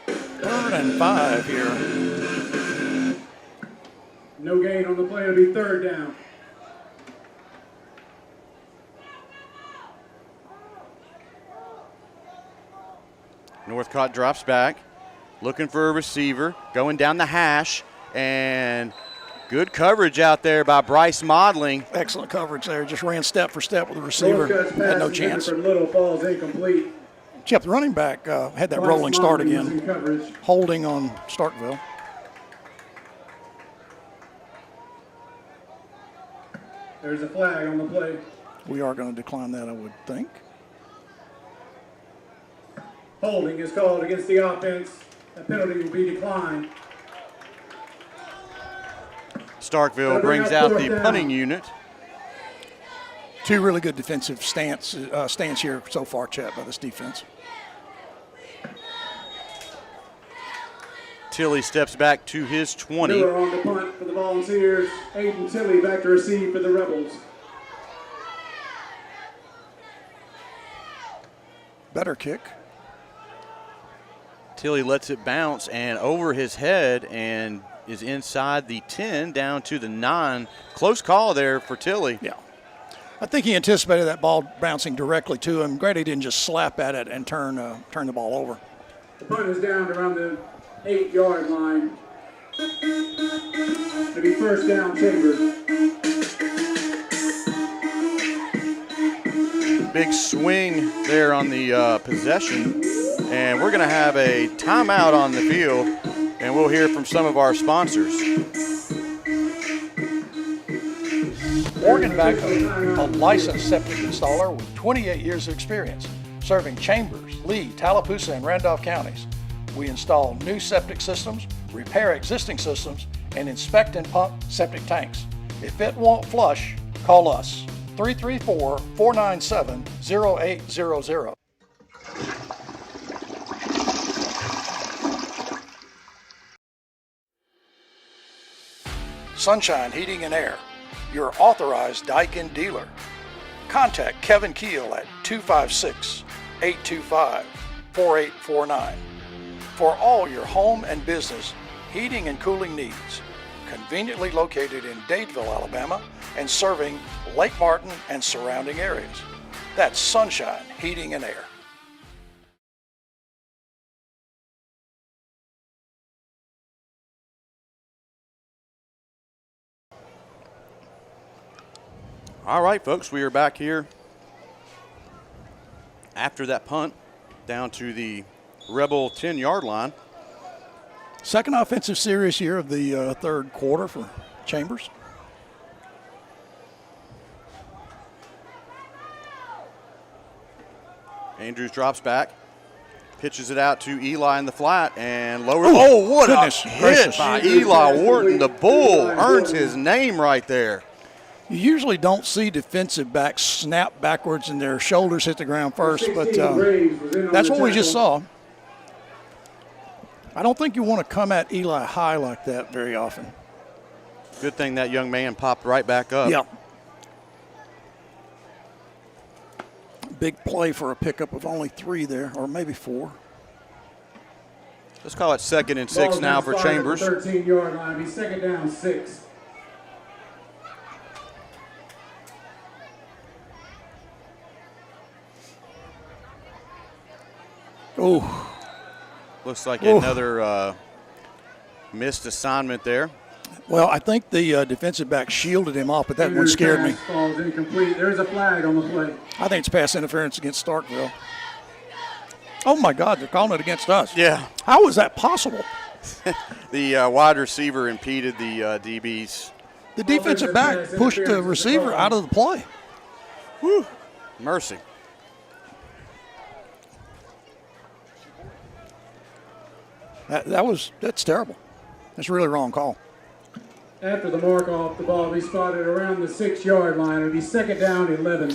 Third and 5 here. No gain on the play. It'll be third down. Northcutt drops back, looking for a receiver, going down the hash, and good coverage out there by Bryce Modling. Excellent coverage there. Just ran step for step with the receiver. Had no chance. For Little falls incomplete. Chip, the running back had that rolling start again. Holding on Starkville. There's a flag on the play. We are going to decline that, I would think. Holding is called against the offense. A penalty will be declined. Starkville brings out the punting unit. 2 really good defensive stance here so far, Chad, by this defense. Tilley steps back to his 20. Miller on the punt for the Volunteers. Aiden Tilley back to receive for the Rebels. Better kick. Tilley lets it bounce and over his head and is inside the 10 down to the 9. Close call there for Tilley. Yeah. I think he anticipated that ball bouncing directly to him. Grady didn't just slap at it and turn the ball over. The punt is down around the 8-yard line. It'll be first down, Chambers. Big swing there on the possession. And we're going to have a timeout on the field, and we'll hear from some of our sponsors. Morgan Backhoe, a licensed septic installer with 28 years of experience, serving Chambers, Lee, Tallapoosa, and Randolph counties. We install new septic systems, repair existing systems, and inspect and pump septic tanks. If it won't flush, call us, 334-497-0800. Sunshine Heating and Air, your authorized Daikin dealer. Contact Kevin Keel at 256-825-4849 for all your home and business heating and cooling needs. Conveniently located in Dadeville, Alabama, and serving Lake Martin and surrounding areas. That's Sunshine Heating and Air. All right, folks, we are back here after that punt down to the Rebel 10-yard line. Second offensive series here of the third quarter for Chambers. Andrews drops back, Pitches it out to Eli in the flat and lower. Oh, what goodness a hit gracious. by Eli Wharton. The Bull earns his name right there. You usually don't see defensive backs snap backwards and their shoulders hit the ground first, but that's what we just saw. I don't think you want to come at Eli high like that very often. Good thing that young man popped right back up. Yeah. Big play for a pickup of only 3 there, or maybe 4. Let's call it 2nd and 6 now for Chambers. 13-yard line. Be 2nd down, 6. Oh. Looks like another missed assignment there. Well, I think the defensive back shielded him off, but that one scared me. Falls incomplete. There's a flag on the play. I think it's pass interference against Starkville. Oh, my God, they're calling it against us. Yeah. How is that possible? The wide receiver impeded the DBs. The defensive back pushed the receiver out of the play. Whew. Mercy. That's terrible. That's a really wrong call. After the mark off, the ball will be spotted around the 6-yard line. It'll be 2nd down, 11.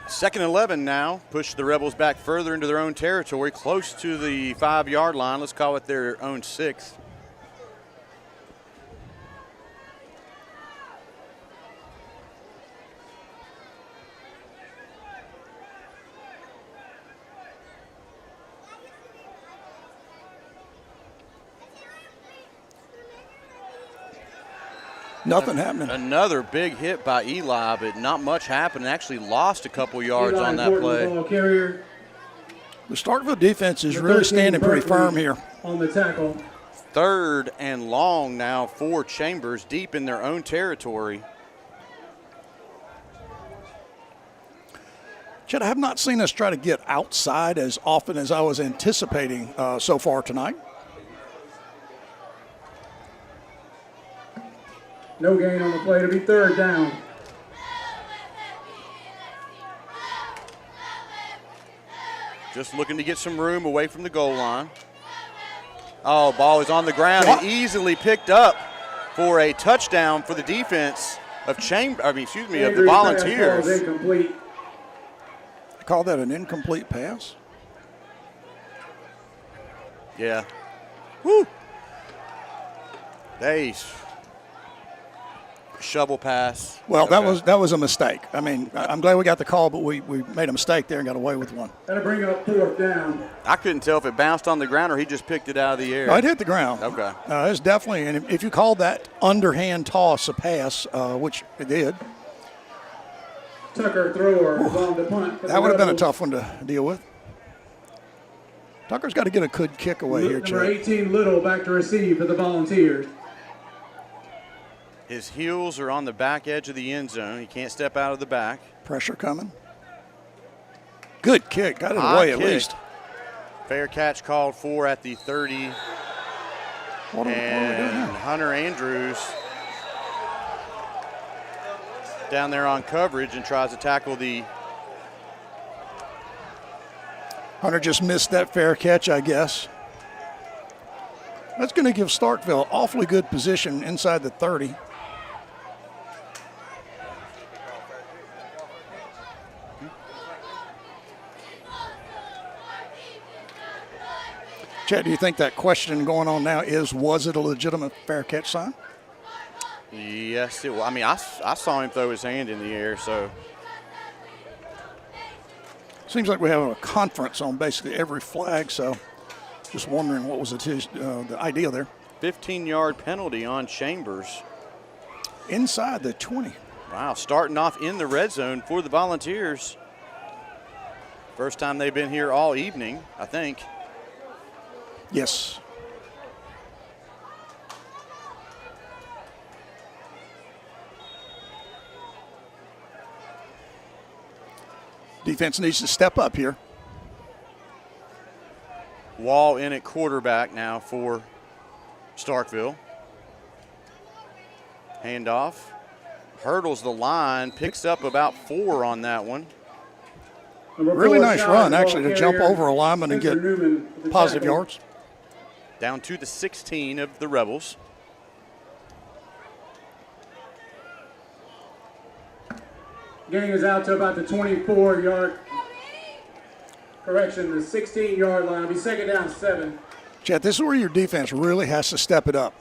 2nd and 11 now. Push the Rebels back further into their own territory, close to the 5-yard line. Let's call it their own 6th. Nothing happening. Another big hit by Eli, but not much happened. Actually lost a couple yards on that play. The Starkville defense is really standing pretty firm here. On the tackle. 3rd and long now for Chambers, deep in their own territory. Chet, I have not seen us try to get outside as often as I was anticipating so far tonight. No gain on the play. It'll be 3rd down. Just looking to get some room away from the goal line. Oh, ball is on the ground and easily picked up for a touchdown for the defense of of the Volunteers. Incomplete. I call that an incomplete pass. Yeah. Woo. Shovel pass. Well, that was a mistake. I mean, I'm glad we got the call, but we made a mistake there and got away with one. That'll bring up 4th down. I couldn't tell if it bounced on the ground or he just picked it out of the air. No, it hit the ground. Okay. It's definitely, and if you call that underhand toss a pass, which it did. Tucker thrower on the punt. That would have been a tough one to deal with. Tucker's got to get a good kick away here, Number Chad. 18, Little, back to receive for the Volunteers. His heels are on the back edge of the end zone. He can't step out of the back. Pressure coming. Good kick. Got it away at least. Fair catch called for at the 30. What are we doing now? Hunter Andrews down there on coverage and tries to tackle the. Hunter just missed that fair catch, I guess. That's going to give Starkville awfully good position inside the 30. Chad, do you think that question going on now was it a legitimate fair catch sign? Yes, it was. I mean, I saw him throw his hand in the air, so. Seems like we have a conference on basically every flag, so just wondering what was the idea there. 15-yard penalty on Chambers. Inside the 20. Wow, starting off in the red zone for the Volunteers. First time they've been here all evening, I think. Yes. Defense needs to step up here. Wall in at quarterback now for Starkville. Handoff. Hurdles the line, picks up about 4 on that one. Really nice run, actually, to jump over a lineman and get positive yards. Down to the 16 of the Rebels. Gain is out to about the 24-yard, correction, the 16-yard line. It'll be second down 7. Chet, this is where your defense really has to step it up.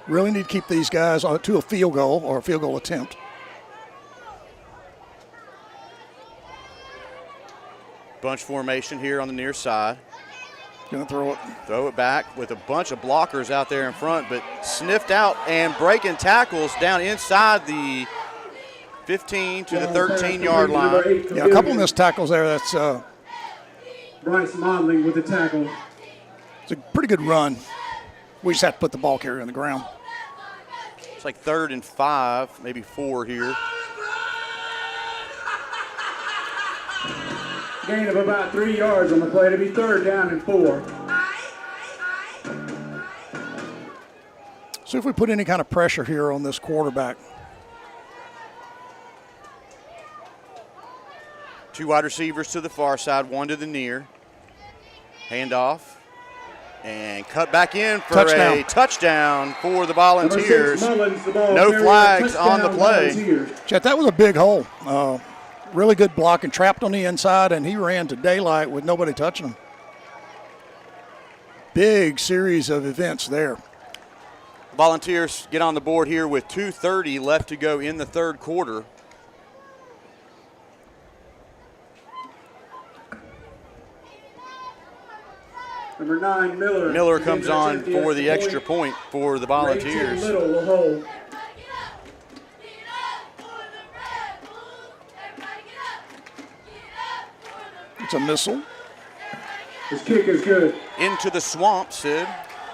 Really need to keep these guys to a field goal or a field goal attempt. Bunch formation here on the near side. Gonna throw it. Throw it back with a bunch of blockers out there in front, but sniffed out and breaking tackles down inside the 15 to the 13-yard line. Yeah, a couple of missed tackles there. That's Bryce Modeling with the tackle. It's a pretty good run. We just have to put the ball carrier on the ground. It's like 3rd and 5, maybe 4 here. Gain of about 3 yards on the play. It'll be 3rd down and 4. See if we put any kind of pressure here on this quarterback. 2 wide receivers to the far side, 1 to the near. Handoff. And cut back in for a touchdown for the Volunteers. No flags on the play. Chet, that was a big hole. Really good block and trapped on the inside, and he ran to daylight with nobody touching him. Big series of events there. Volunteers get on the board here with 2:30 left to go in the 3rd quarter. Number 9, Miller. Miller comes on for the extra point for the Volunteers. Little will hold. It's a missile. His kick is good. Into the swamp, Sid.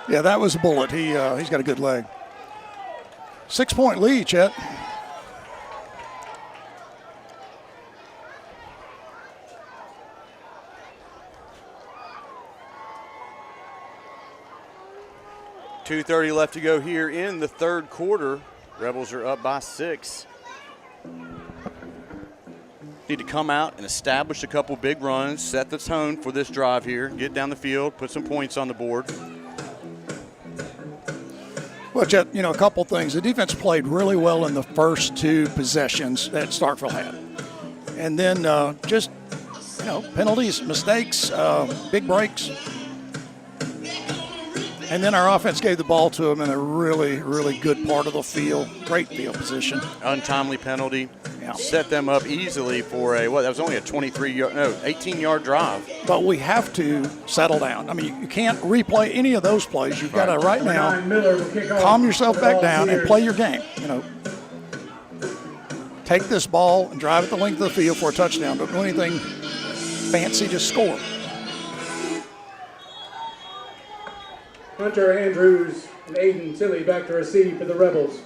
Yeah, that was a bullet. He's got a good leg. 6-point lead, Chet. .230 left to go here in the 3rd quarter. Rebels are up by 6. Need to come out and establish a couple big runs, set the tone for this drive here, get down the field, put some points on the board. Well, Chet, a couple things. The defense played really well in the first 2 possessions that Starkville had. And then just, penalties, mistakes, big breaks. And then our offense gave the ball to them in a really, really good part of the field. Great field position. Untimely penalty. Yeah. Set them up easily for that was only a 18-yard drive. But we have to settle down. I mean, you can't replay any of those plays. You've got to right now calm yourself back down and play your game. Take this ball and drive it the length of the field for a touchdown. Don't do anything fancy, just score. Hunter Andrews and Aiden Tilley back to receive for the Rebels.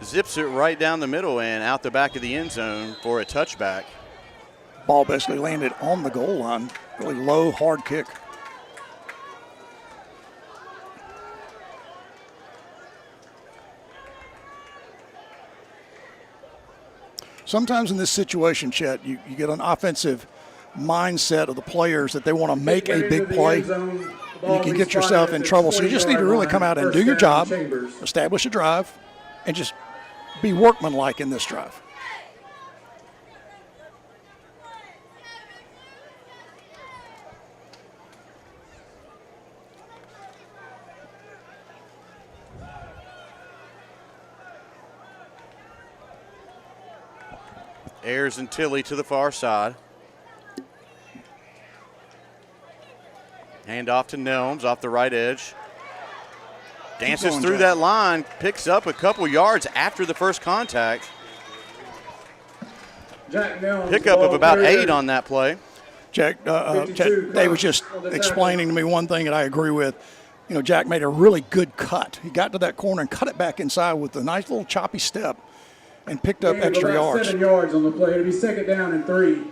Zips it right down the middle and out the back of the end zone for a touchback. Ball basically landed on the goal line. Really low, hard kick. Sometimes in this situation, Chet, you get an offensive mindset of the players that they want to make a big play, and you can get yourself in trouble. So you just need to really come out and do your job, establish a drive, and just be workmanlike in this drive. Ayers and Tilley to the far side. Hand off to Nelms off the right edge. Dances through that line, picks up a couple yards after the first contact. Pickup of about 8 on that play. Jack, Dave was just explaining to me one thing that I agree with. Jack made a really good cut. He got to that corner and cut it back inside with a nice little choppy step and picked up extra yards. 7 yards on the play. It'll be second down and 3.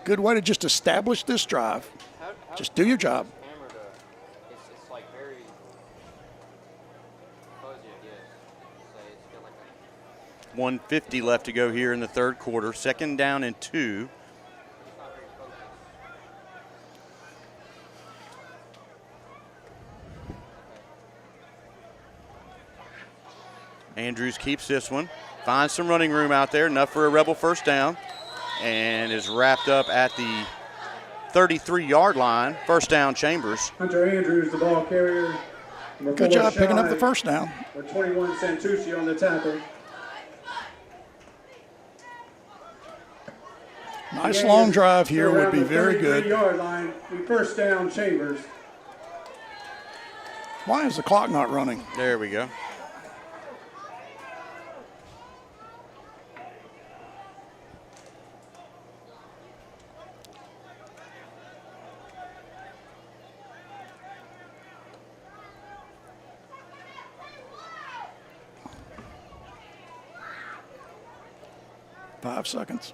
Good way to just establish this drive. Just do your job. It's like very fuzzy. 1:50 left to go here in the third quarter. 2nd down and 2. Andrews keeps this one, finds some running room out there, enough for a Rebel first down, and is wrapped up at the 33-yard line. First down, Chambers. Hunter Andrews, the ball carrier. Good job picking up the first down. With 21 Santucci on the tackle. Nice long drive here would be very good. 33-yard line, first down, Chambers. Why is the clock not running? There we go. Five seconds.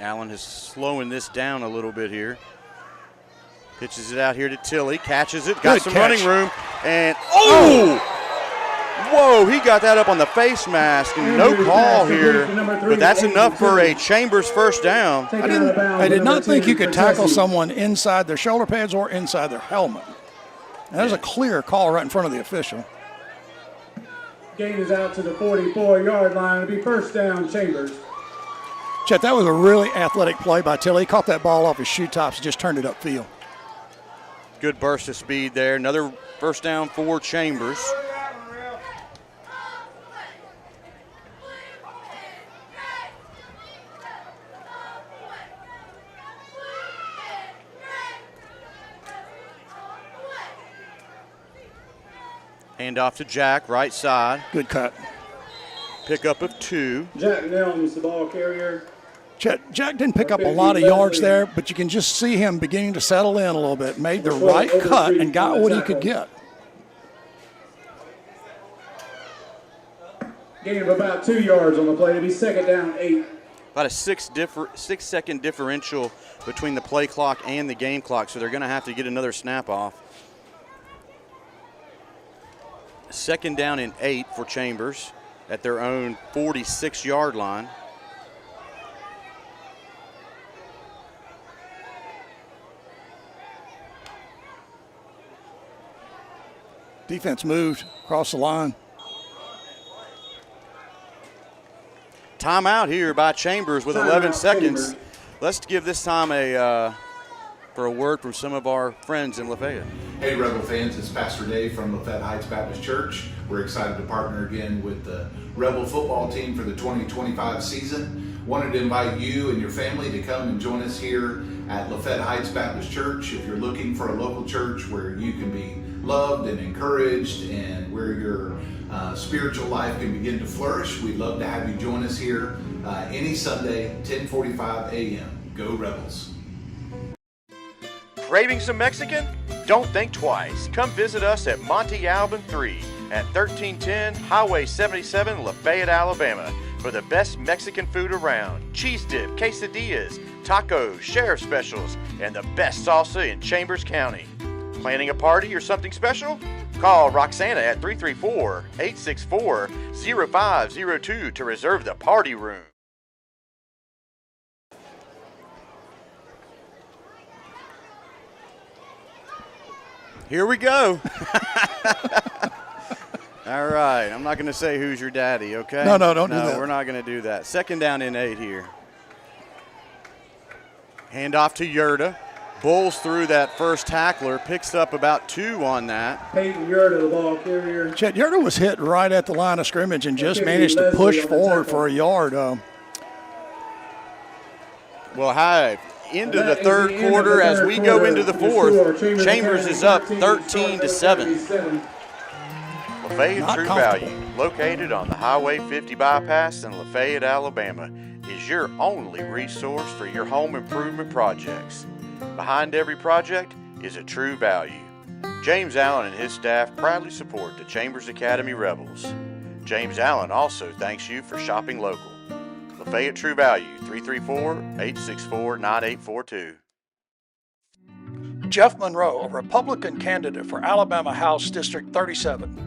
Allen is slowing this down a little bit here. Pitches it out here to Tilley, catches it, got Good some catch. running room, and whoa, he got that up on the face mask, and no call here, but that's enough for a Chambers first down. I did not think you could tackle someone inside their shoulder pads or inside their helmet. And that was a clear call right in front of the official. Gain is out to the 44-yard line. It'll be first down, Chambers. Chet, that was a really athletic play by Tilley. He caught that ball off his shoe tops and just turned it upfield. Good burst of speed there. Another first down for Chambers. Hand off to Jack, right side. Good cut. Pickup of 2. Jack Nelms, the ball carrier. Jack didn't pick up a lot of yards there, but you can just see him beginning to settle in a little bit. Made the right cut and got what he could get. Gain of about 2 yards on the play. It'll be second down, 8. About a 6-second differential between the play clock and the game clock, so they're going to have to get another snap off. Second down and 8 for Chambers at their own 46-yard line. Defense moved across the line. Timeout here by Chambers with 11 seconds. Let's give this time for a word from some of our friends in Lafayette. Hey Rebel fans, it's Pastor Dave from Lafayette Heights Baptist Church. We're excited to partner again with the Rebel football team for the 2025 season. Wanted to invite you and your family to come and join us here at Lafayette Heights Baptist Church. If you're looking for a local church where you can be loved and encouraged and where your spiritual life can begin to flourish, we'd love to have you join us here any Sunday, 10:45 a.m. Go Rebels. Craving some Mexican? Don't think twice. Come visit us at Monte Alban 3 at 1310 Highway 77, Lafayette, Alabama for the best Mexican food around. Cheese dip, quesadillas, tacos, sheriff specials, and the best salsa in Chambers County. Planning a party or something special? Call Roxana at 334-864-0502 to reserve the party room. Here we go. All right. I'm not going to say who's your daddy, okay? No, don't do that. We're not going to do that. Second down and 8 here. Hand off to Yerta. Bulls through that first tackler. Picks up about 2 on that. Peyton Yerta, the ball carrier. Chet, Yerta was hit right at the line of scrimmage and just managed to push forward for a yard. Well, hi. Into the third quarter as we go into the fourth. Chambers is up 13-7. Lafayette True Value, located on the Highway 50 bypass in Lafayette, Alabama, is your only resource for your home improvement projects. Behind every project is a true value. James Allen and his staff proudly support the Chambers Academy Rebels. James Allen also thanks you for shopping local. Lafayette True Value, 334-864-9842. Jeff Monroe, a Republican candidate for Alabama House District 37.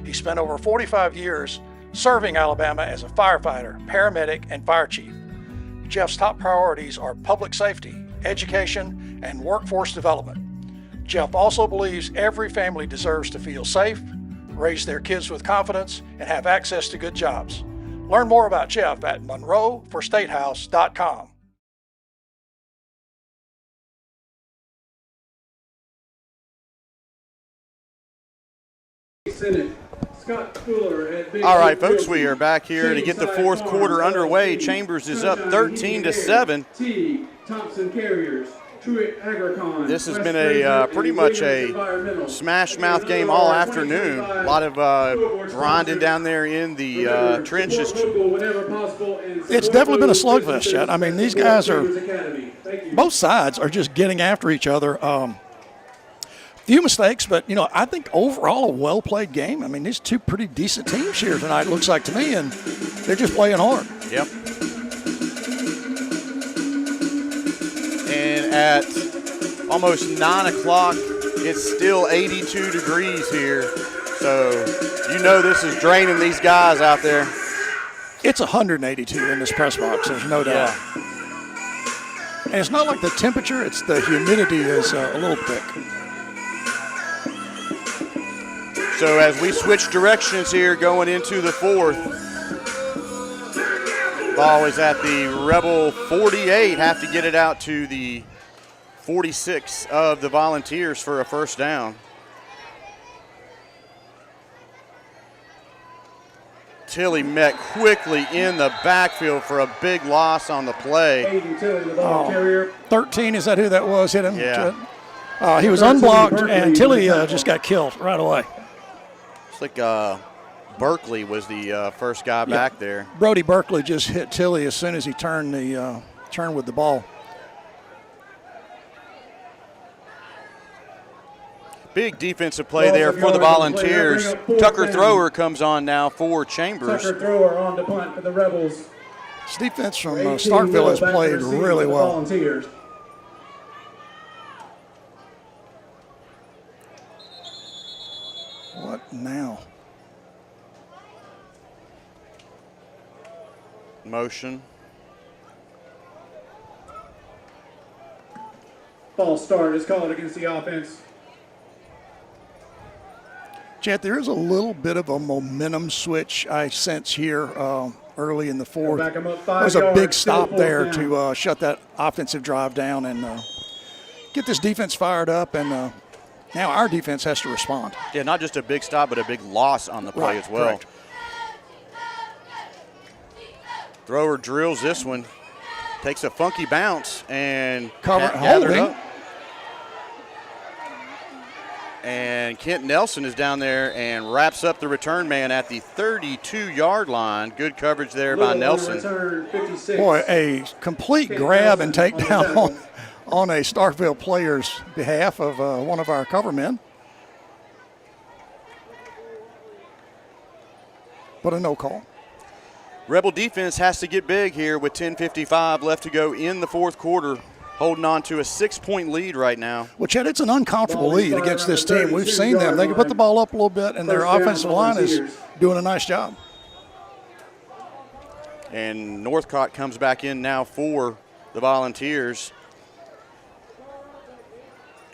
He spent over 45 years serving Alabama as a firefighter, paramedic, and fire chief. Jeff's top priorities are public safety, education, and workforce development. Jeff also believes every family deserves to feel safe, raise their kids with confidence, and have access to good jobs. Learn more about Jeff at monroeforstatehouse.com. All right, folks, we are back here to get the fourth quarter underway. Chambers is up 13-7. This has been a pretty much a smash mouth game all afternoon. A lot of grinding down there in the trenches. It's definitely been a slugfest, Chet. I mean, these guys are, both sides are just getting after each other. Few mistakes, but, I think overall a well-played game. I mean, these two pretty decent teams here tonight, looks like to me, and they're just playing hard. Yep. And at almost 9 o'clock, it's still 82 degrees here. So, this is draining these guys out there. It's 182 in this press box, there's no doubt. Yeah. And it's not like the temperature, it's the humidity is a little thick. So as we switch directions here going into the fourth, ball is at the Rebel 48, have to get it out to the 46 of the Volunteers for a first down. Tilly met quickly in the backfield for a big loss on the play. 13, is that who that was? Hit him? Yeah. He was unblocked, and Tilly just got killed right away. It's like Berkeley was the first guy back there. Brody Berkeley just hit Tilly as soon as he turned with the ball. Big defensive play there for the Volunteers. Tucker Thrower comes on now for Chambers. Tucker Thrower on the punt for the Rebels. This defense from Starkville has played really well. Volunteers. What now? Motion. False start is called against the offense. Chet, there is a little bit of a momentum switch I sense here early in the fourth. Back 'em up 5 There was a big yards, stop still there fourth to shut that offensive drive down and get this defense fired up, and now our defense has to respond. Yeah, not just a big stop, but a big loss on the play as well. Correct. Thrower drills this one, takes a funky bounce, and Holding. gathered up. And Kent Nelson is down there and wraps up the return man at the 32-yard line. Good coverage there by Nelson. Boy, a complete grab and takedown on a Starkville player's behalf of one of our cover men. But a no call. Rebel defense has to get big here with 10:55 left to go in the fourth quarter, holding on to a 6-point lead right now. Well, Chet, it's an uncomfortable lead against this team. We've seen them. They can put the ball up a little bit, and their offensive line is doing a nice job. And Northcott comes back in now for the Volunteers.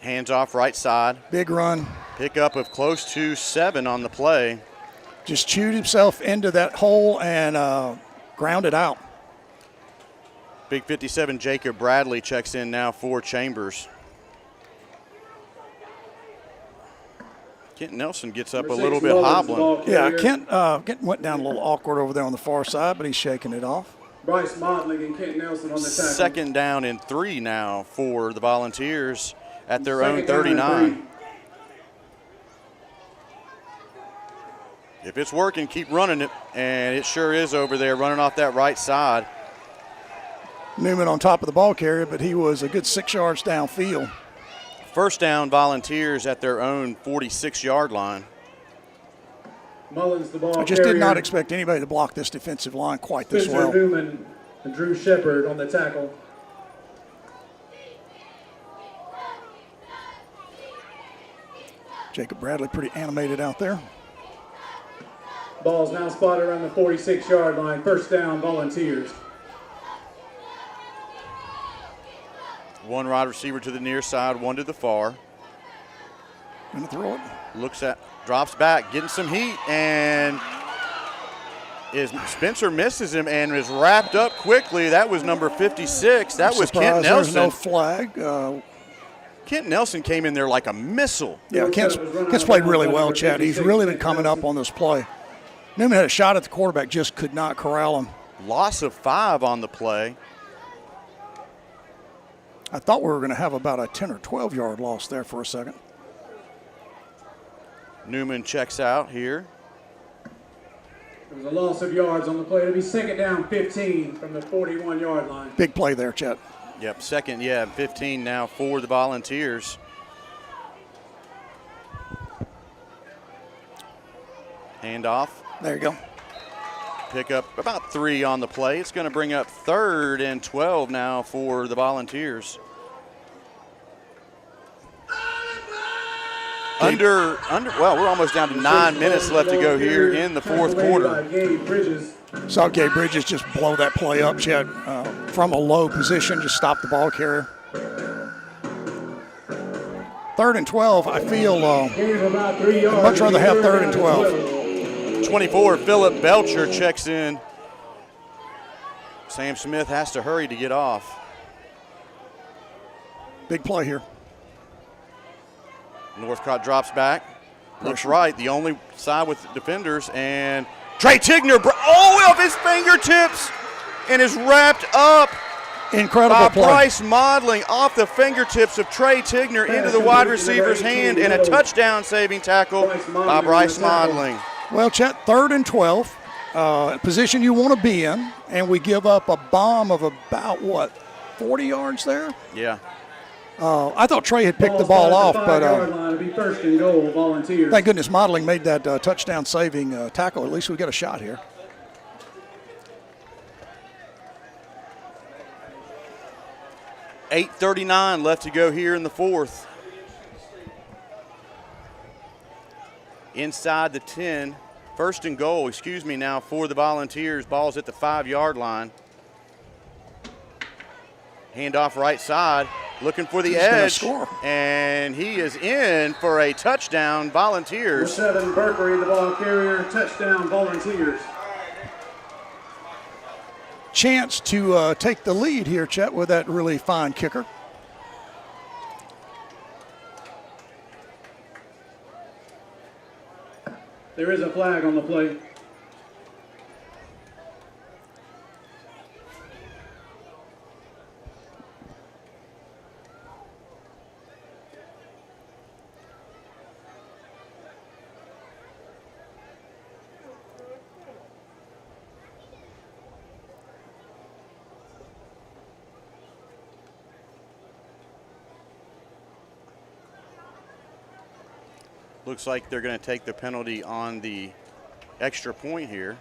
Hands off right side. Big run. Pickup of close to 7 on the play. Just chewed himself into that hole and grounded out. Big 57 Jacob Bradley checks in now for Chambers. Kent Nelson gets up a little bit hobbling. Yeah, Kent went down a little awkward over there on the far side, but he's shaking it off. Bryce Motley and Kent Nelson on the tackle. Second down and 3 now for the Volunteers at their own 39. If it's working, keep running it, and it sure is over there, running off that right side. Newman on top of the ball carrier, but he was a good 6 yards downfield. First down, Volunteers at their own 46-yard line. Mullins, the ball I just did not carrier. expect anybody to block this defensive line quite this Spencer well. Newman and Drew Shepard on the tackle. Jacob Bradley pretty animated out there. Ball's now spotted around the 46-yard line. First down, Volunteers. One wide receiver to the near side, one to the far. Gonna throw it. Drops back, getting some heat, and Spencer misses him and is wrapped up quickly. That was number 56. That was Kent Nelson. There's no flag. Kent Nelson came in there like a missile. Yeah, Kent's played really well, Chad. He's really been coming up on this play. Newman had a shot at the quarterback, just could not corral him. Loss of 5 on the play. I thought we were going to have about a 10 or 12-yard loss there for a second. Newman checks out here. There was a loss of yards on the play. It'll be second down 15 from the 41-yard line. Big play there, Chet. Yep, second, 15 now for the Volunteers. Handoff. There you go. Pick up about 3 on the play. It's going to bring up 3rd and 12 now for the Volunteers. We're almost down to 9 minutes left to go here in the fourth quarter. Saw Gabe Bridges just blow that play up, Chad, from a low position, just stop the ball carrier. 3rd and 12, I feel I'd much rather have 3rd and 12. 24, Philip Belcher checks in. Sam Smith has to hurry to get off. Big play here. Northcott drops back, looks right, the only side with defenders, and Trey Tigner, off his fingertips, and is wrapped up. Incredible by play. Bryce Modling off the fingertips of Trey Tigner into the wide receiver's hand, and a touchdown-saving tackle by Bryce Modling. Well, Chet, 3rd and 12, position you want to be in, and we give up a bomb of about, 40 yards there? Yeah. I thought Trey had picked the ball off, but first and goal, Volunteers. Thank goodness Modeling made that touchdown-saving tackle. At least we got a shot here. $8:39 left to go here in the fourth. Inside the 10, first and goal, now for the Volunteers. Ball's at the 5-yard line. Handoff right side, looking for the edge, and he is in for a touchdown, Volunteers. 7, Berkery, the ball carrier, touchdown, Volunteers. Chance to take the lead here, Chet, with that really fine kicker. There is a flag on the play. Looks like they're going to take the penalty on the extra point here.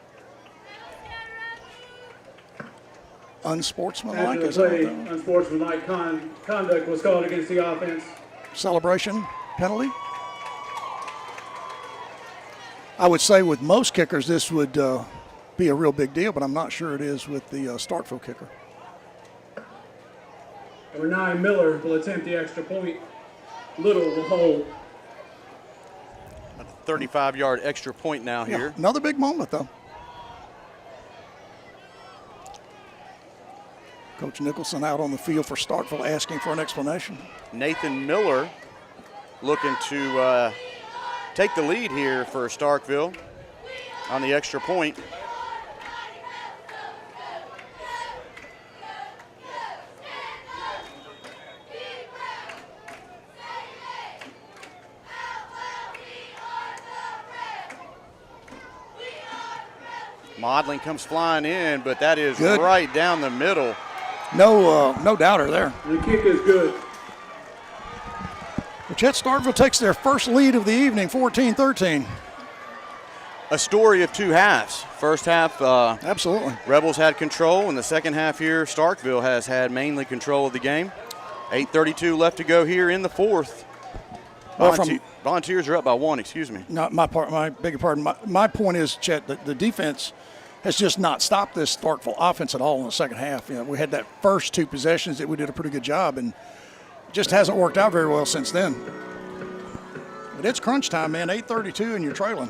Unsportsmanlike? Unsportsmanlike conduct was called against the offense. Celebration penalty? I would say with most kickers this would be a real big deal, but I'm not sure it is with the Starkville kicker. Number 9, Miller, will attempt the extra point. Little will hold. 35-yard extra point now here. Another big moment, though. Coach Nicholson out on the field for Starkville asking for an explanation. Nathan Miller looking to take the lead here for Starkville on the extra point. Modling comes flying in, but that is good. Right down the middle. No doubter there. The kick is good. Chet, Starkville takes their first lead of the evening, 14-13. A story of 2 halves. First half, absolutely. Rebels had control. In the second half here, Starkville has had mainly control of the game. 8:32 left to go here in the fourth. Volunteers are up by 1, excuse me. Not my part. My bigger pardon. My point is, Chet, that the defense has just not stopped this Starkville offense at all in the second half. You know, we had that first 2 possessions that we did a pretty good job, and it just hasn't worked out very well since then. But it's crunch time, man. 8:32, and you're trailing.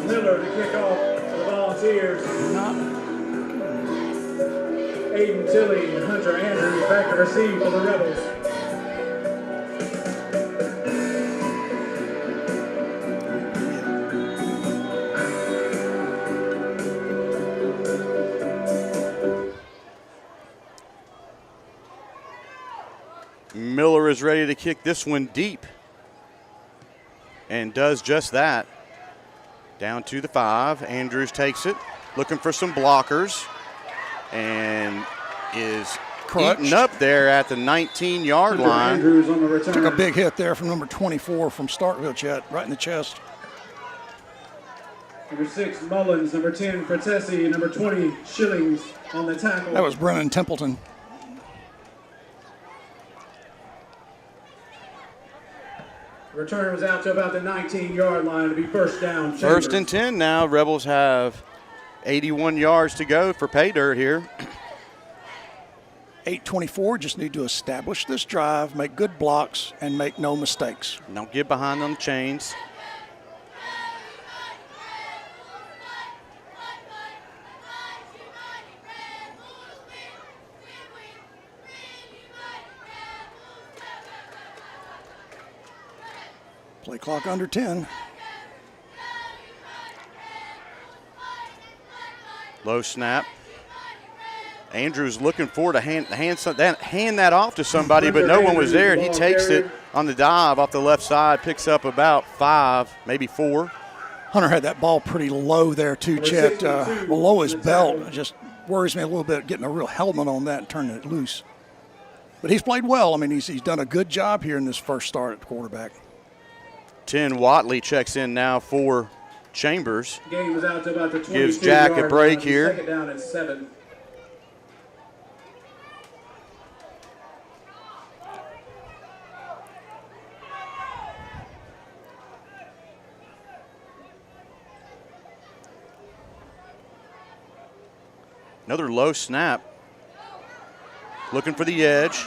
Miller to kick off for the Volunteers. Aiden Tilley and Hunter Andrews back to receive for the Rebels. Miller is ready to kick this one deep and does just that. Down to the 5. Andrews takes it, looking for some blockers, and is eaten up there at the 19-yard line. Andrews on the return. Took a big hit there from number 24 from Starkville, Chet, right in the chest. Number 6, Mullins. Number 10, Fratesi. Number 20, Shillings on the tackle. That was Brennan Templeton. Return was out to about the 19-yard line to be first down. Chambers. First and 10 now. Rebels have 81 yards to go for pay dirt here. 8:24, just need to establish this drive, make good blocks, and make no mistakes. Don't get behind on the chains. Play clock under 10. Low snap. Andrews looking for to hand that off to somebody, but no one was there. He takes it on the dive off the left side, picks up about 5, maybe 4. Hunter had that ball pretty low there too, Chet, below his belt. It just worries me a little bit getting a real helmet on that and turning it loose. But he's played well. I mean, he's done a good job here in this first start at quarterback. 10 Watley checks in now for Chambers. Game was out to about the 22 Gives Jack a break here. Second down at 7. Another low snap. Looking for the edge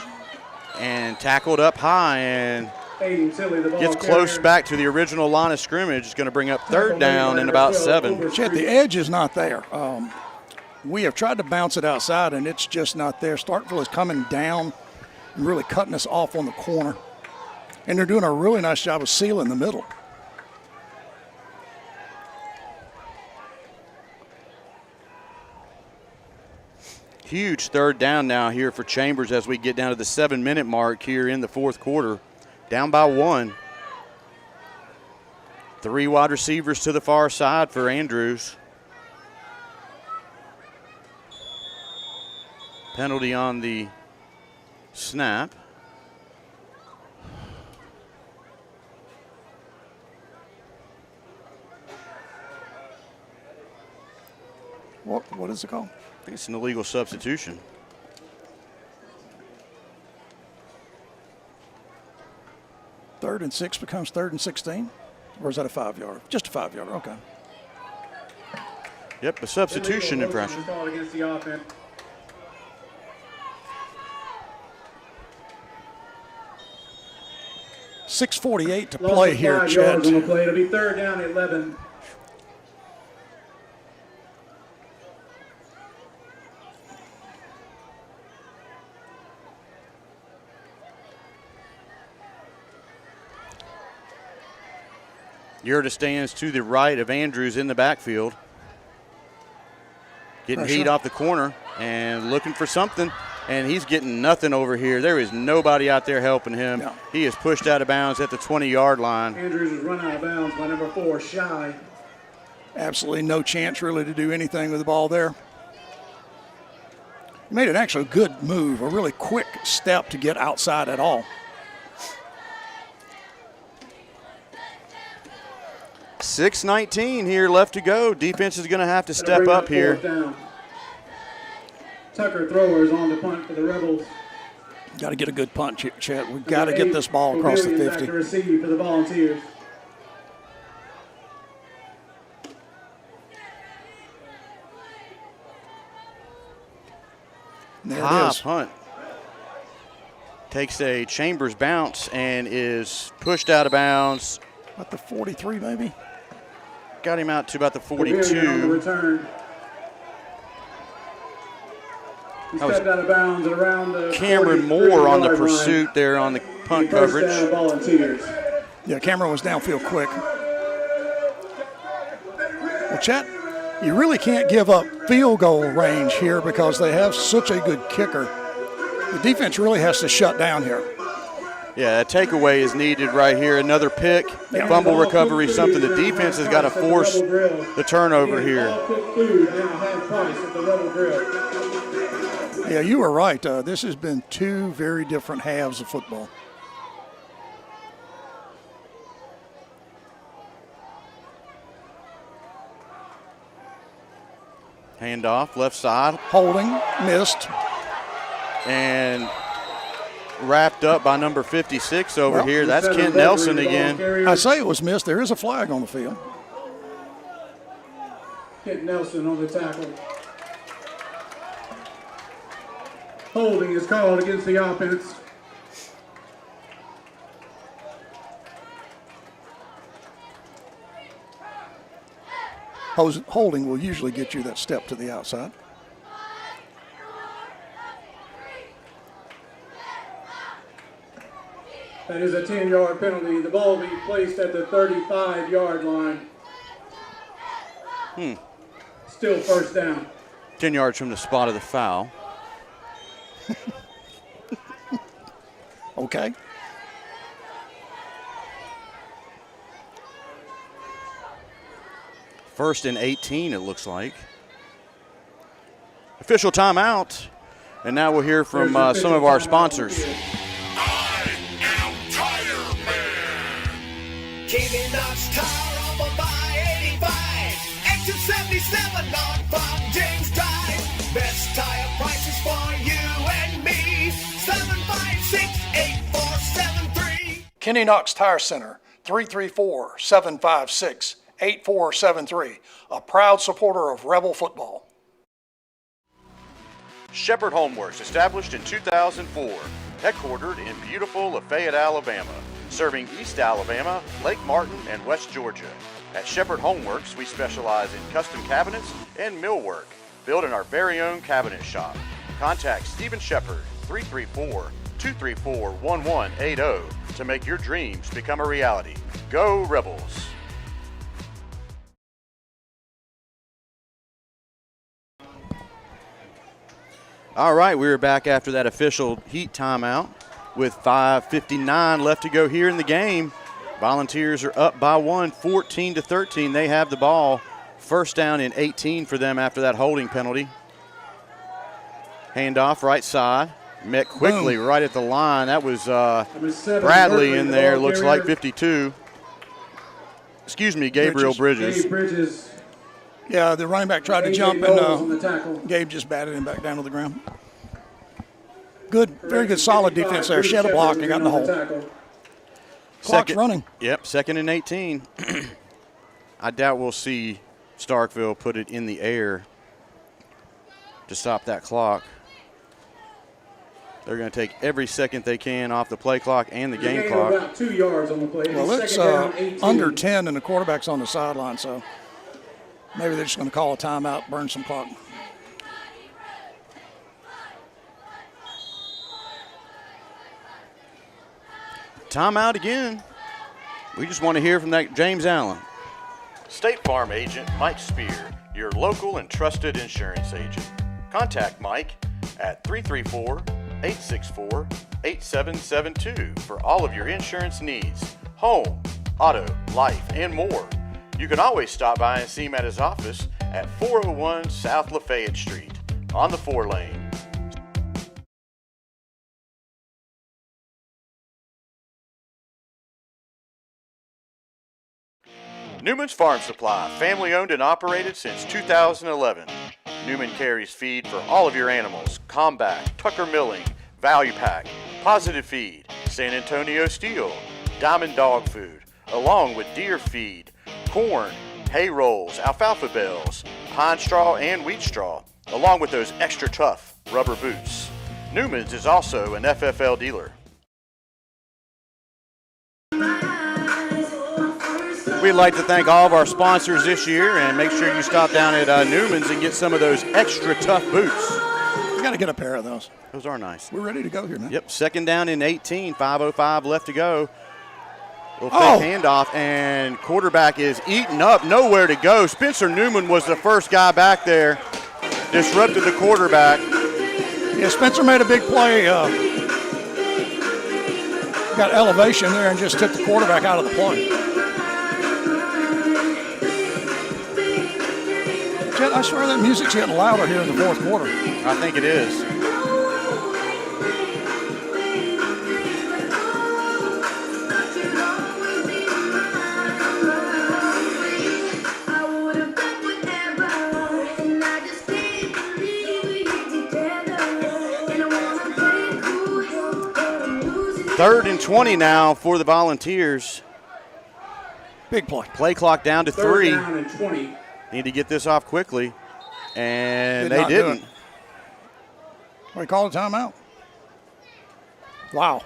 and tackled up high and gets close back to the original line of scrimmage. It's going to bring up third down and about 7. Chet, the edge is not there. We have tried to bounce it outside, and it's just not there. Starkville is coming down and really cutting us off on the corner. And they're doing a really nice job of sealing the middle. Huge third down now here for Chambers as we get down to the 7-minute mark here in the fourth quarter. Down by 1. 3 wide receivers to the far side for Andrews. Penalty on the snap. What is it called? I think it's an illegal substitution. Third and 6 becomes 3rd and 16? Or is that a 5-yard? Just a 5-yarder, okay. Yep, a substitution infraction. Against the offense. .648 to play here, Chet. It'll be third down at 11. Yurda stands to the right of Andrews in the backfield. Getting heat off the corner and looking for something, and he's getting nothing over here. There is nobody out there helping him. No. He is pushed out of bounds at the 20-yard line. Andrews is run out of bounds by number 4, Shy. Absolutely no chance really to do anything with the ball there. He made an actually good move, a really quick step to get outside at all. .6:19 here left to go. Defense is going to have to step up here. Down. Tucker throwers on the punt for the Rebels. Got to get a good punt, Chet. We've got to get this ball across the 50. To receive for the Volunteers. There High it is. punt. Takes a Chambers bounce and is pushed out of bounds. About the 43, maybe? Got him out to about the On the 42. return. He stepped out of bounds at around the Cameron Moore on the pursuit there on the punt coverage. Down Volunteers. Yeah, Cameron was downfield quick. Well, Chet, you really can't give up field goal range here because they have such a good kicker. The defense really has to shut down here. Yeah, a takeaway is needed right here. Another pick, fumble recovery, something the defense has got to force the turnover here. Yeah, you were right. This has been two very different halves of football. Handoff, left side. Holding, missed. And wrapped up by number 56 over here. That's Kent Nelson again. I say it was missed. There is a flag on the field. Kent Nelson on the tackle. Holding is called against the offense. Holding will usually get you that step to the outside. That is a 10-yard penalty. The ball will be placed at the 35-yard line. Still first down. 10 yards from the spot of the foul. Okay. First and 18, it looks like. Official timeout. And now we'll hear from some of our sponsors. I am Tire Man. Keeping us tire off of I-85. Exit 77 on Bob James Drive. Best tire prices for you and me. 756-8473. Kenny Knox Tire Center, 334-756-8473. A proud supporter of Rebel football. Shepherd Homeworks, established in 2004, headquartered in beautiful Lafayette, Alabama, serving East Alabama, Lake Martin, and West Georgia. At Shepherd Homeworks, we specialize in custom cabinets and millwork, built in our very own cabinet shop. Contact Stephen Shepherd, 334-234-1180, to make your dreams become a reality. Go Rebels! All right, we're back after that official heat timeout with 5:59 left to go here in the game. Volunteers are up by one, 14-13. They have the ball. First down and 18 for them after that holding penalty. Handoff right side. Met quickly right at the line. That was Bradley in there, looks like 52. Excuse me, Gabriel Bridges. Bridges. Yeah, the running back tried to jump, and Gabe just batted him back down to the ground. Good, very good, solid defense there. Shed a block and got in the hole. Clock's running. Yep, 2nd and 18. I doubt we'll see Starkville put it in the air to stop that clock. They're going to take every second they can off the play clock and the game clock. About 2 yards on the play. Well, it's under 10, and the quarterback's on the sideline, so maybe they're just going to call a timeout, burn some clock. Timeout again. We just want to hear from that James Allen. State Farm agent Mike Spear, your local and trusted insurance agent. Contact Mike at 334-864-8772 for all of your insurance needs, home, auto, life, and more. You can always stop by and see him at his office at 401 South Lafayette Street on the 4-lane. Newman's Farm Supply, family owned and operated since 2011. Newman carries feed for all of your animals: Combat, Tucker Milling, Value Pack, Positive Feed, San Antonio Steel, Diamond Dog Food, along with deer feed, corn, hay rolls, alfalfa bales, pine straw, and wheat straw, along with those extra tough rubber boots. Newman's is also an FFL dealer. We'd like to thank all of our sponsors this year, and make sure you stop down at Newman's and get some of those extra tough boots. You got to get a pair of those. Those are nice. We're ready to go here, man. Yep, second down and 18, 5:05 left to go. Little fake handoff, and quarterback is eaten up, nowhere to go. Spencer Newman was the first guy back there, disrupted the quarterback. Yeah, Spencer made a big play. Got elevation there and just took the quarterback out of the play. Jet, I swear that music's getting louder here in the fourth quarter. I think it is. Third and 20 now for the Volunteers. Big play. Play clock down to 3. Third down and 20. Need to get this off quickly, and Did they not do didn't. it. We called a timeout. Wow.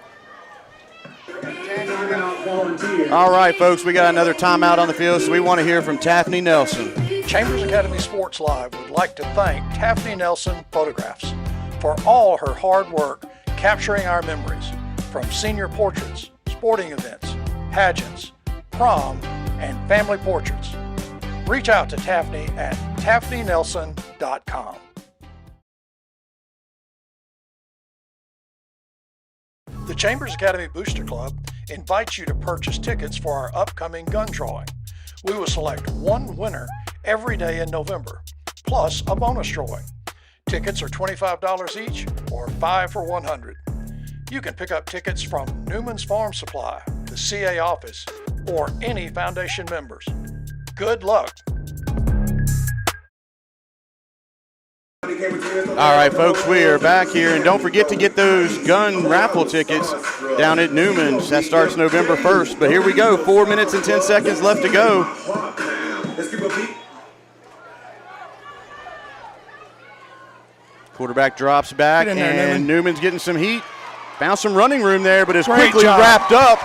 Timeout, Volunteers. All right, folks, we got another timeout on the field, so we want to hear from Taffney Nelson. Chambers Academy Sports Live would like to thank Taffney Nelson Photographs for all her hard work capturing our memories, from senior portraits, sporting events, pageants, prom, and family portraits. Reach out to Taffney at taffneynelson.com. The Chambers Academy Booster Club invites you to purchase tickets for our upcoming gun drawing. We will select one winner every day in November, plus a bonus drawing. Tickets are $25 each or 5 for $100. You can pick up tickets from Newman's Farm Supply, the CA office, or any foundation members. Good luck. All right, folks, we are back here, and don't forget to get those gun raffle tickets down at Newman's. That starts November 1st, but here we go. 4 minutes and 10 seconds left to go. Quarterback drops back, Get in there, and Newman. Newman's getting some heat. Found some running room there, but it's Great quickly job. wrapped up.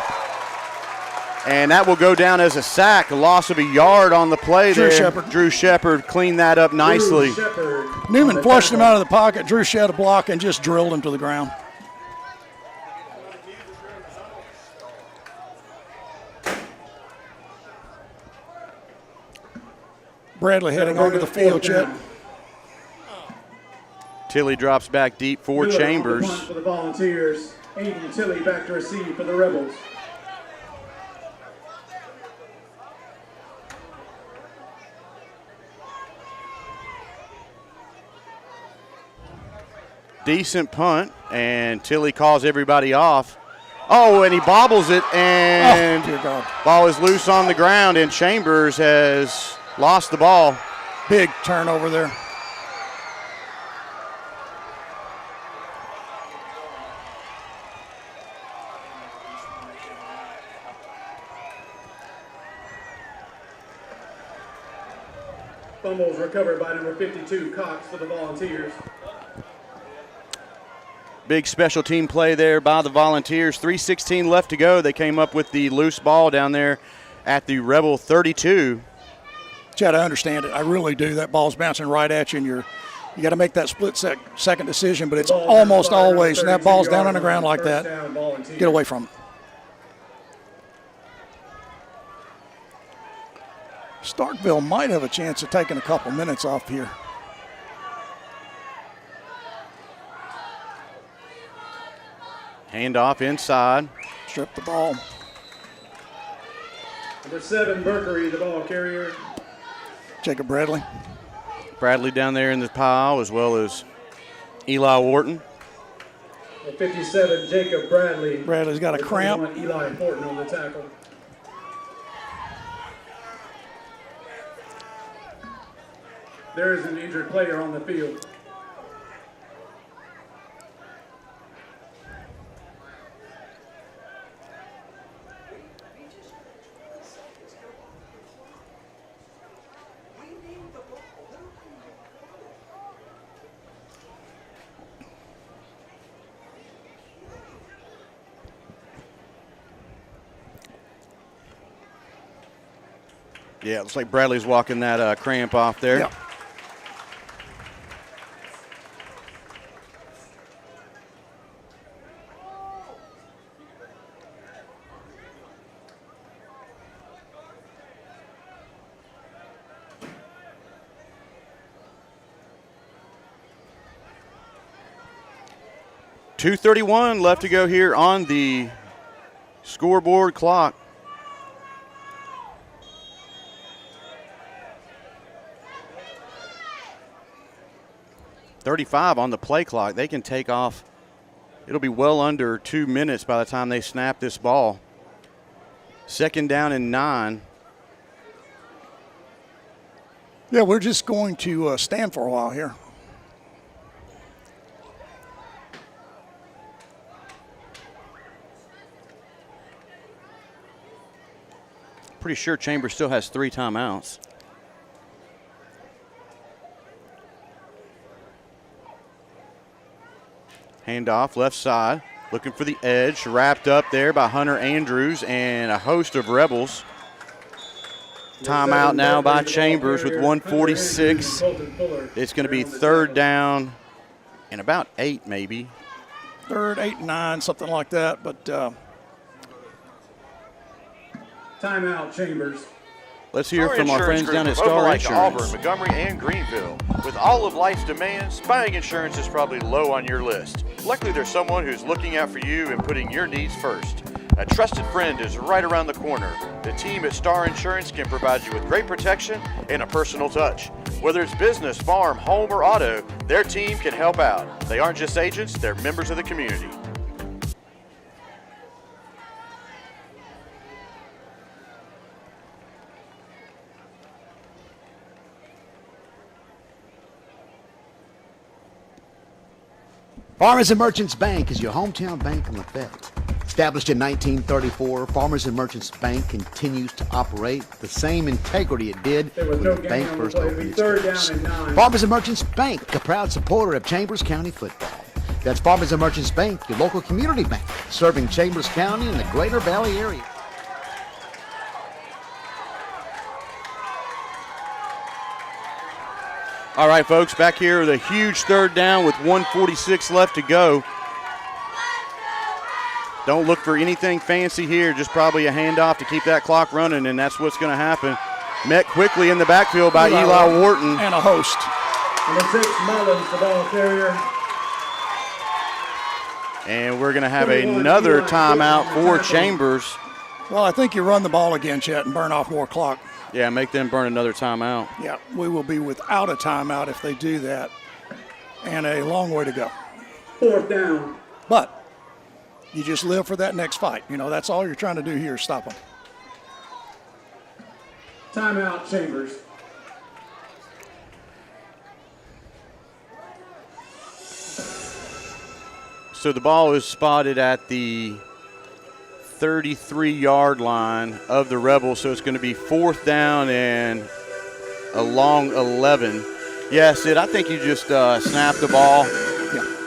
And that will go down as a sack, a loss of a yard on the play Drew there. Shepard. Drew Shepard cleaned that up nicely. Newman flushed him out of the pocket. Drew shed a block and just drilled him to the ground. Bradley heading onto the field, Chet. Tilly drops back deep for Miller on the Chambers. punt for the Volunteers. Aiden Tilly back to receive for the Rebels. Decent punt, and Tilly calls everybody off. Oh, and he bobbles it, and Dear God. ball is loose on the ground, and Chambers has lost the ball. Big turnover there. Fumbles recovered by number 52, Cox for the Volunteers. Big special team play there by the Volunteers. 3:16 left to go. They came up with the loose ball down there at the Rebel 32. Chad, I understand it. I really do. That ball's bouncing right at you, and you got to make that split-second decision, but it's almost always, and that ball's down on the ground like that. Get away from it. Starkville might have a chance of taking a couple minutes off here. Handoff inside. Strip the ball. Number 7, Mercury, the ball carrier. Jacob Bradley. Bradley down there in the pile, as well as Eli Wharton. Number 57, Jacob Bradley. Bradley's got a cramp. 21, Eli Horton on the tackle. There is an injured player on the field. Yeah, it looks like Bradley's walking that cramp off there. Yeah. .231 left to go here on the scoreboard clock. .35 on the play clock. They can take off. It'll be well under 2 minutes by the time they snap this ball. 2nd down and 9. Yeah, we're just going to stand for a while here. Pretty sure Chambers still has 3 timeouts. Handoff left side, looking for the edge, wrapped up there by Hunter Andrews and a host of Rebels. Timeout now by Chambers with 1:46. It's going to be 3rd down and about 8 maybe. 3rd, 8, 9, something like that. But Timeout, Chambers. let's hear from our friends down at Star Star like Insurance. Auburn, Montgomery, and Greenville. With all of life's demands, buying insurance is probably low on your list. Luckily, there's someone who's looking out for you and putting your needs first. A trusted friend is right around the corner. The team at Star Insurance can provide you with great protection and a personal touch. Whether it's business, farm, home, or auto, their team can help out. They aren't just agents, they're members of the community. Farmers and Merchants Bank is your hometown bank in Lafayette. Established in 1934, Farmers and Merchants Bank continues to operate with the same integrity it did when the bank first opened its doors. Farmers and Merchants Bank, a proud supporter of Chambers County football. That's Farmers and Merchants Bank, your local community bank, serving Chambers County and the Greater Valley area. All right, folks, back here with a huge 3rd down with 1:46 left to go. Don't look for anything fancy here, just probably a handoff to keep that clock running, and that's what's going to happen. Met quickly in the backfield by Eli Wharton. And a host. Number 6, Mullins, the ball carrier. And we're going to have another timeout for Chambers. Well, I think you run the ball again, Chet, and burn off more clock. Yeah, make them burn another timeout. Yeah, we will be without a timeout if they do that, and a long way to go. 4th down. But you just live for that next fight. You know, that's all you're trying to do here is stop them. Timeout, Chambers. So the ball is spotted at the 33-yard line of the Rebels, so it's going to be 4th down and a long 11. Yeah, Sid, I think you just snap the ball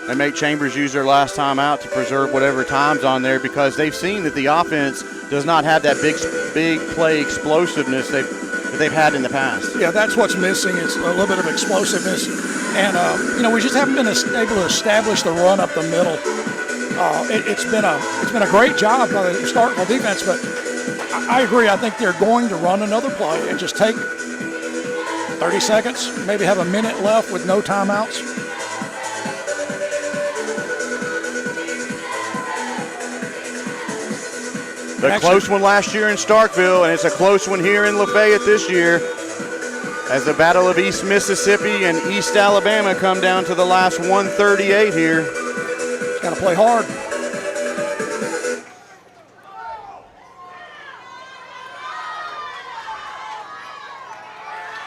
and make Chambers use their last time out to preserve whatever time's on there, because they've seen that the offense does not have that big play explosiveness that they've had in the past. Yeah, that's what's missing. It's a little bit of explosiveness. And, we just haven't been able to establish the run up the middle. It's been a great job by the Starkville defense, but I agree. I think they're going to run another play and just take 30 seconds, maybe have a minute left with no timeouts. The close one last year in Starkville, and it's a close one here in Lafayette this year, as the Battle of East Mississippi and East Alabama come down to the last 138 here. Got to play hard.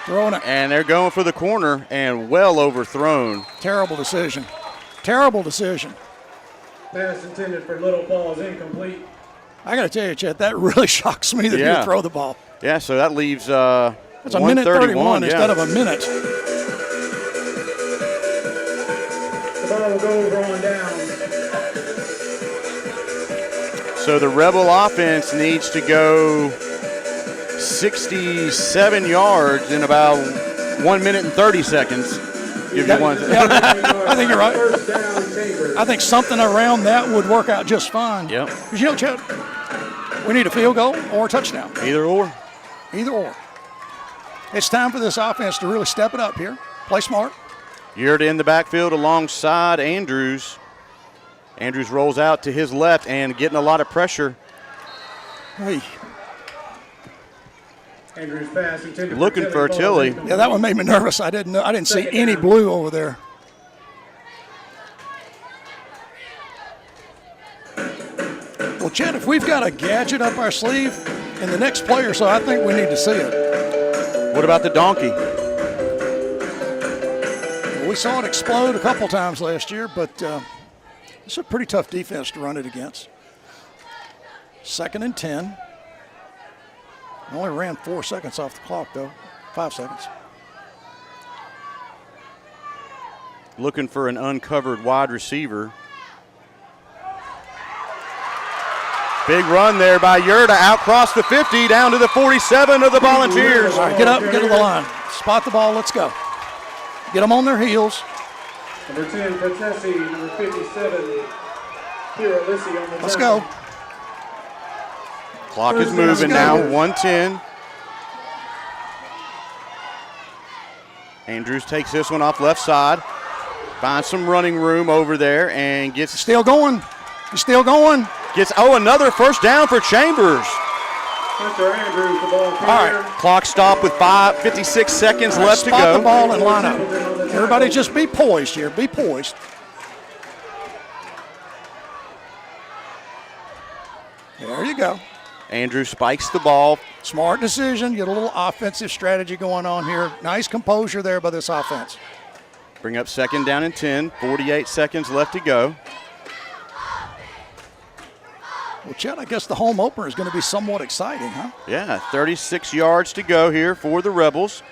Throwing it. And they're going for the corner and well overthrown. Terrible decision. Terrible decision. Pass intended for Little Paul is incomplete. I got to tell you, Chet, that really shocks me that you throw the ball. Yeah, so that leaves That's a minute 31 instead of a minute. The ball will go over on down. So the Rebel offense needs to go 67 yards in about 1 minute and 30 seconds. Give you one. I think you're right. I think something around that would work out just fine. Yep. Because, you know, Chet, we need a field goal or a touchdown. Either or. Either or. It's time for this offense to really step it up here. Play smart. Yurda in the backfield alongside Andrews. Andrews rolls out to his left and getting a lot of pressure. Hey. Andrews pass intended Looking for Tilly. Yeah, that one made me nervous. I didn't see any blue over there. Well, Chet, if we've got a gadget up our sleeve in the next play or so, I think we need to see it. What about the donkey? Well, we saw it explode a couple times last year, but it's a pretty tough defense to run it against. 2nd and 10. I only ran 4 seconds off the clock, though. 5 seconds. Looking for an uncovered wide receiver. Big run there by Yurda, out across the 50, down to the 47 of the Volunteers. All right, get up, get to the line. Spot the ball, let's go. Get them on their heels. Number 10, Patessi. Number 57, Hero Lissi on the Let's go. Clock is moving now, 1:10. Andrews takes this one off left side. Finds some running room over there and gets... Still going. He's still going. Gets, another first down for Chambers. Hunter Andrews, the ball carrier. All right, clock stop with 56 seconds left to Spot go. the ball and line up. Everybody just be poised here. Be poised. There you go. Andrews spikes the ball. Smart decision. Get a little offensive strategy going on here. Nice composure there by this offense. Bring up 2nd down and 10. 48 seconds left to go. Well, Chet, I guess the home opener is going to be somewhat exciting, huh? Yeah, 36 yards to go here for the Rebels.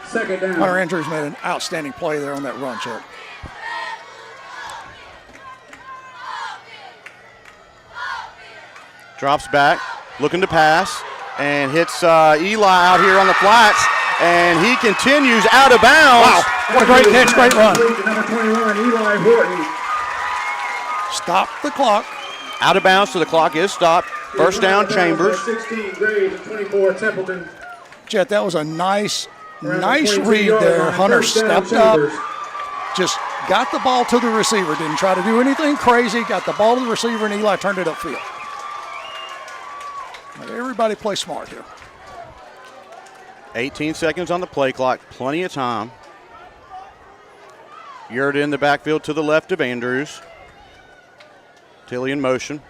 2nd down. Hunter Andrews made an outstanding play there on that run, Chet. Drops back, looking to pass, and hits Eli out here on the flats, and he continues out of bounds. Wow, what a great catch, great run. Number 21, Eli Horton. Stop the clock. Out of bounds, so the clock is stopped. First down, Chambers. 16, Graves, 24, Templeton. Chet, that was a nice read there. Hunter stepped up, just got the ball to the receiver, didn't try to do anything crazy, got the ball to the receiver, and Eli turned it upfield. Everybody play smart here. 18 seconds on the play clock, plenty of time. Yurda in the backfield to the left of Andrews. Tilly in motion.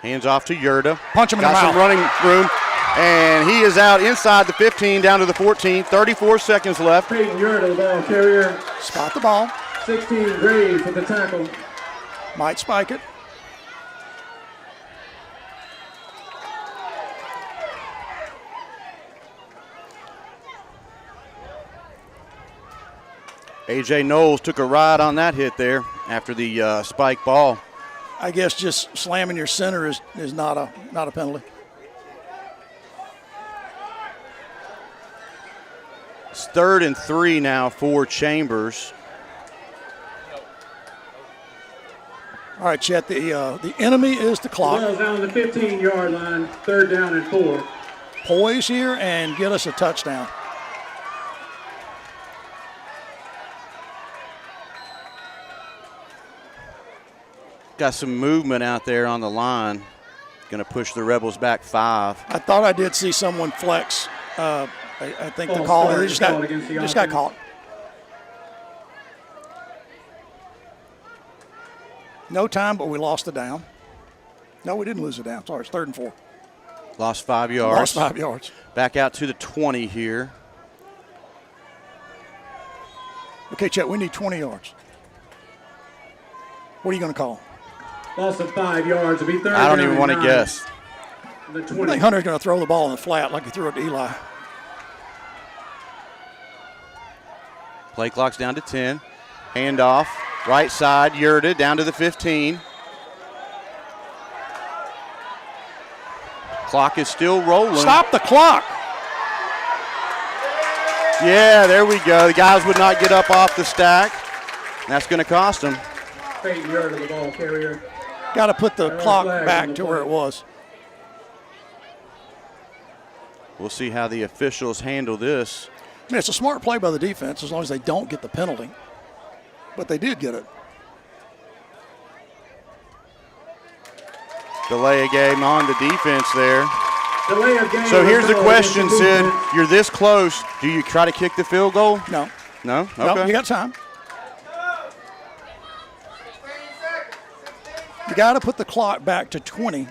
Hands off to Yurda. Punch him in the Got mouth. some running room. And he is out inside the 15, down to the 14. 34 seconds left. Peyton Yurda, the ball carrier. Spot the ball. 16, Graves with the tackle. Might spike it. A.J. Knowles took a ride on that hit there after the spike ball. I guess just slamming your center is not a penalty. It's 3rd and 3 now for Chambers. All right, Chet, the enemy is the clock. Ball's down the 15-yard line, 3rd down and 4. Poise here and get us a touchdown. Got some movement out there on the line. Going to push the Rebels back 5. I thought I did see someone flex. I think the call just got caught. No time, but we lost the down. No, we didn't lose the down. Sorry, it's 3rd and 4. Lost 5 yards. Lost 5 yards. Back out to the 20 here. Okay, Chet, we need 20 yards. What are you going to call? Loss of 5 yards. It'll be third I don't down even and want to 9. guess. The I 20. think Hunter's going to throw the ball in the flat like he threw it to Eli. Play clock's down to 10. Handoff. Right side, Yurda down to the 15. Clock is still rolling. Stop the clock. Yeah, there we go. The guys would not get up off the stack. That's going to cost them. Peyton Yurda, the ball carrier. Got to put the clock flag on back the to play. where it was. We'll see how the officials handle this. I mean, it's a smart play by the defense as long as they don't get the penalty. But they did get it. Delay a game on the defense there. Delay of game. So here's the question, against Sid. defense. You're this close. Do you try to kick the field goal? No. No? No, Okay. you got time. You got to put the clock back to 20.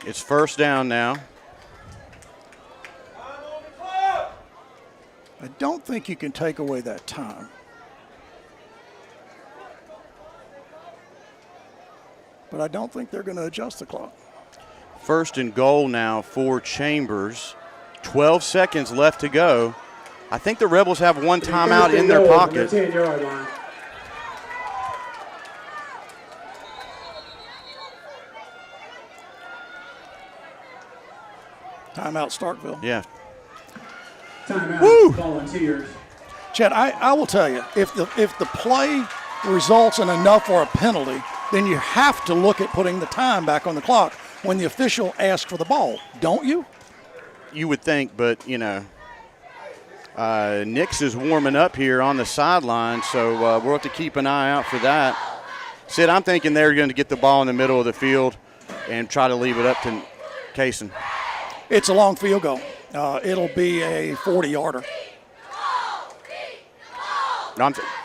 It's first down now. I don't think you can take away that time. But I don't think they're going to adjust the clock. First and goal now for Chambers. 12 seconds left to go. I think the Rebels have one timeout in their pocket. 10-yard line. Timeout Starkville. Yeah. Timeout. Woo! Volunteers. Chad, I will tell you, if the play results in enough for a penalty, then you have to look at putting the time back on the clock when the official asks for the ball, don't you? You would think, but, you know, Nix is warming up here on the sideline, so we'll have to keep an eye out for that. Sid, I'm thinking they're going to get the ball in the middle of the field and try to leave it up to Kaysen. It's a long field goal. It'll be a 40-yarder.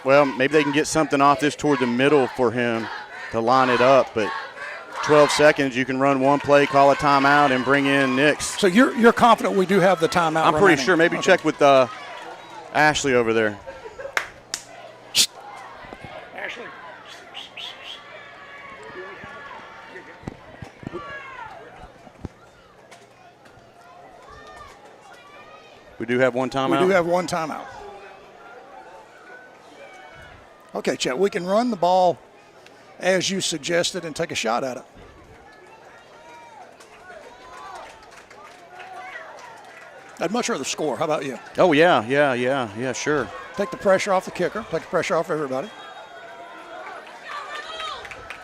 Well, maybe they can get something off this toward the middle for him to line it up, but 12 seconds, you can run one play, call a timeout, and bring in Nix. So you're confident we do have the timeout I'm pretty remaining? sure. Maybe Okay. check with Ashley over there. Ashley. We do have one timeout. We do have one timeout. Okay, Chet, we can run the ball as you suggested and take a shot at it. I'd much rather score. How about you? Oh, yeah, sure. Take the pressure off the kicker. Take the pressure off everybody.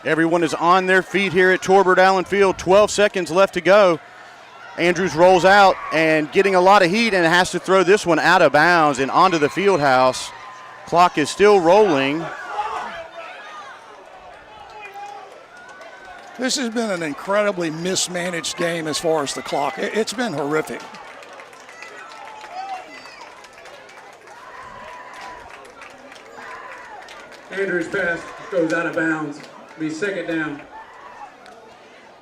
Everyone is on their feet here at Torbert Allen Field. 12 seconds left to go. Andrews rolls out and getting a lot of heat and has to throw this one out of bounds and onto the field house. Clock is still rolling. This has been an incredibly mismanaged game as far as the clock. It's been horrific. Andrews' pass goes out of bounds. Be second down.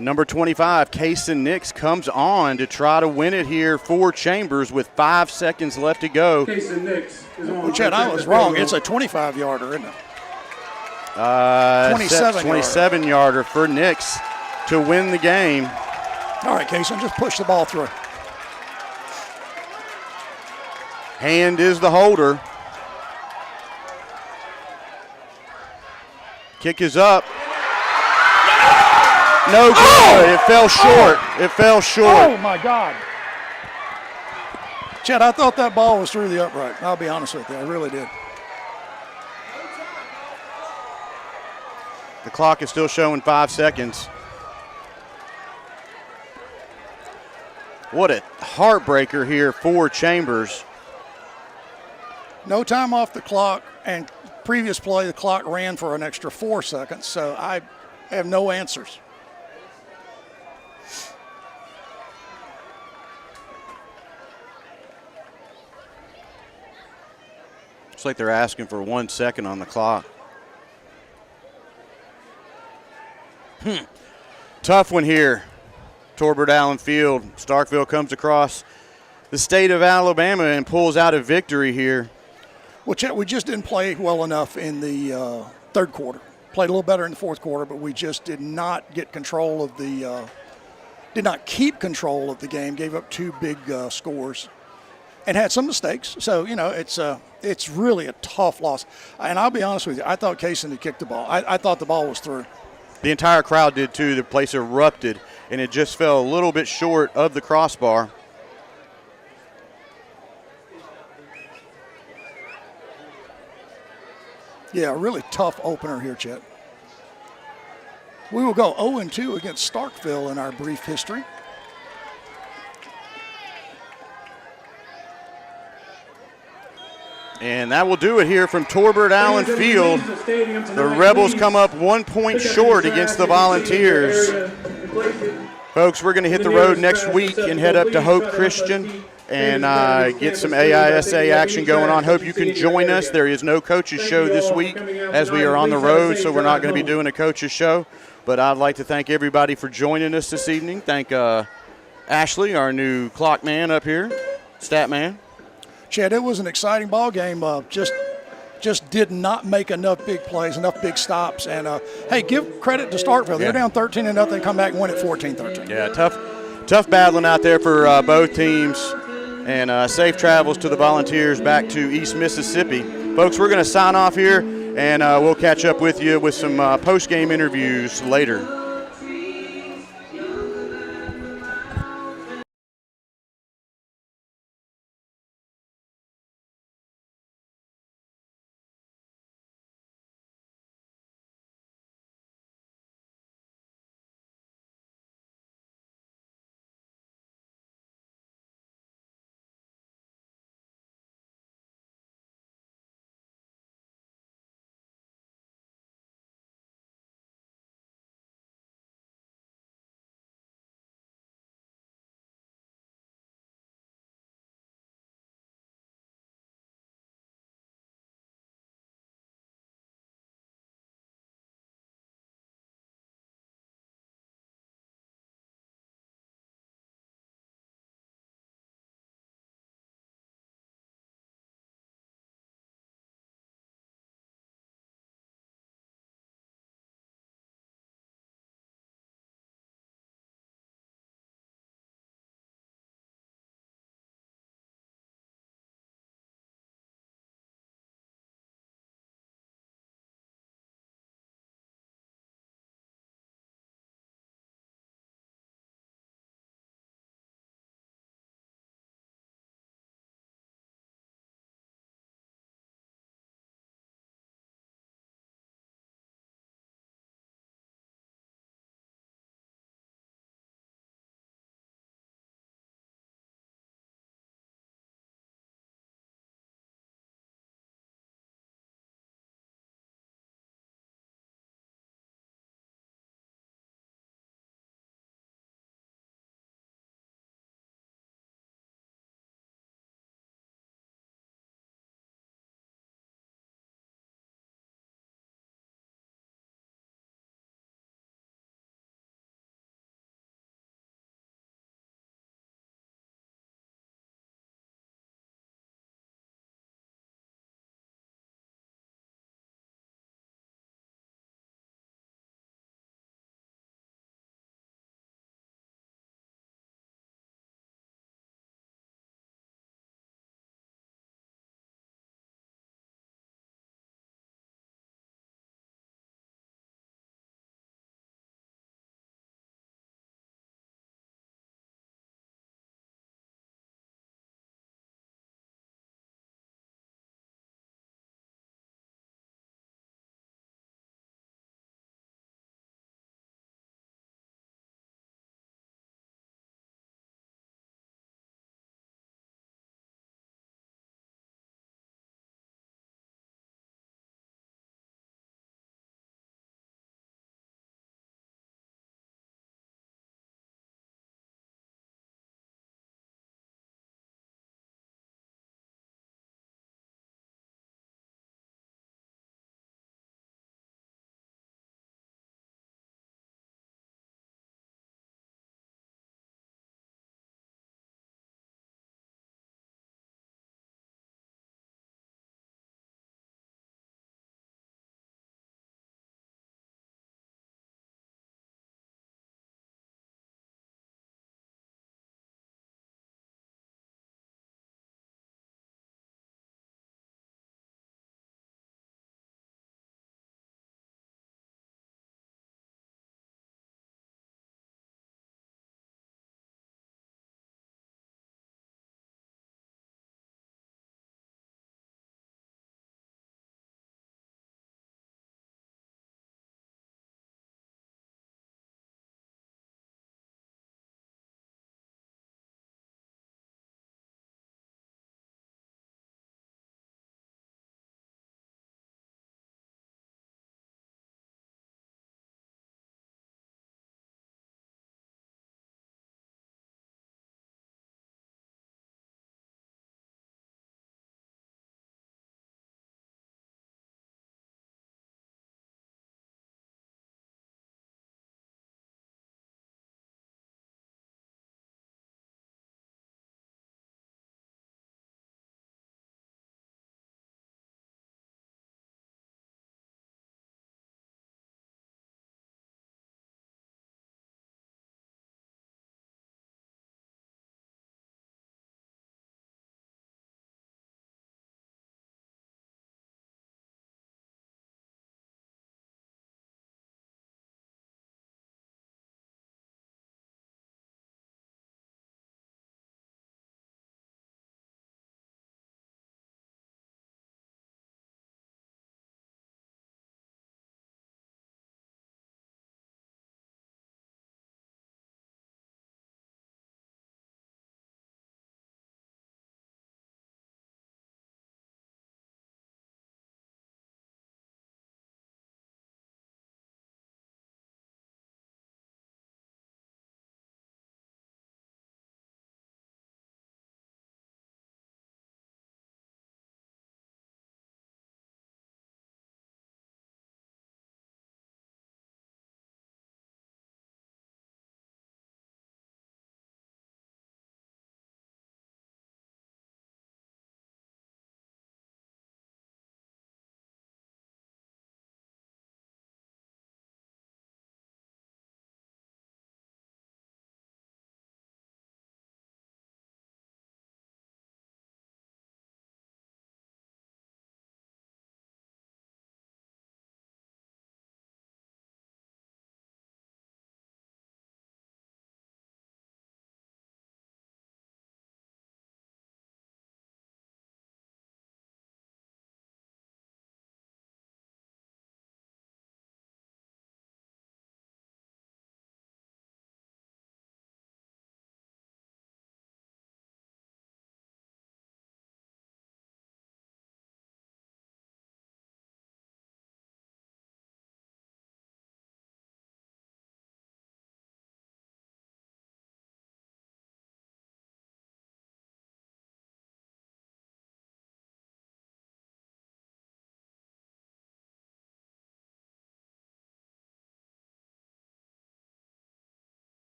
Number 25, Kaysen Nix, comes on to try to win it here for Chambers with 5 seconds left to go. Kaysen Nix is on. Well, Chad, I was wrong. It's a 25-yarder, isn't it? 27-yarder for Nix to win the game. All right, Kaysen, just push the ball through. Hand is the holder. Kick is up. No good. Oh! It fell short. It fell short. Oh, my God. Chad, I thought that ball was through the upright. I'll be honest with you. I really did. The clock is still showing 5 seconds. What a heartbreaker here for Chambers. No time off the clock, and previous play, the clock ran for an extra 4 seconds, so I have no answers. Looks like they're asking for 1 second on the clock. Tough one here. Torbert Allen Field. Starkville comes across the state of Alabama and pulls out a victory here. Well, Chet, we just didn't play well enough in the third quarter. Played a little better in the fourth quarter, but we just did not get control of the did not keep control of the game. Gave up 2 big scores and had some mistakes. So, you know, it's really a tough loss. And I'll be honest with you, I thought Kaysen had kicked the ball. I thought the ball was through. The entire crowd did too. The place erupted, and it just fell a little bit short of the crossbar. Yeah, a really tough opener here, Chet. We will go 0-2 against Starkville in our brief history. And that will do it here from Torbert Allen Field. The Rebels come up 1 point short against the Volunteers. Folks, we're going to hit the road next week and head up to Hope Christian and get some AISA action going on. Hope you can join us. There is no coaches show this week as we are on the road, so we're not going to be doing a coaches show. But I'd like to thank everybody for joining us this evening. Thank Ashley, our new clock man up here, stat man. Chad, it was an exciting ball game. Just did not make enough big plays, enough big stops. And, hey, give credit to Starkville. They're down 13-0, come back and win at 14-13. Yeah, tough battling out there for both teams. And safe travels to the Volunteers back to East Mississippi. Folks, we're going to sign off here, and we'll catch up with you with some post-game interviews later.